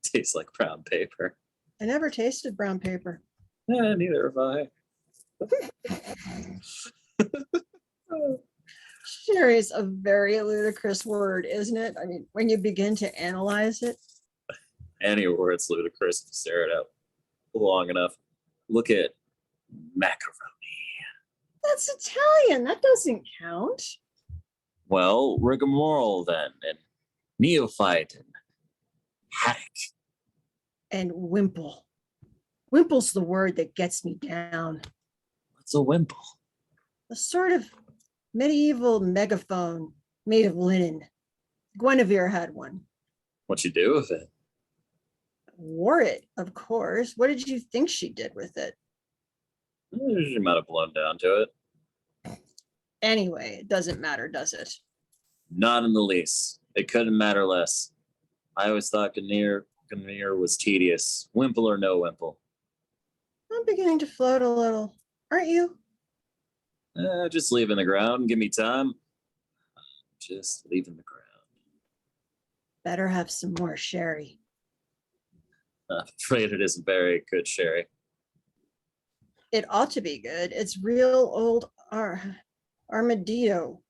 Tastes like brown paper. I never tasted brown paper. Neither have I. Sherry is a very ludicrous word, isn't it? I mean, when you begin to analyze it. Any word's ludicrous if you stare it out long enough. Look at macaroni. That's Italian. That doesn't count. Well, rigmarole then, and neophyte, and haddock. And wimple. Wimple's the word that gets me down. What's a wimple? A sort of medieval megaphone made of linen. Guinevere had one. What you do with it? Wore it, of course. What did you think she did with it? She might have blown down to it. Anyway, it doesn't matter, does it? Not in the least. It couldn't matter less. I always thought Ganir was tedious. Wimple or no wimple. I'm beginning to float a little. Aren't you? Just leaving the ground. Give me time. Just leaving the ground. Better have some more sherry. I'm afraid it isn't very good sherry. It ought to be good. It's real old armadillo.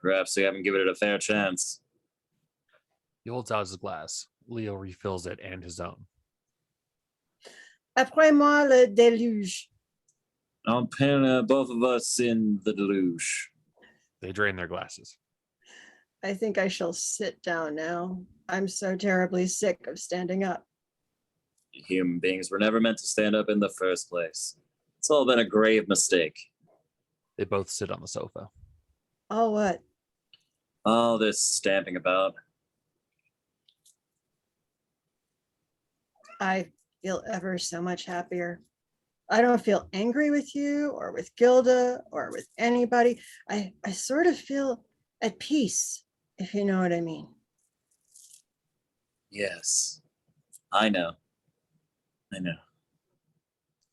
Perhaps we haven't given it a fair chance. He holds out his glass. Leo refills it and his own. Après moi le déluge. I'll pin both of us in the deluge. They drain their glasses. I think I shall sit down now. I'm so terribly sick of standing up. Human beings were never meant to stand up in the first place. It's all been a grave mistake. They both sit on the sofa. Oh, what? All this stamping about. I feel ever so much happier. I don't feel angry with you or with Gilda or with anybody. I sort of feel at peace, if you know what I mean. Yes, I know. I know.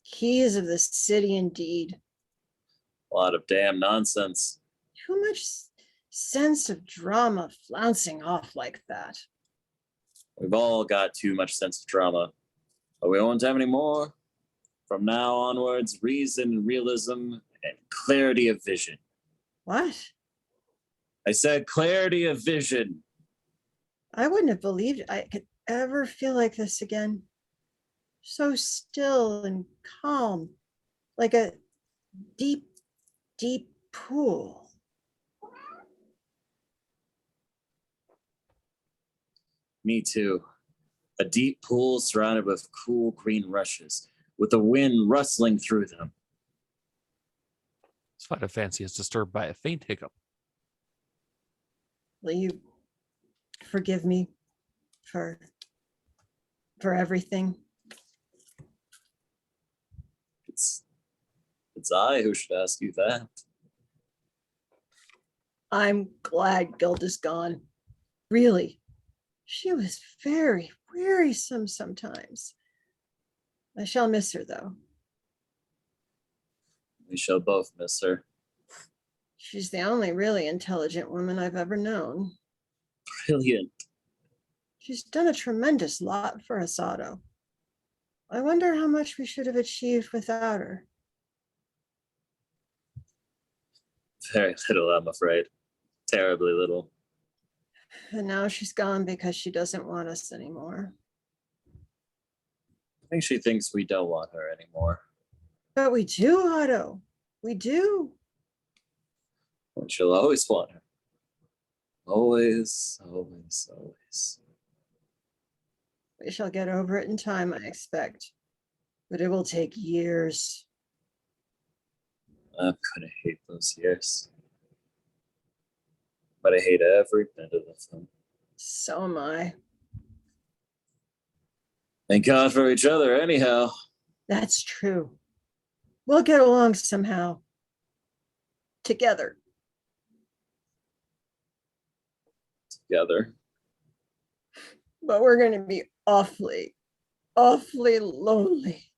Keys of the city, indeed. A lot of damn nonsense. Too much sense of drama flouncing off like that. We've all got too much sense of drama, but we won't have any more. From now onwards, reason, realism, and clarity of vision. What? I said clarity of vision. I wouldn't have believed I could ever feel like this again. So still and calm, like a deep, deep pool. Me too. A deep pool surrounded with cool green rushes, with the wind rustling through them. Sleight of fancy is disturbed by a faint hiccup. Will you forgive me for everything? It's I who should ask you that. I'm glad Gilda's gone. Really. She was very wearisome sometimes. I shall miss her, though. We shall both miss her. She's the only really intelligent woman I've ever known. Brilliant. She's done a tremendous lot for Asado. I wonder how much we should have achieved without her. Very little, I'm afraid. Terribly little. And now she's gone because she doesn't want us anymore. I think she thinks we don't want her anymore. But we do, Otto. We do. And she'll always want her. Always, always, always. We shall get over it in time, I expect. But it will take years. I'm gonna hate those years. But I hate every bit of them. So am I. Thank God for each other, anyhow. That's true. We'll get along somehow. Together. Together. But we're going to be awfully, awfully lonely.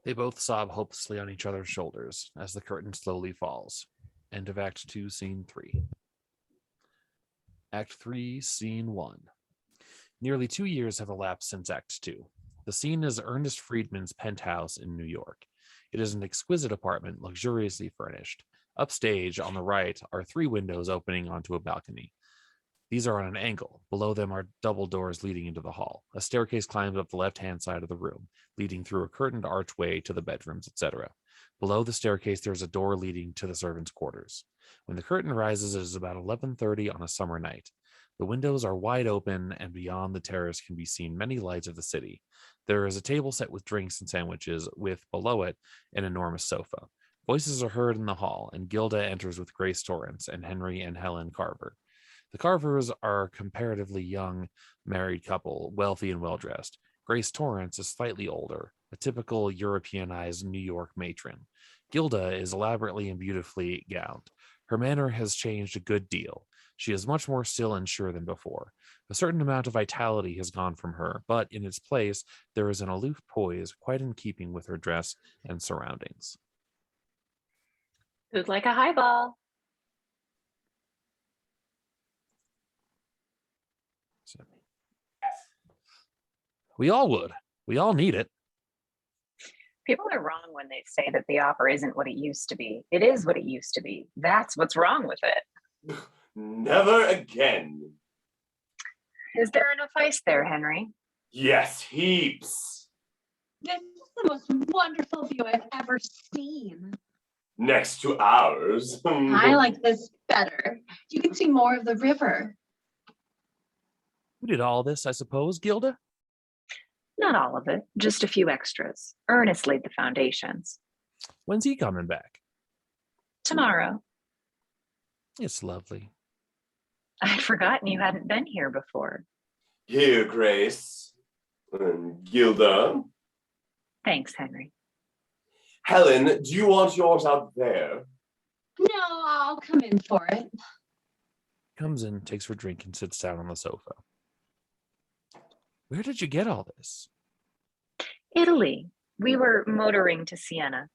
They both sob hopelessly on each other's shoulders as the curtain slowly falls. End of Act 2, Scene 3. Act 3, Scene 1. Nearly 2 years have elapsed since Act 2. The scene is Ernest Friedman's penthouse in New York. It is an exquisite apartment, luxuriously furnished. Upstage, on the right, are 3 windows opening onto a balcony. These are on an angle. Below them are double doors leading into the hall. A staircase climbs up the left-hand side of the room, leading through a curtained archway to the bedrooms, etc. Below the staircase, there's a door leading to the servants' quarters. When the curtain rises, it is about 11:30 on a summer night. The windows are wide open, and beyond the terrace can be seen many lights of the city. There is a table set with drinks and sandwiches, with, below it, an enormous sofa. Voices are heard in the hall, and Gilda enters with Grace Torrance and Henry and Helen Carver. The Carvers are a comparatively young married couple, wealthy and well-dressed. Grace Torrance is slightly older, a typical Europeanized New York matron. Gilda is elaborately and beautifully gowned. Her manner has changed a good deal. She is much more still and sure than before. A certain amount of vitality has gone from her, but in its place, there is an aloof poise quite in keeping with her dress and surroundings. Who'd like a highball? We all would. We all need it. People are wrong when they say that the opera isn't what it used to be. It is what it used to be. That's what's wrong with it. Never again. Is there enough ice there, Henry? Yes, heaps. This is the most wonderful view I've ever seen. Next to ours. I like this better. You can see more of the river. You did all this, I suppose, Gilda? Not all of it, just a few extras. Ernest laid the foundations. When's he coming back? Tomorrow. It's lovely. I'd forgotten you hadn't been here before. Here, Grace. And Gilda. Thanks, Henry. Helen, do you want yours out there? No, I'll come in for it. Comes in, takes her drink, and sits down on the sofa. Where did you get all this? Italy. We were motoring to Siena,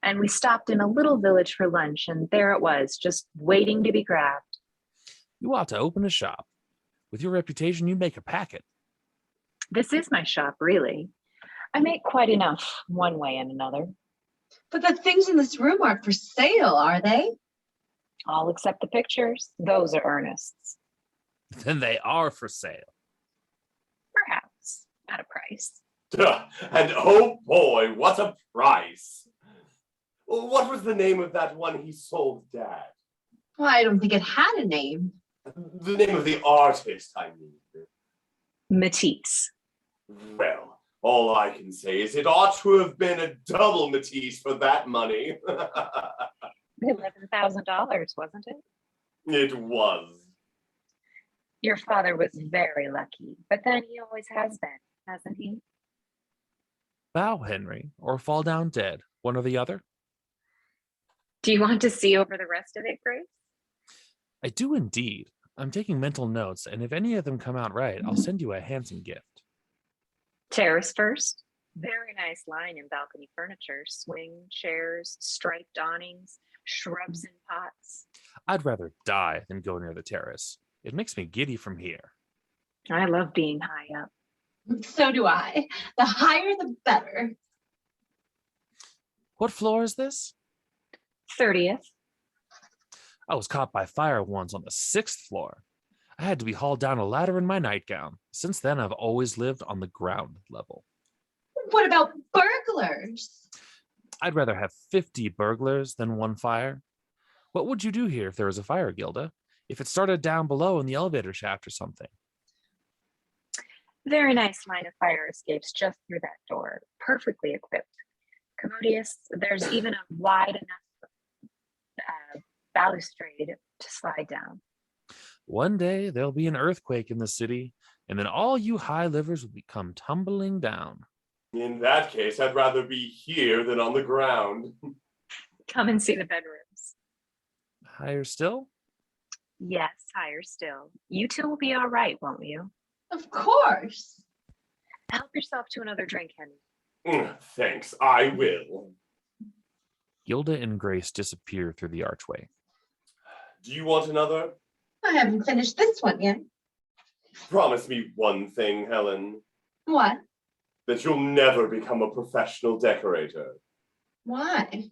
and we stopped in a little village for lunch, and there it was, just waiting to be grabbed. You ought to open a shop. With your reputation, you make a packet. This is my shop, really. I make quite enough, one way and another. But the things in this room aren't for sale, are they? All except the pictures. Those are Ernest's. Then they are for sale. Perhaps, at a price. And oh boy, what a price. What was the name of that one he sold Dad? Well, I don't think it had a name. The name of the artist, I mean. Matisse. Well, all I can say is it ought to have been a double Matisse for that money. $11,000, wasn't it? It was. Your father was very lucky, but then he always has been, hasn't he? Bow, Henry, or fall down dead, one or the other. Do you want to see over the rest of it, Grace? I do indeed. I'm taking mental notes, and if any of them come out right, I'll send you a handsome gift. Terrace first. Very nice line in balcony furniture. Swing, chairs, striped awnings, shrubs in pots. I'd rather die than go near the terrace. It makes me giddy from here. I love being high up. So do I. The higher, the better. What floor is this? 30th. I was caught by fire once on the 6th floor. I had to be hauled down a ladder in my nightgown. Since then, I've always lived on the ground level. What about burglars? I'd rather have 50 burglars than one fire. What would you do here if there was a fire, Gilda? If it started down below in the elevator shaft or something? Very nice line of fire escapes just through that door, perfectly equipped. commodious. There's even a wide enough balustrade to slide down. One day there'll be an earthquake in the city, and then all you high livers will come tumbling down. In that case, I'd rather be here than on the ground. Come and see the bedrooms. Higher still? Yes, higher still. You two will be all right, won't you? Of course. Help yourself to another drink, Henry. Thanks, I will. Gilda and Grace disappear through the archway. Do you want another? I haven't finished this one yet. Promise me one thing, Helen. What? That you'll never become a professional decorator. Why?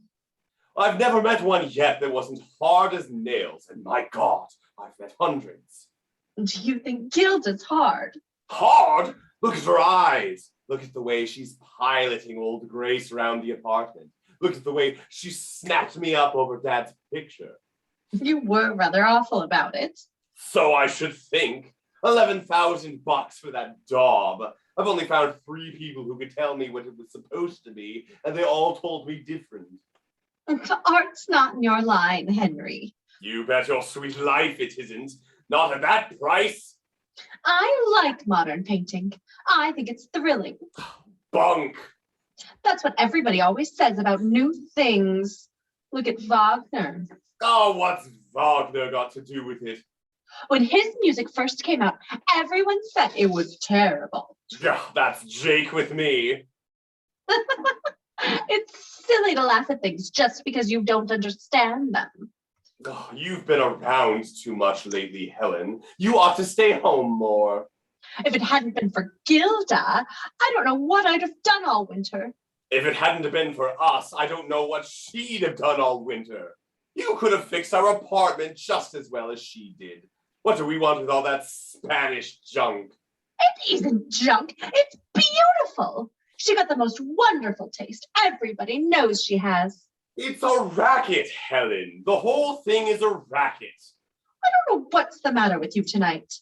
I've never met one yet that wasn't hard as nails, and my God, I've met hundreds. Do you think Gilda's hard? Hard? Look at her eyes. Look at the way she's piloting old Grace around the apartment. Look at the way she snapped me up over Dad's picture. You were rather awful about it. So I should think. $11,000 for that daub. I've only found 3 people who could tell me what it was supposed to be, and they all told me different. Art's not in your line, Henry. You bet your sweet life it isn't. Not at that price. I like modern painting. I think it's thrilling. Bunk. That's what everybody always says about new things. Look at Wagner. Oh, what's Wagner got to do with it? When his music first came out, everyone said it was terrible. Yeah, that's Jake with me. It's silly to laugh at things just because you don't understand them. Oh, you've been around too much lately, Helen. You ought to stay home more. If it hadn't been for Gilda, I don't know what I'd have done all winter. If it hadn't have been for us, I don't know what she'd have done all winter. You could have fixed our apartment just as well as she did. What do we want with all that Spanish junk? It isn't junk. It's beautiful. She got the most wonderful taste. Everybody knows she has. It's a racket, Helen. The whole thing is a racket. I don't know what's the matter with you tonight.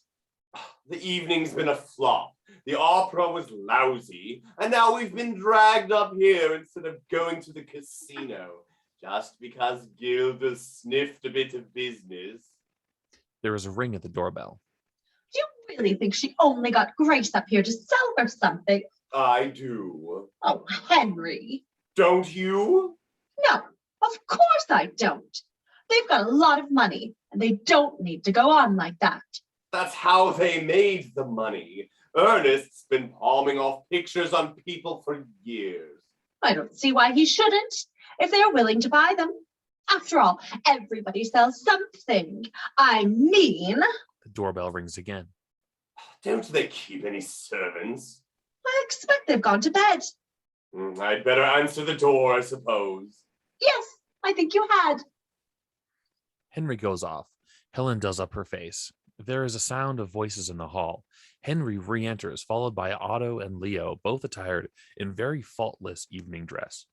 The evening's been a flop. The opera was lousy. And now we've been dragged up here instead of going to the casino. Just because Gilda sniffed a bit of business. There is a ring at the doorbell. Do you really think she only got Grace up here to sell her something? I do. Oh, Henry. Don't you? No, of course I don't. They've got a lot of money, and they don't need to go on like that. That's how they made the money. Ernest's been palming off pictures on people for years. I don't see why he shouldn't, if they're willing to buy them. After all, everybody sells something. I mean... The doorbell rings again. Don't they keep any servants? I expect they've gone to bed. I'd better answer the door, I suppose. Yes, I think you had. Henry goes off. Helen does up her face. There is a sound of voices in the hall. Henry re-enters, followed by Otto and Leo, both attired in very faultless evening dress.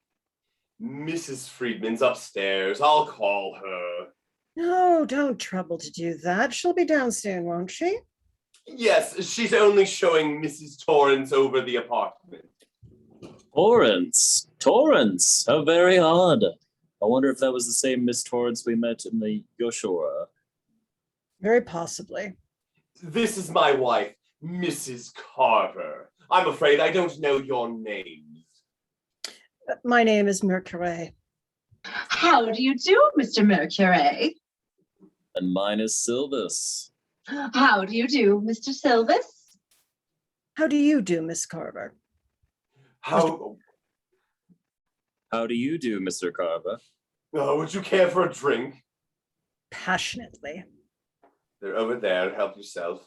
Mrs. Friedman's upstairs. I'll call her. No, don't trouble to do that. She'll be down soon, won't she? Yes, she's only showing Mrs. Torrance over the apartment. Torrance? Torrance? How very odd. I wonder if that was the same Miss Torrance we met in the Yoshora. Very possibly. This is my wife, Mrs. Carver. I'm afraid I don't know your names. My name is Mercury. How do you do, Mr. Mercury? And mine is Silvis. How do you do, Mr. Silvis? How do you do, Miss Carver? How How do you do, Mr. Carver? would you care for a drink? Passionately. They're over there. Help yourself.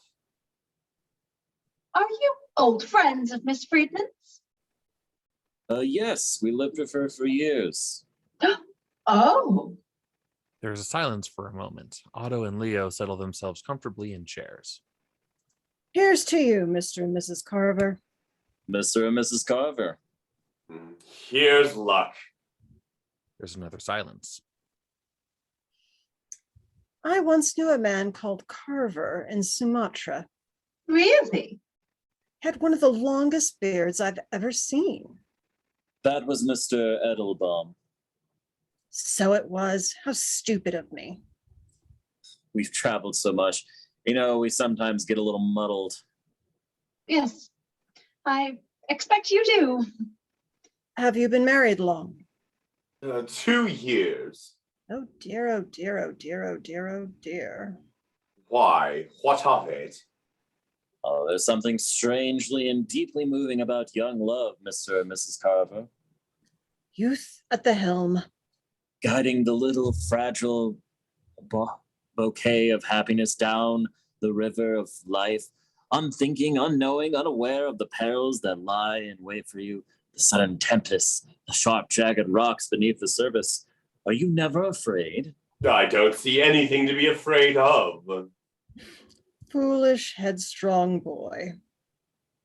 Are you old friends of Miss Friedman's? Yes, we lived with her for years. Oh, There is a silence for a moment. Otto and Leo settle themselves comfortably in chairs. Here's to you, Mr. and Mrs. Carver. Mr. and Mrs. Carver. Here's luck. There's another silence. I once knew a man called Carver in Sumatra. really? Had one of the longest beards I've ever seen. That was Mr. Edelbaum. So it was. How stupid of me. We've traveled so much. You know, we sometimes get a little muddled. Yes, I expect you do. Have you been married long? 2 years. Oh dear, oh dear, oh dear, oh dear, oh dear. Why? What of it? Oh, there's something strangely and deeply moving about young love, Mr. and Mrs. Carver. Youth at the helm. Guiding the little fragile bouquet of happiness down the river of life, unthinking, unknowing, unaware of the perils that lie in wait for you, the sudden tempests, the sharp, jagged rocks beneath the surface. Are you never afraid? I don't see anything to be afraid of. Foolish, headstrong boy.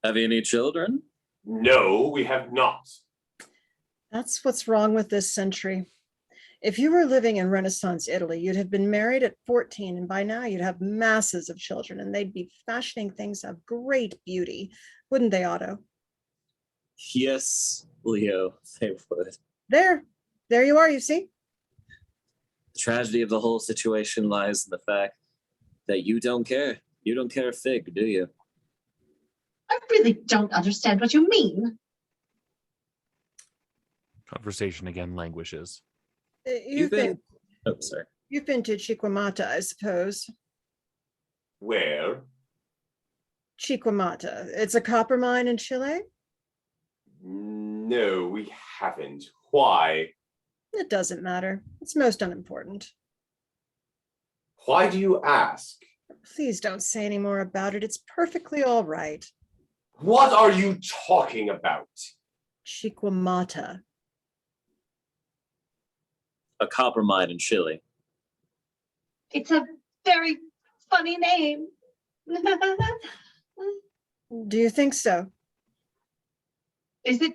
Have you any children? No, we have not. That's what's wrong with this century. If you were living in Renaissance Italy, you'd have been married at 14, and by now you'd have masses of children, and they'd be fashioning things of great beauty, wouldn't they, Otto? Yes, Leo, they would. There you are, you see? The tragedy of the whole situation lies in the fact that you don't care. You don't care a fig, do you? I really don't understand what you mean. Conversation again languishes. You've been Oh, sorry. You've been to Chiquimata, I suppose. Where? Chiquimata. It's a copper mine in Chile? No, we haven't. Why? It doesn't matter. It's most unimportant. Why do you ask? Please don't say any more about it. It's perfectly all right. What are you talking about? Chiquimata. A copper mine in Chile. It's a very funny name. Do you think so? Is it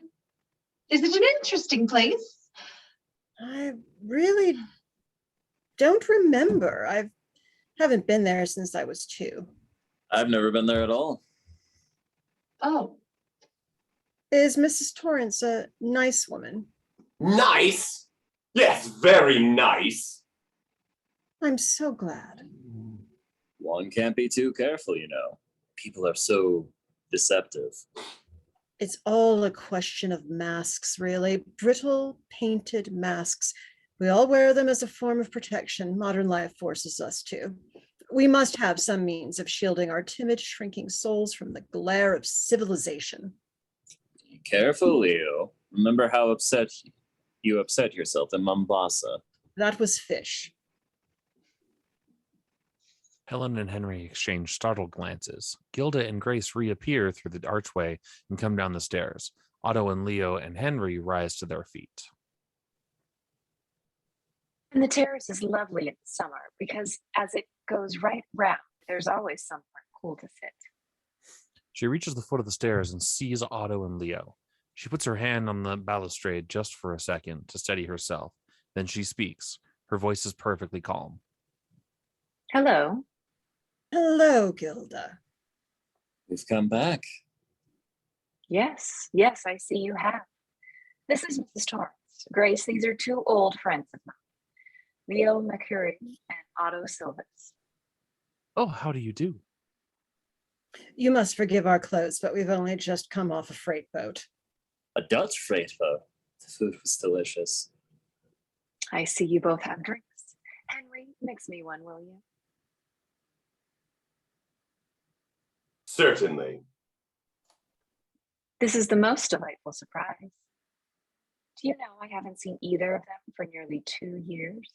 an interesting place? I really don't remember. I haven't been there since I was 2. I've never been there at all. Oh, Is Mrs. Torrance a nice woman? Nice? Yes, very nice. I'm so glad. One can't be too careful, you know. People are so deceptive. It's all a question of masks, really. Brittle, painted masks. We all wear them as a form of protection. Modern life forces us to. We must have some means of shielding our timid, shrinking souls from the glare of civilization. Be careful, Leo. Remember how you upset yourself in Mombasa. That was fish. Helen and Henry exchange startled glances. Gilda and Grace reappear through the archway and come down the stairs. Otto and Leo and Henry rise to their feet. And the terrace is lovely in the summer because as it goes right round, there's always somewhere cool to sit. She reaches the foot of the stairs and sees Otto and Leo. She puts her hand on the balustrade just for a second to steady herself. Then she speaks. Her voice is perfectly calm. Hello. Hello, Gilda. We've come back. Yes, I see you have. This is Mrs. Torrance. Grace, these are 2 old friends of mine. Leo Mercury and Otto Silvas. Oh, how do you do? You must forgive our clothes, but we've only just come off a freight boat. A Dutch freight boat. The food was delicious. I see you both have drinks. Henry, mix me one, will you? Certainly. This is the most delightful surprise. Do you know I haven't seen either of them for nearly 2 years?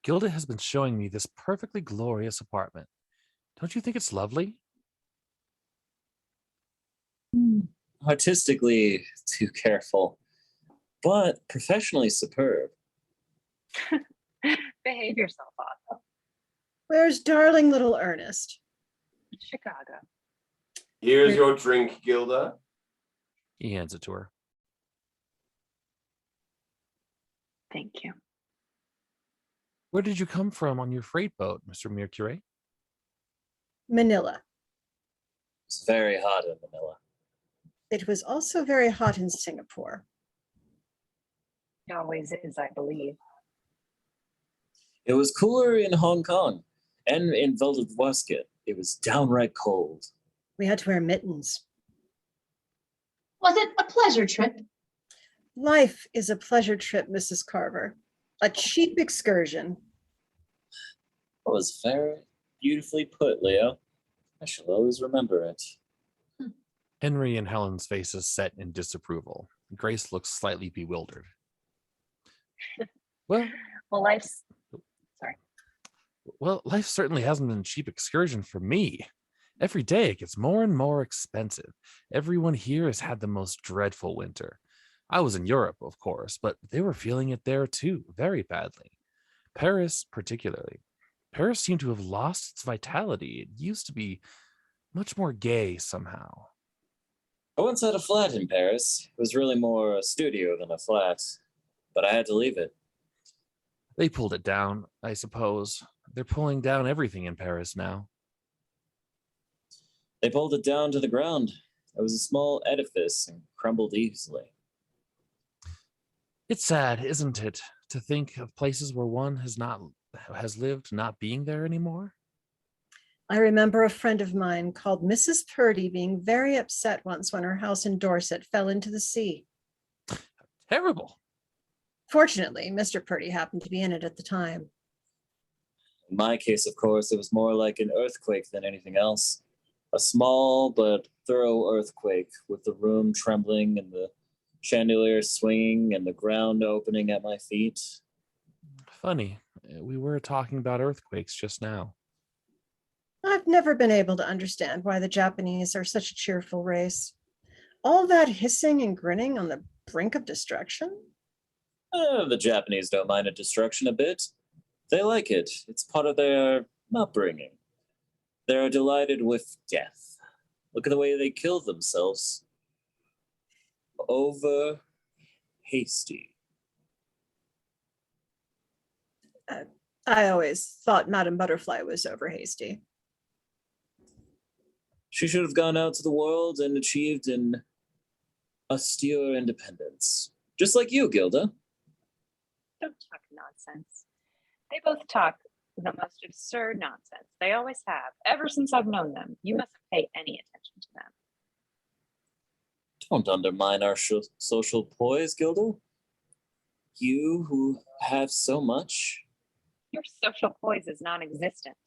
Gilda has been showing me this perfectly glorious apartment. Don't you think it's lovely? Artistically too careful, but professionally superb. Behave yourself, Otto. Where's darling little Ernest? Chicago. Here's your drink, Gilda. He hands it to her. Thank you. Where did you come from on your freight boat, Mr. Mercury? Manila. It's very hot in Manila. It was also very hot in Singapore. It always is, I believe. It was cooler in Hong Kong and in Vladivostok. It was downright cold. We had to wear mittens. Was it a pleasure trip? Life is a pleasure trip, Mrs. Carver. A cheap excursion. It was very beautifully put, Leo. I shall always remember it. Henry and Helen's faces set in disapproval. Grace looks slightly bewildered. Well, Well, life's sorry. Well, life certainly hasn't been a cheap excursion for me. Every day it gets more and more expensive. Everyone here has had the most dreadful winter. I was in Europe, of course, but they were feeling it there too, very badly. Paris, particularly. Paris seemed to have lost its vitality. It used to be much more gay somehow. I once had a flat in Paris. It was really more a studio than a flat, but I had to leave it. They pulled it down, I suppose. They're pulling down everything in Paris now. They pulled it down to the ground. It was a small edifice and crumbled easily. It's sad, isn't it, to think of places where one has lived not being there anymore? I remember a friend of mine called Mrs. Purdy being very upset once when her house in Dorset fell into the sea. Terrible. Fortunately, Mr. Purdy happened to be in it at the time. In my case, of course, it was more like an earthquake than anything else. A small but thorough earthquake with the room trembling and the chandelier swinging and the ground opening at my feet. Funny. We were talking about earthquakes just now. I've never been able to understand why the Japanese are such a cheerful race. All that hissing and grinning on the brink of destruction? The Japanese don't mind a destruction a bit. They like it. It's part of their upbringing. They're delighted with death. Look at the way they kill themselves. Over hasty. I always thought Madame Butterfly was over hasty. She should have gone out to the world and achieved an austere independence. Just like you, Gilda. Don't talk nonsense. They both talk the most absurd nonsense. They always have, ever since I've known them. You mustn't pay any attention to them. Don't undermine our social poise, Gilda. You who have so much. Your social poise is non-existent.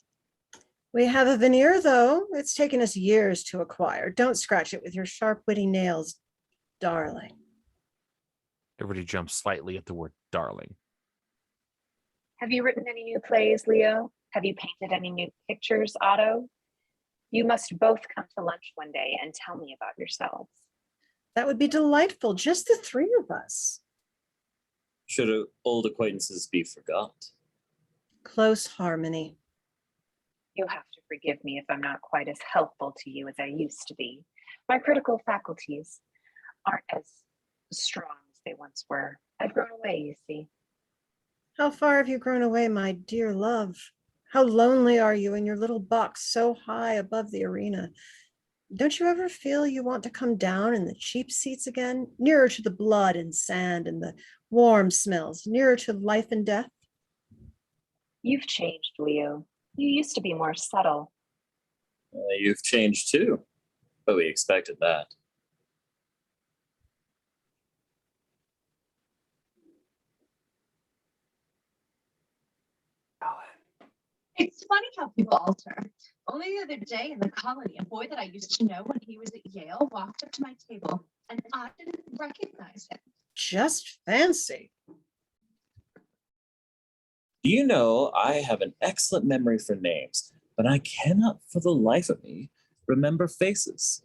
We have a veneer, though. It's taken us years to acquire. Don't scratch it with your sharp, witty nails, darling. Everybody jumps slightly at the word darling. Have you written any new plays, Leo? Have you painted any new pictures, Otto? You must both come to lunch one day and tell me about yourselves. That would be delightful, just the three of us. Should old acquaintances be forgot? Close harmony. You'll have to forgive me if I'm not quite as helpful to you as I used to be. My critical faculties aren't as strong as they once were. I've grown away, you see. How far have you grown away, my dear love? How lonely are you in your little box so high above the arena? Don't you ever feel you want to come down in the cheap seats again, nearer to the blood and sand and the warm smells, nearer to life and death? You've changed, Leo. You used to be more subtle. You've changed too, but we expected that. It's funny how people alter. Only the other day in the colony, a boy that I used to know when he was at Yale walked up to my table and I didn't recognize him. Just fancy. Do you know, I have an excellent memory for names, but I cannot for the life of me remember faces.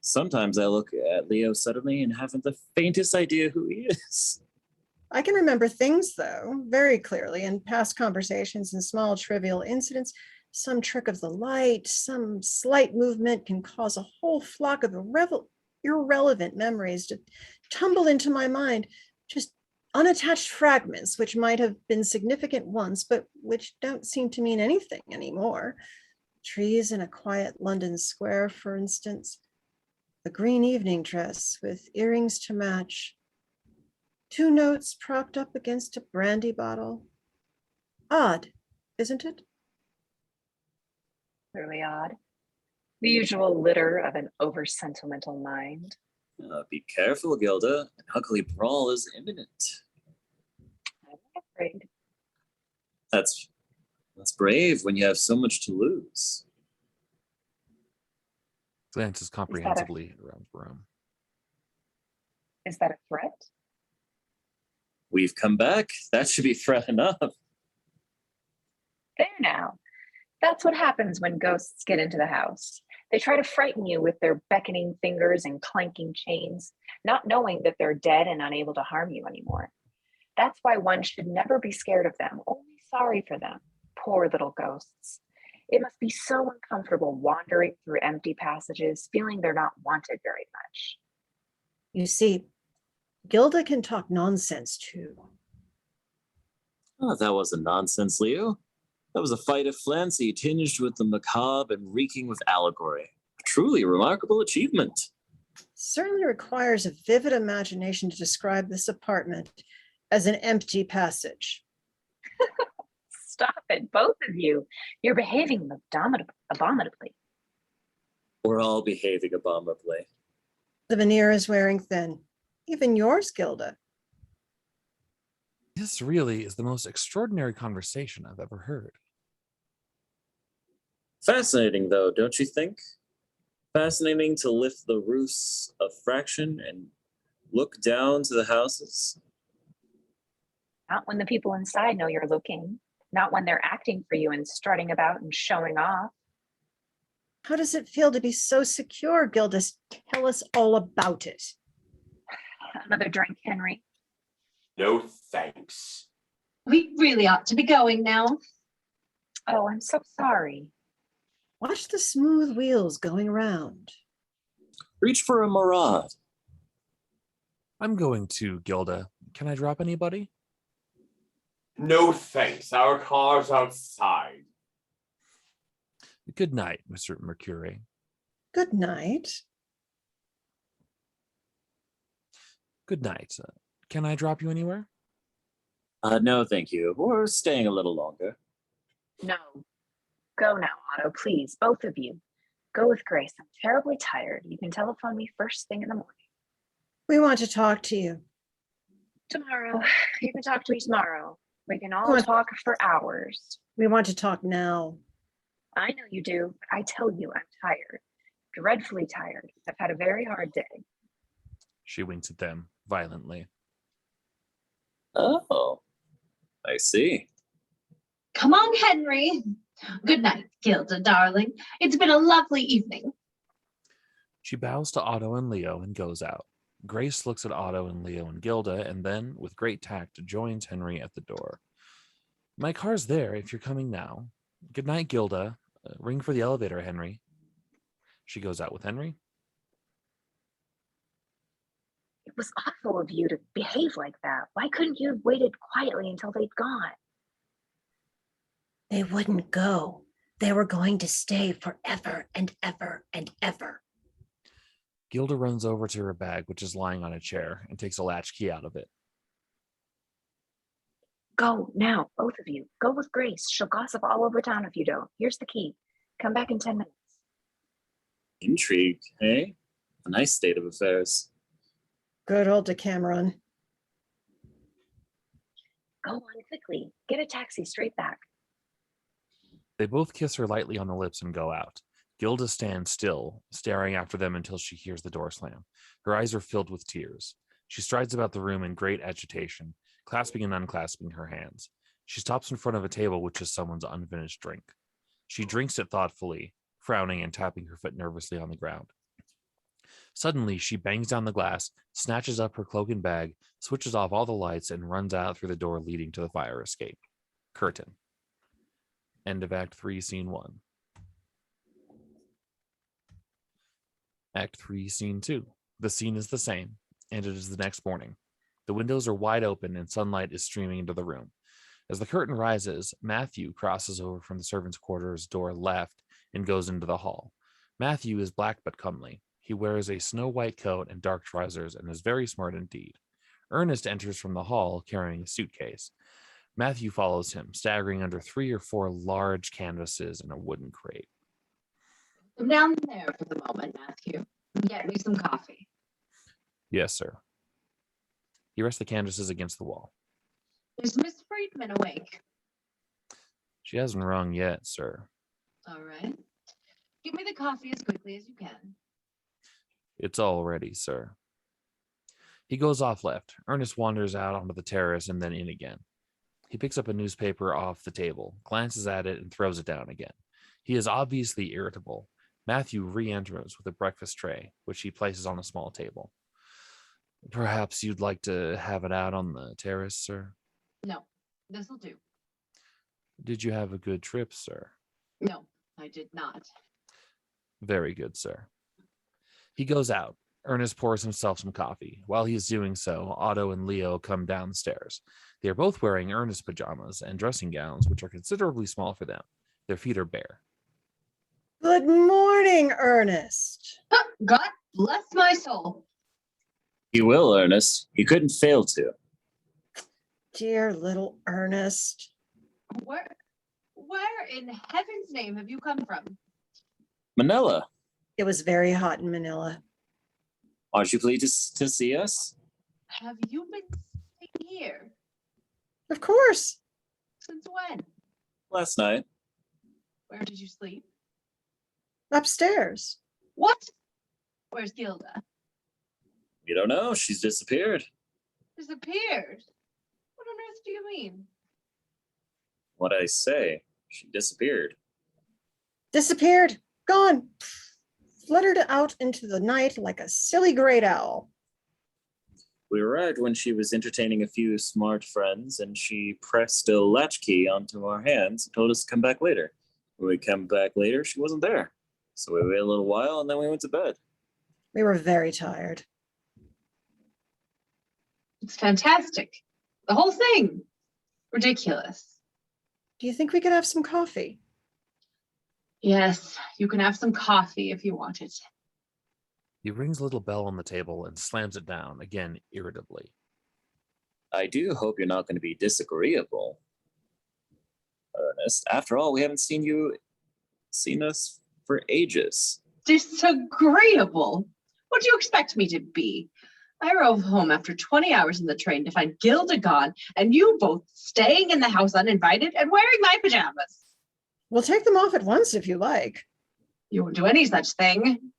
Sometimes I look at Leo suddenly and haven't the faintest idea who he is. I can remember things, though, very clearly in past conversations and small trivial incidents. Some trick of the light, some slight movement can cause a whole flock of irrelevant memories to tumble into my mind, just unattached fragments which might have been significant once, but which don't seem to mean anything anymore. Trees in a quiet London square, for instance. A green evening dress with earrings to match. 2 notes propped up against a brandy bottle. Odd, isn't it? Clearly odd. The usual litter of an over-sentimental mind. Be careful, Gilda. An ugly brawl is imminent. I'm not afraid. That's brave when you have so much to lose. Glances comprehensively around the room. Is that a threat? We've come back. That should be threat enough. There now. That's what happens when ghosts get into the house. They try to frighten you with their beckoning fingers and clanking chains, not knowing that they're dead and unable to harm you anymore. That's why one should never be scared of them, only sorry for them. Poor little ghosts. It must be so uncomfortable wandering through empty passages, feeling they're not wanted very much. You see, Gilda can talk nonsense too. Oh, that wasn't nonsense, Leo. That was a fight of flancy tinged with the macabre and reeking with allegory. A truly remarkable achievement. Certainly requires a vivid imagination to describe this apartment as an empty passage. Stop it, both of you. You're behaving abominably. We're all behaving abominably. The veneer is wearing thin. Even yours, Gilda. This really is the most extraordinary conversation I've ever heard. Fascinating, though, don't you think? Fascinating to lift the roofs of fraction and look down to the houses. Not when the people inside know you're looking. Not when they're acting for you and strutting about and showing off. How does it feel to be so secure, Gilda? Tell us all about it. Another drink, Henry. No thanks. We really ought to be going now. Oh, I'm so sorry. Watch the smooth wheels going around. Reach for a Murad. I'm going to, Gilda. Can I drop anybody? No thanks. Our car's outside. Good night, Mr. Mercury. Good night. Good night. Can I drop you anywhere? No, thank you. We're staying a little longer. No. Go now, Otto, please, both of you. Go with Grace. I'm terribly tired. You can telephone me first thing in the morning. We want to talk to you. Tomorrow. You can talk to me tomorrow. We can all What? talk for hours. We want to talk now. I know you do. I tell you, I'm tired. Dreadfully tired. I've had a very hard day. She winks at them violently. Oh, I see. Come on, Henry. Good night, Gilda, darling. It's been a lovely evening. She bows to Otto and Leo and goes out. Grace looks at Otto and Leo and Gilda and then, with great tact, joins Henry at the door. My car's there if you're coming now. Good night, Gilda. Ring for the elevator, Henry. She goes out with Henry. It was awful of you to behave like that. Why couldn't you have waited quietly until they'd gone? They wouldn't go. They were going to stay forever and ever and ever. Gilda runs over to her bag, which is lying on a chair, and takes a latchkey out of it. Go now, both of you. Go with Grace. She'll gossip all over town if you don't. Here's the key. Come back in 10 minutes. Intrigue, eh? A nice state of affairs. Good old Decameron. Go on quickly. Get a taxi straight back. They both kiss her lightly on the lips and go out. Gilda stands still, staring after them until she hears the door slam. Her eyes are filled with tears. She strides about the room in great agitation, clasping and unclasping her hands. She stops in front of a table which is someone's unfinished drink. She drinks it thoughtfully, frowning and tapping her foot nervously on the ground. Suddenly, she bangs down the glass, snatches up her cloak and bag, switches off all the lights, and runs out through the door leading to the fire escape. Curtain. End of Act 3, Scene 1. Act 3, Scene 2. The scene is the same, and it is the next morning. The windows are wide open and sunlight is streaming into the room. As the curtain rises, Matthew crosses over from the servants' quarters door left and goes into the hall. Matthew is black but comely. He wears a snow-white coat and dark trousers and is very smart indeed. Ernest enters from the hall carrying a suitcase. Matthew follows him, staggering under 3 or 4 large canvases and a wooden crate. Come down there for the moment, Matthew. Get me some coffee. Yes, sir. He rests the canvases against the wall. Is Miss Friedman awake? She hasn't rung yet, sir. All right. Give me the coffee as quickly as you can. It's all ready, sir. He goes off left. Ernest wanders out onto the terrace and then in again. He picks up a newspaper off the table, glances at it, and throws it down again. He is obviously irritable. Matthew re-enters with a breakfast tray, which he places on a small table. Perhaps you'd like to have it out on the terrace, sir? No, this'll do. Did you have a good trip, sir? No, I did not. Very good, sir. He goes out. Ernest pours himself some coffee. While he is doing so, Otto and Leo come downstairs. They are both wearing Ernest pajamas and dressing gowns, which are considerably small for them. Their feet are bare. Good morning, Ernest. God bless my soul. He will, Ernest. He couldn't fail to. Dear little Ernest. Where in heaven's name have you come from? Manila, It was very hot in Manila. aren't you pleased to see us? Have you been staying here? Of course. Since when? Last night. Where did you sleep? Upstairs. What? Where's Gilda? We don't know. She's disappeared. Disappeared? What on earth do you mean? What I say, she disappeared. Disappeared. Gone. Fluttered out into the night like a silly great owl. We arrived when she was entertaining a few smart friends, and she pressed a latchkey onto our hands and told us to come back later. When we came back later, she wasn't there. So we waited a little while, and then we went to bed. We were very tired. It's fantastic. The whole thing. Ridiculous. Do you think we could have some coffee? Yes, you can have some coffee if you want it. He rings a little bell on the table and slams it down, again irritably. I do hope you're not going to be disagreeable, Ernest. After all, we haven't seen us for ages. Disagreeable? What do you expect me to be? I drove home after 20 hours in the train to find Gilda gone, and you both staying in the house uninvited and wearing my pajamas. We'll take them off at once if you like. You won't do any such thing.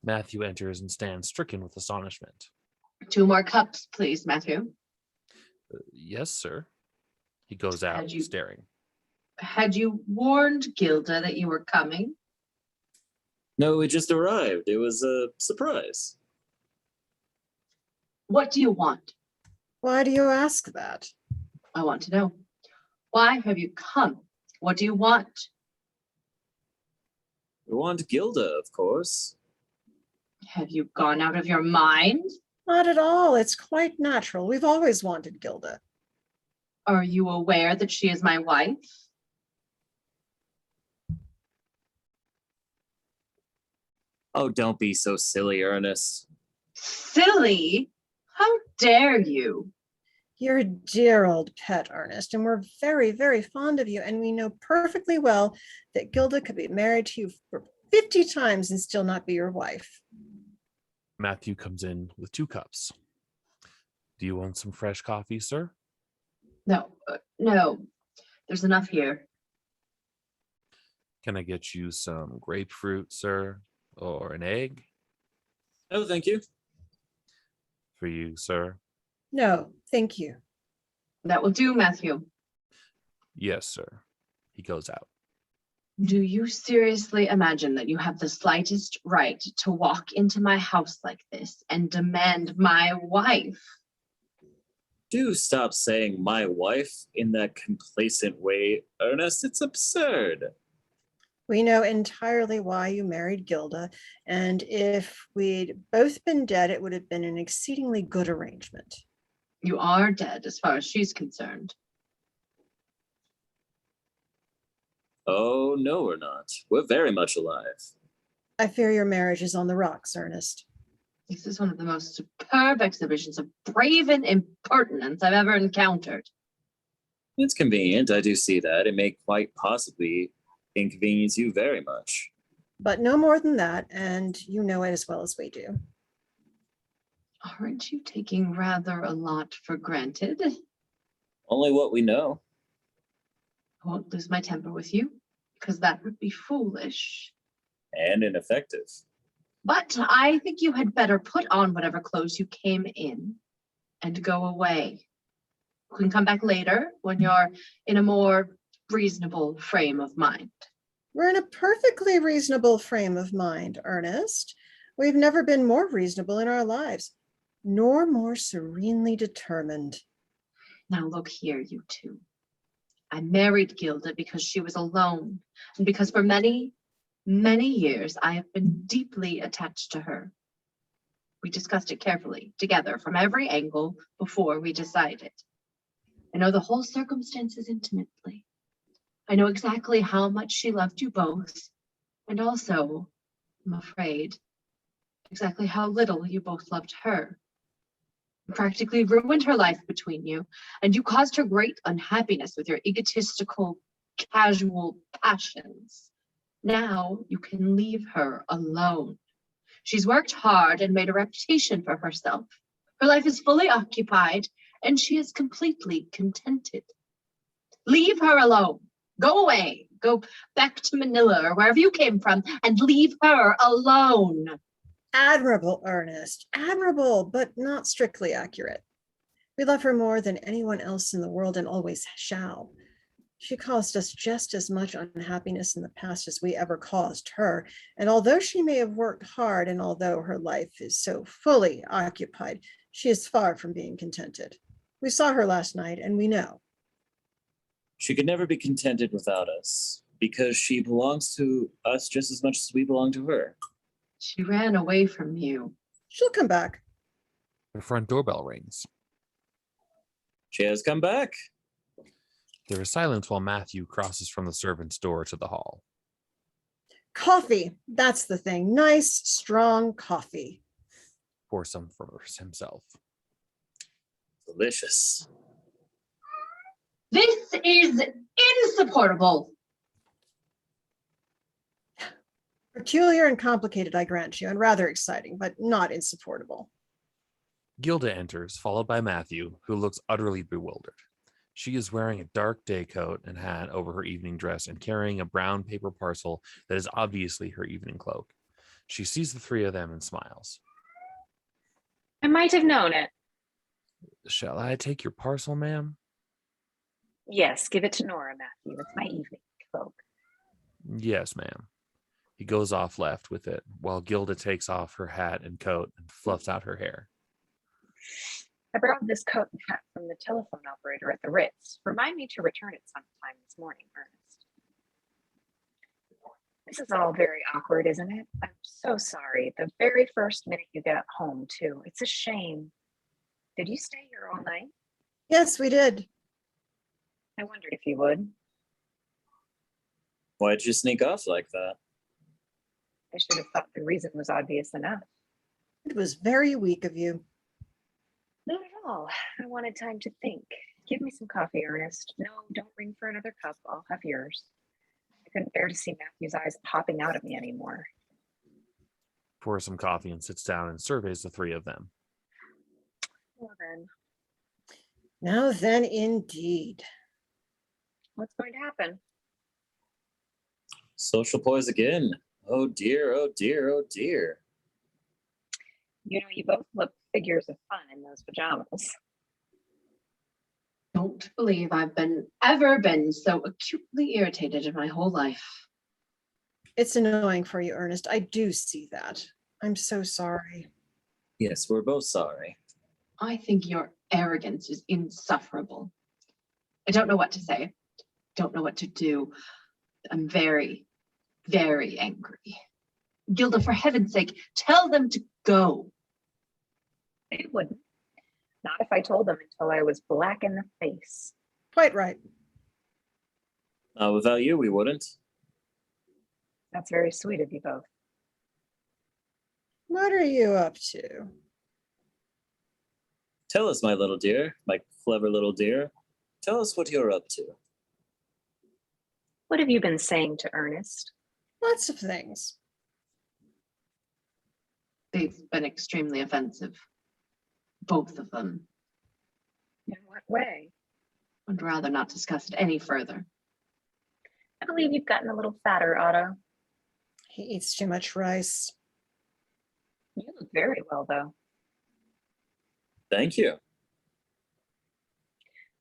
Matthew enters and stands stricken with astonishment. 2 more cups, please, Matthew. Yes, sir. He goes out, staring. Had you warned Gilda that you were coming? No, we just arrived. It was a surprise. What do you want? Why do you ask that? I want to know. Why have you come? What do you want? We want Gilda, of course. Have you gone out of your mind? Not at all. It's quite natural. We've always wanted Gilda. Are you aware that she is my wife? Oh, don't be so silly, Ernest. Silly? How dare you? You're a dear old pet, Ernest, and we're very, very fond of you. And we know perfectly well that Gilda could be married to you for 50 times and still not be your wife. Matthew comes in with 2 cups. Do you want some fresh coffee, sir? No, no. There's enough here. Can I get you some grapefruit, sir? Or an egg? Oh, thank you. For you, sir? No, thank you. That will do, Matthew. Yes, sir. He goes out. Do you seriously imagine that you have the slightest right to walk into my house like this and demand my wife? Do stop saying my wife in that complacent way, Ernest. It's absurd. We know entirely why you married Gilda, and if we'd both been dead, it would have been an exceedingly good arrangement. You are dead as far as she's concerned. Oh, no, we're not. We're very much alive. I fear your marriage is on the rocks, Ernest. This is one of the most superb exhibitions of braven impertinence I've ever encountered. It's convenient, I do see that. It may quite possibly inconvenience you very much. But no more than that, and you know it as well as we do. Aren't you taking rather a lot for granted? Only what we know. I won't lose my temper with you, because that would be foolish. And ineffective. But I think you had better put on whatever clothes you came in and go away. You can come back later when you're in a more reasonable frame of mind. We're in a perfectly reasonable frame of mind, Ernest. We've never been more reasonable in our lives, nor more serenely determined. Now look here, you two. I married Gilda because she was alone, and because for many, many years I have been deeply attached to her. We discussed it carefully, together, from every angle, before we decided. I know the whole circumstances intimately. I know exactly how much she loved you both, and also, I'm afraid, exactly how little you both loved her. You practically ruined her life between you, and you caused her great unhappiness with your egotistical, casual passions. Now you can leave her alone. She's worked hard and made a reputation for herself. Her life is fully occupied, and she is completely contented. Leave her alone. Go away. Go back to Manila or wherever you came from and leave her alone. Admirable, Ernest. Admirable, but not strictly accurate. We love her more than anyone else in the world and always shall. She caused us just as much unhappiness in the past as we ever caused her. And although she may have worked hard and although her life is so fully occupied, she is far from being contented. We saw her last night and we know. She could never be contented without us, because she belongs to us just as much as we belong to her. She ran away from you. She'll come back. The front doorbell rings. She has come back. There is silence while Matthew crosses from the servant's door to the hall. Coffee, that's the thing. Nice, strong coffee. Pours some for himself. Delicious. This is insupportable. Peculiar and complicated, I grant you, and rather exciting, but not insupportable. Gilda enters, followed by Matthew, who looks utterly bewildered. She is wearing a dark day coat and hat over her evening dress and carrying a brown paper parcel that is obviously her evening cloak. She sees the three of them and smiles. I might have known it. Shall I take your parcel, ma'am? Yes, give it to Nora, Matthew. It's my evening cloak. Yes, ma'am. He goes off left with it, while Gilda takes off her hat and coat and fluffs out her hair. I borrowed this coat and hat from the telephone operator at the Ritz. Remind me to return it sometime this morning, Ernest. This is all very awkward, isn't it? I'm so sorry. The very first minute you got home, too. It's a shame. Did you stay here all night? Yes, we did. I wondered if you would. Why'd you sneak off like that? I should have thought the reason was obvious enough. It was very weak of you. Not at all. I wanted time to think. Give me some coffee, Ernest. No, don't ring for another cup. I'll have yours. I couldn't bear to see Matthew's eyes popping out at me anymore. Pours some coffee and sits down and surveys the three of them. Well then, Now then, indeed. what's going to happen? Social poise again. Oh dear, oh dear, oh dear. You know, you both look figures of fun in those pajamas. Don't believe I've ever been so acutely irritated in my whole life. It's annoying for you, Ernest. I do see that. I'm so sorry. Yes, we're both sorry. I think your arrogance is insufferable. I don't know what to say. Don't know what to do. I'm very, very angry. Gilda, for heaven's sake, tell them to go. They wouldn't. Not if I told them until I was black in the face. Quite right. Without you, we wouldn't. That's very sweet of you both. What are you up to? Tell us, my little dear, my clever little dear. Tell us what you're up to. What have you been saying to Ernest? Lots of things. They've been extremely offensive. Both of them. In what way? I'd rather not discuss it any further. I believe you've gotten a little fatter, Otto. He eats too much rice. You look very well, though. Thank you.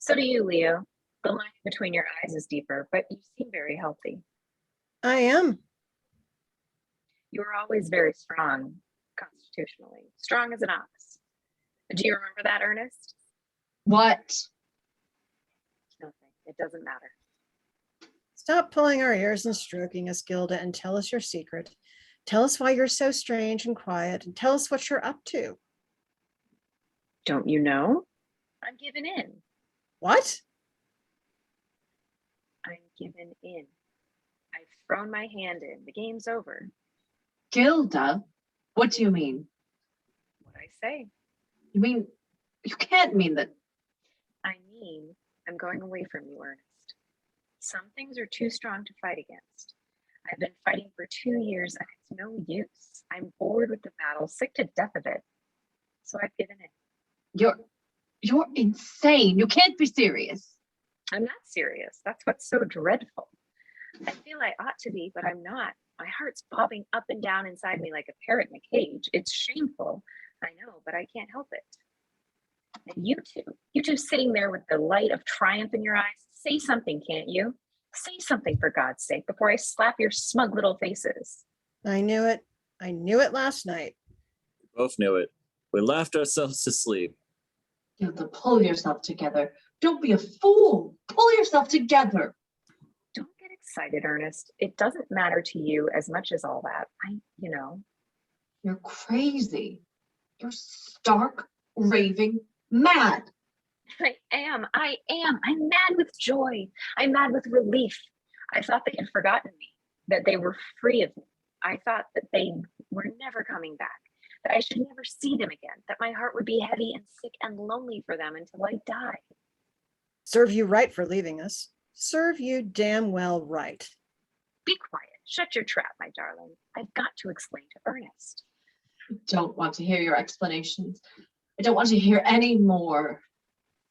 So do you, Leo. The line between your eyes is deeper, but you seem very healthy. I am. You were always very strong, constitutionally. Strong as an ox. Do you remember that, Ernest? What? Nothing. It doesn't matter. Stop pulling our ears and stroking us, Gilda, and tell us your secret. Tell us why you're so strange and quiet, and tell us what you're up to. Don't you know? I'm giving in. What? I'm giving in. I've thrown my hand in. The game's over. Gilda? What do you mean? What I say. You mean, you can't mean that. I mean, I'm going away from you, Ernest. Some things are too strong to fight against. I've been fighting for 2 years and it's no use. I'm bored with the battle, sick to death of it. So I've given in. You're insane. You can't be serious. I'm not serious. That's what's so dreadful. I feel I ought to be, but I'm not. My heart's bobbing up and down inside me like a parrot in a cage. It's shameful, I know, but I can't help it. And you two sitting there with the light of triumph in your eyes, say something, can't you? Say something for God's sake before I slap your smug little faces. I knew it. I knew it last night. We both knew it. We laughed ourselves to sleep. Gilda, pull yourself together. Don't be a fool. Pull yourself together. Don't get excited, Ernest. It doesn't matter to you as much as all that. You're crazy. You're stark, raving mad. I am. I'm mad with joy. I'm mad with relief. I thought they had forgotten me, that they were free of me. I thought that they were never coming back, that I should never see them again, that my heart would be heavy and sick and lonely for them until I die. Serve you right for leaving us. Serve you damn well right. Be quiet. Shut your trap, my darling. I've got to explain to Ernest. I don't want to hear your explanations. I don't want to hear any more.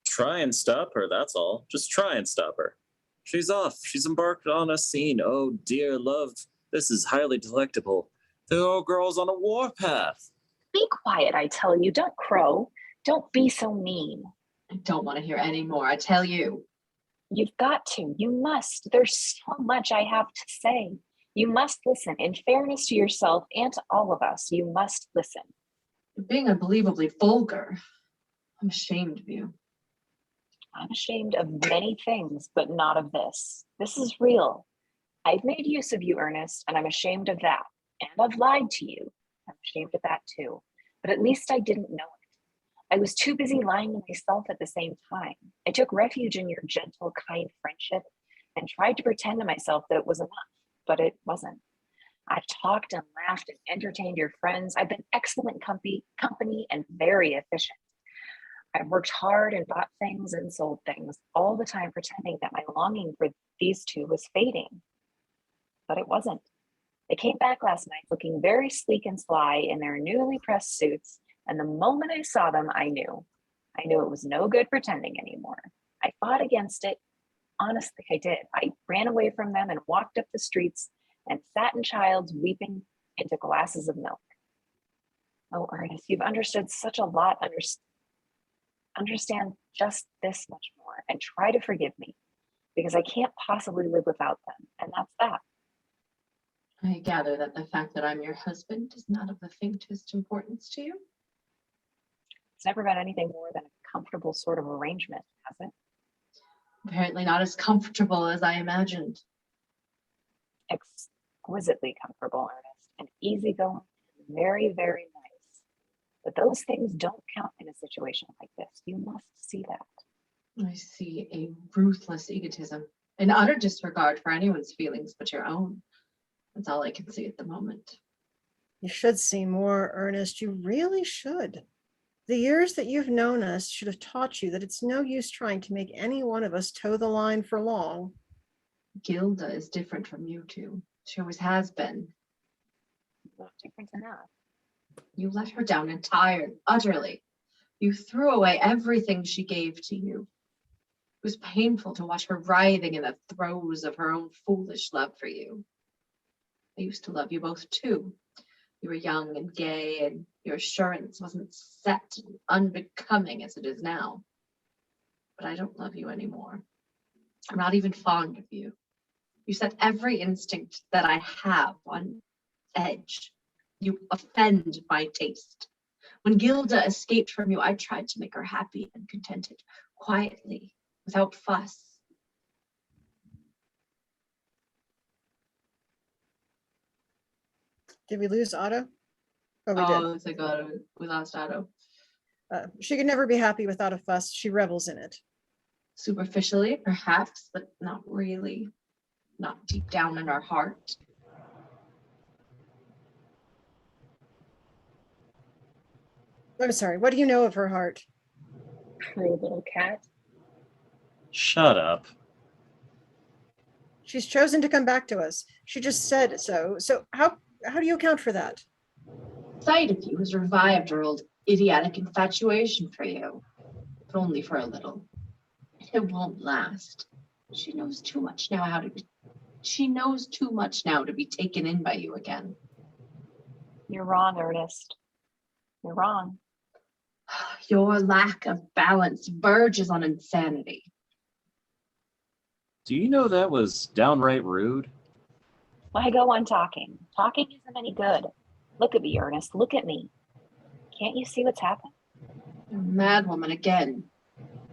Try and stop her, that's all. Just try and stop her. She's off. She's embarked on a scene. Oh, dear love, this is highly delectable. The old girl's on a warpath. Be quiet, I tell you. Don't crow. Don't be so mean. I don't want to hear any more, I tell you. You've got to. You must. There's so much I have to say. You must listen. In fairness to yourself and to all of us, you must listen. You're being unbelievably vulgar. I'm ashamed of you. I'm ashamed of many things, but not of this. This is real. I've made use of you, Ernest, and I'm ashamed of that. And I've lied to you. I'm ashamed of that too. But at least I didn't know it. I was too busy lying to myself at the same time. I took refuge in your gentle, kind friendship and tried to pretend to myself that it was enough, but it wasn't. I talked and laughed and entertained your friends. I've been excellent company and very efficient. I've worked hard and bought things and sold things, all the time pretending that my longing for these two was fading. But it wasn't. They came back last night looking very sleek and sly in their newly pressed suits, and the moment I saw them, I knew. I knew it was no good pretending anymore. I fought against it. Honestly, I did. I ran away from them and walked up the streets and sat in childs weeping into glasses of milk. Oh, Ernest, you've understood such a lot. Understand just this much more and try to forgive me, because I can't possibly live without them, and that's that. I gather that the fact that I'm your husband is not of the faintest importance to you. It's never been anything more than a comfortable sort of arrangement, has it? Apparently not as comfortable as I imagined. Exquisitely comfortable, Ernest, and easygoing, and very, very nice. But those things don't count in a situation like this. You must see that. I see a ruthless egotism, an utter disregard for anyone's feelings but your own. That's all I can see at the moment. You should see more, Ernest. You really should. The years that you've known us should have taught you that it's no use trying to make any one of us toe the line for long. Gilda is different from you two. She always has been. Not different enough. You let her down entirely, utterly. You threw away everything she gave to you. It was painful to watch her writhing in the throes of her own foolish love for you. I used to love you both too. You were young and gay, and your assurance wasn't set and unbecoming as it is now. But I don't love you anymore. I'm not even fond of you. You set every instinct that I have on edge. You offend my taste. When Gilda escaped from you, I tried to make her happy and contented, quietly, without fuss. Did we lose Otto? Oh, we did. Oh, thank God, we lost Otto. She could never be happy without a fuss. She revels in it. Superficially, perhaps, but not really. Not deep down in our heart. I'm sorry, what do you know of her heart? Poor little cat. Shut up. She's chosen to come back to us. She just said so. So how do you account for that? Sight of you has revived her old idiotic infatuation for you, but only for a little. It won't last. She knows too much now to be taken in by you again. You're wrong, Ernest. You're wrong. Your lack of balance verges on insanity. Do you know that was downright rude? Why go on talking? Talking isn't any good. Look at me, Ernest. Look at me. Can't you see what's happened? You're a madwoman again.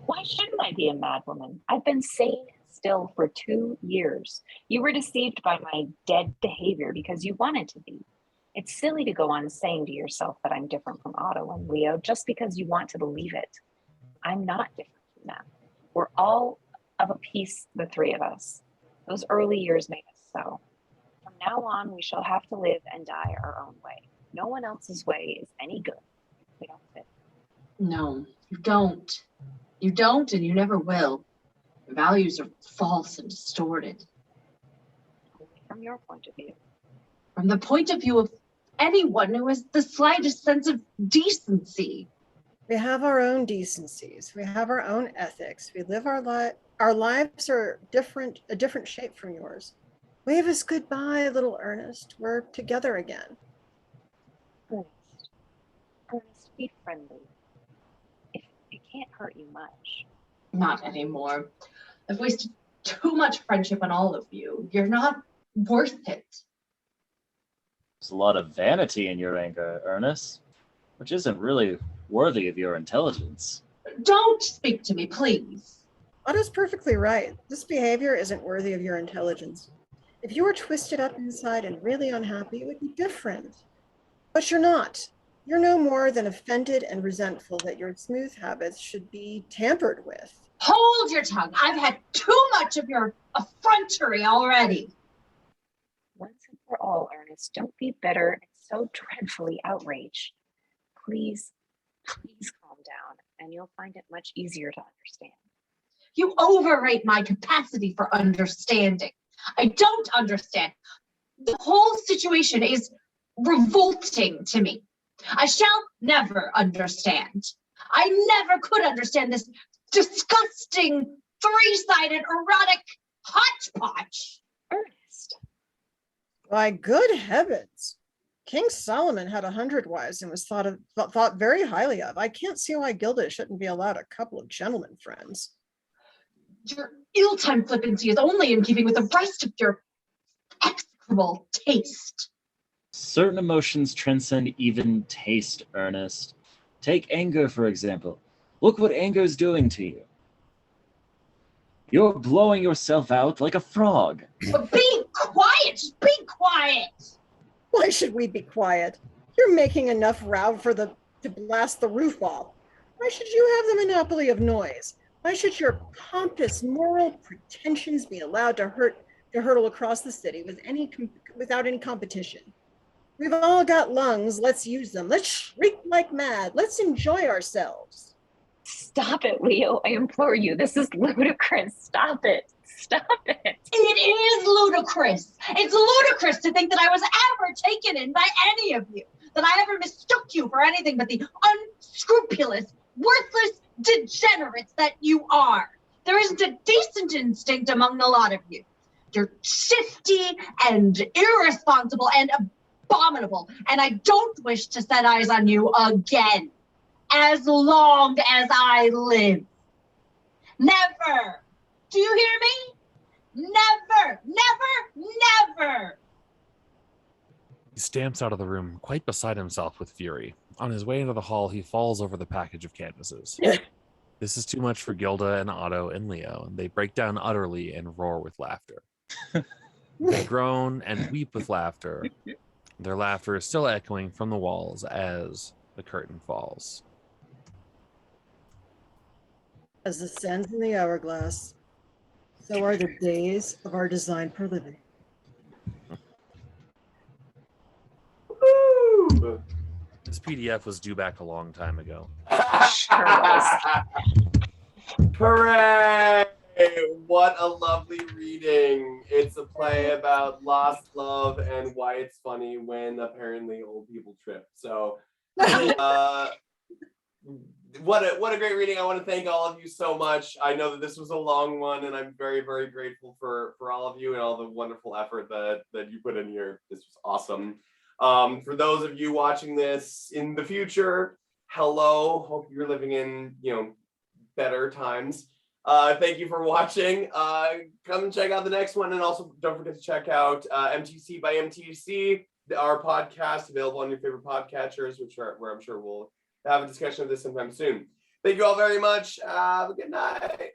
Why shouldn't I be a madwoman? I've been sane still for 2 years. You were deceived by my dead behavior because you wanted to be. It's silly to go on saying to yourself that I'm different from Otto and Leo just because you want to believe it. I'm not different from them. We're all of a piece, the three of us. Those early years made us so. From now on, we shall have to live and die our own way. No one else's way is any good. We don't fit. No, you don't. You don't, and you never will. Your values are false and distorted. Only from your point of view. From the point of view of anyone who has the slightest sense of decency. We have our own decencies. We have our own ethics. We live our lives are a different shape from yours. Wave us goodbye, little Ernest. We're together again. Ernest, be friendly. It can't hurt you much. Not anymore. I've wasted too much friendship on all of you. You're not worth it. There's a lot of vanity in your anger, Ernest, which isn't really worthy of your intelligence. Don't speak to me, please. Otto's perfectly right. This behavior isn't worthy of your intelligence. If you were twisted up inside and really unhappy, it would be different. But you're not. You're no more than offended and resentful that your smooth habits should be tampered with. Hold your tongue. I've had too much of your effrontery already. Once and for all, Ernest, don't be bitter and so dreadfully outraged. Please calm down, and you'll find it much easier to understand. You overrate my capacity for understanding. I don't understand. The whole situation is revolting to me. I shall never understand. I never could understand this disgusting, three-sided, erotic hodgepodge. Ernest. By good heavens. King Solomon had 100 wives and was thought very highly of. I can't see why Gilda shouldn't be allowed a couple of gentlemen friends. Your ill-timed flippancy is only in keeping with the rest of your execrable taste. Certain emotions transcend even taste, Ernest. Take anger, for example. Look what anger is doing to you. You're blowing yourself out like a frog. But be quiet! Just be quiet! Why should we be quiet? You're making enough row to blast the roof off. Why should you have the monopoly of noise? Why should your pompous moral pretensions be allowed to hurtle across the city without any competition? We've all got lungs. Let's use them. Let's shriek like mad. Let's enjoy ourselves. Stop it, Leo. I implore you. This is ludicrous. Stop it. Stop it. It is ludicrous. It's ludicrous to think that I was ever taken in by any of you, that I ever mistook you for anything but the unscrupulous, worthless degenerates that you are. There isn't a decent instinct among the lot of you. You're shifty and irresponsible and abominable, and I don't wish to set eyes on you again, as long as I live. Never. Do you hear me? Never, never, never. He stamps out of the room, quite beside himself with fury. On his way into the hall, he falls over the package of canvases. This is too much for Gilda and Otto and Leo, and they break down utterly and roar with laughter. They groan and weep with laughter. Their laughter is still echoing from the walls as the curtain falls. As the sands in the hourglass, so are the days of our design for living. Woo! This PDF was due back a long time ago. Sure was. Hooray! What a lovely reading. It's a play about lost love and why it's funny when apparently old people trip. So what a great reading. I want to thank all of you so much. I know that this was a long one, and I'm very, very grateful for all of you and all the wonderful effort that you put in here. This was awesome. For those of you watching this in the future, hello. Hope you're living in, better times. Thank you for watching. Come and check out the next one, and also don't forget to check out MTC by MTC, our podcast available on your favorite podcatchers, where I'm sure we'll have a discussion of this sometime soon. Thank you all very much. Have a good night.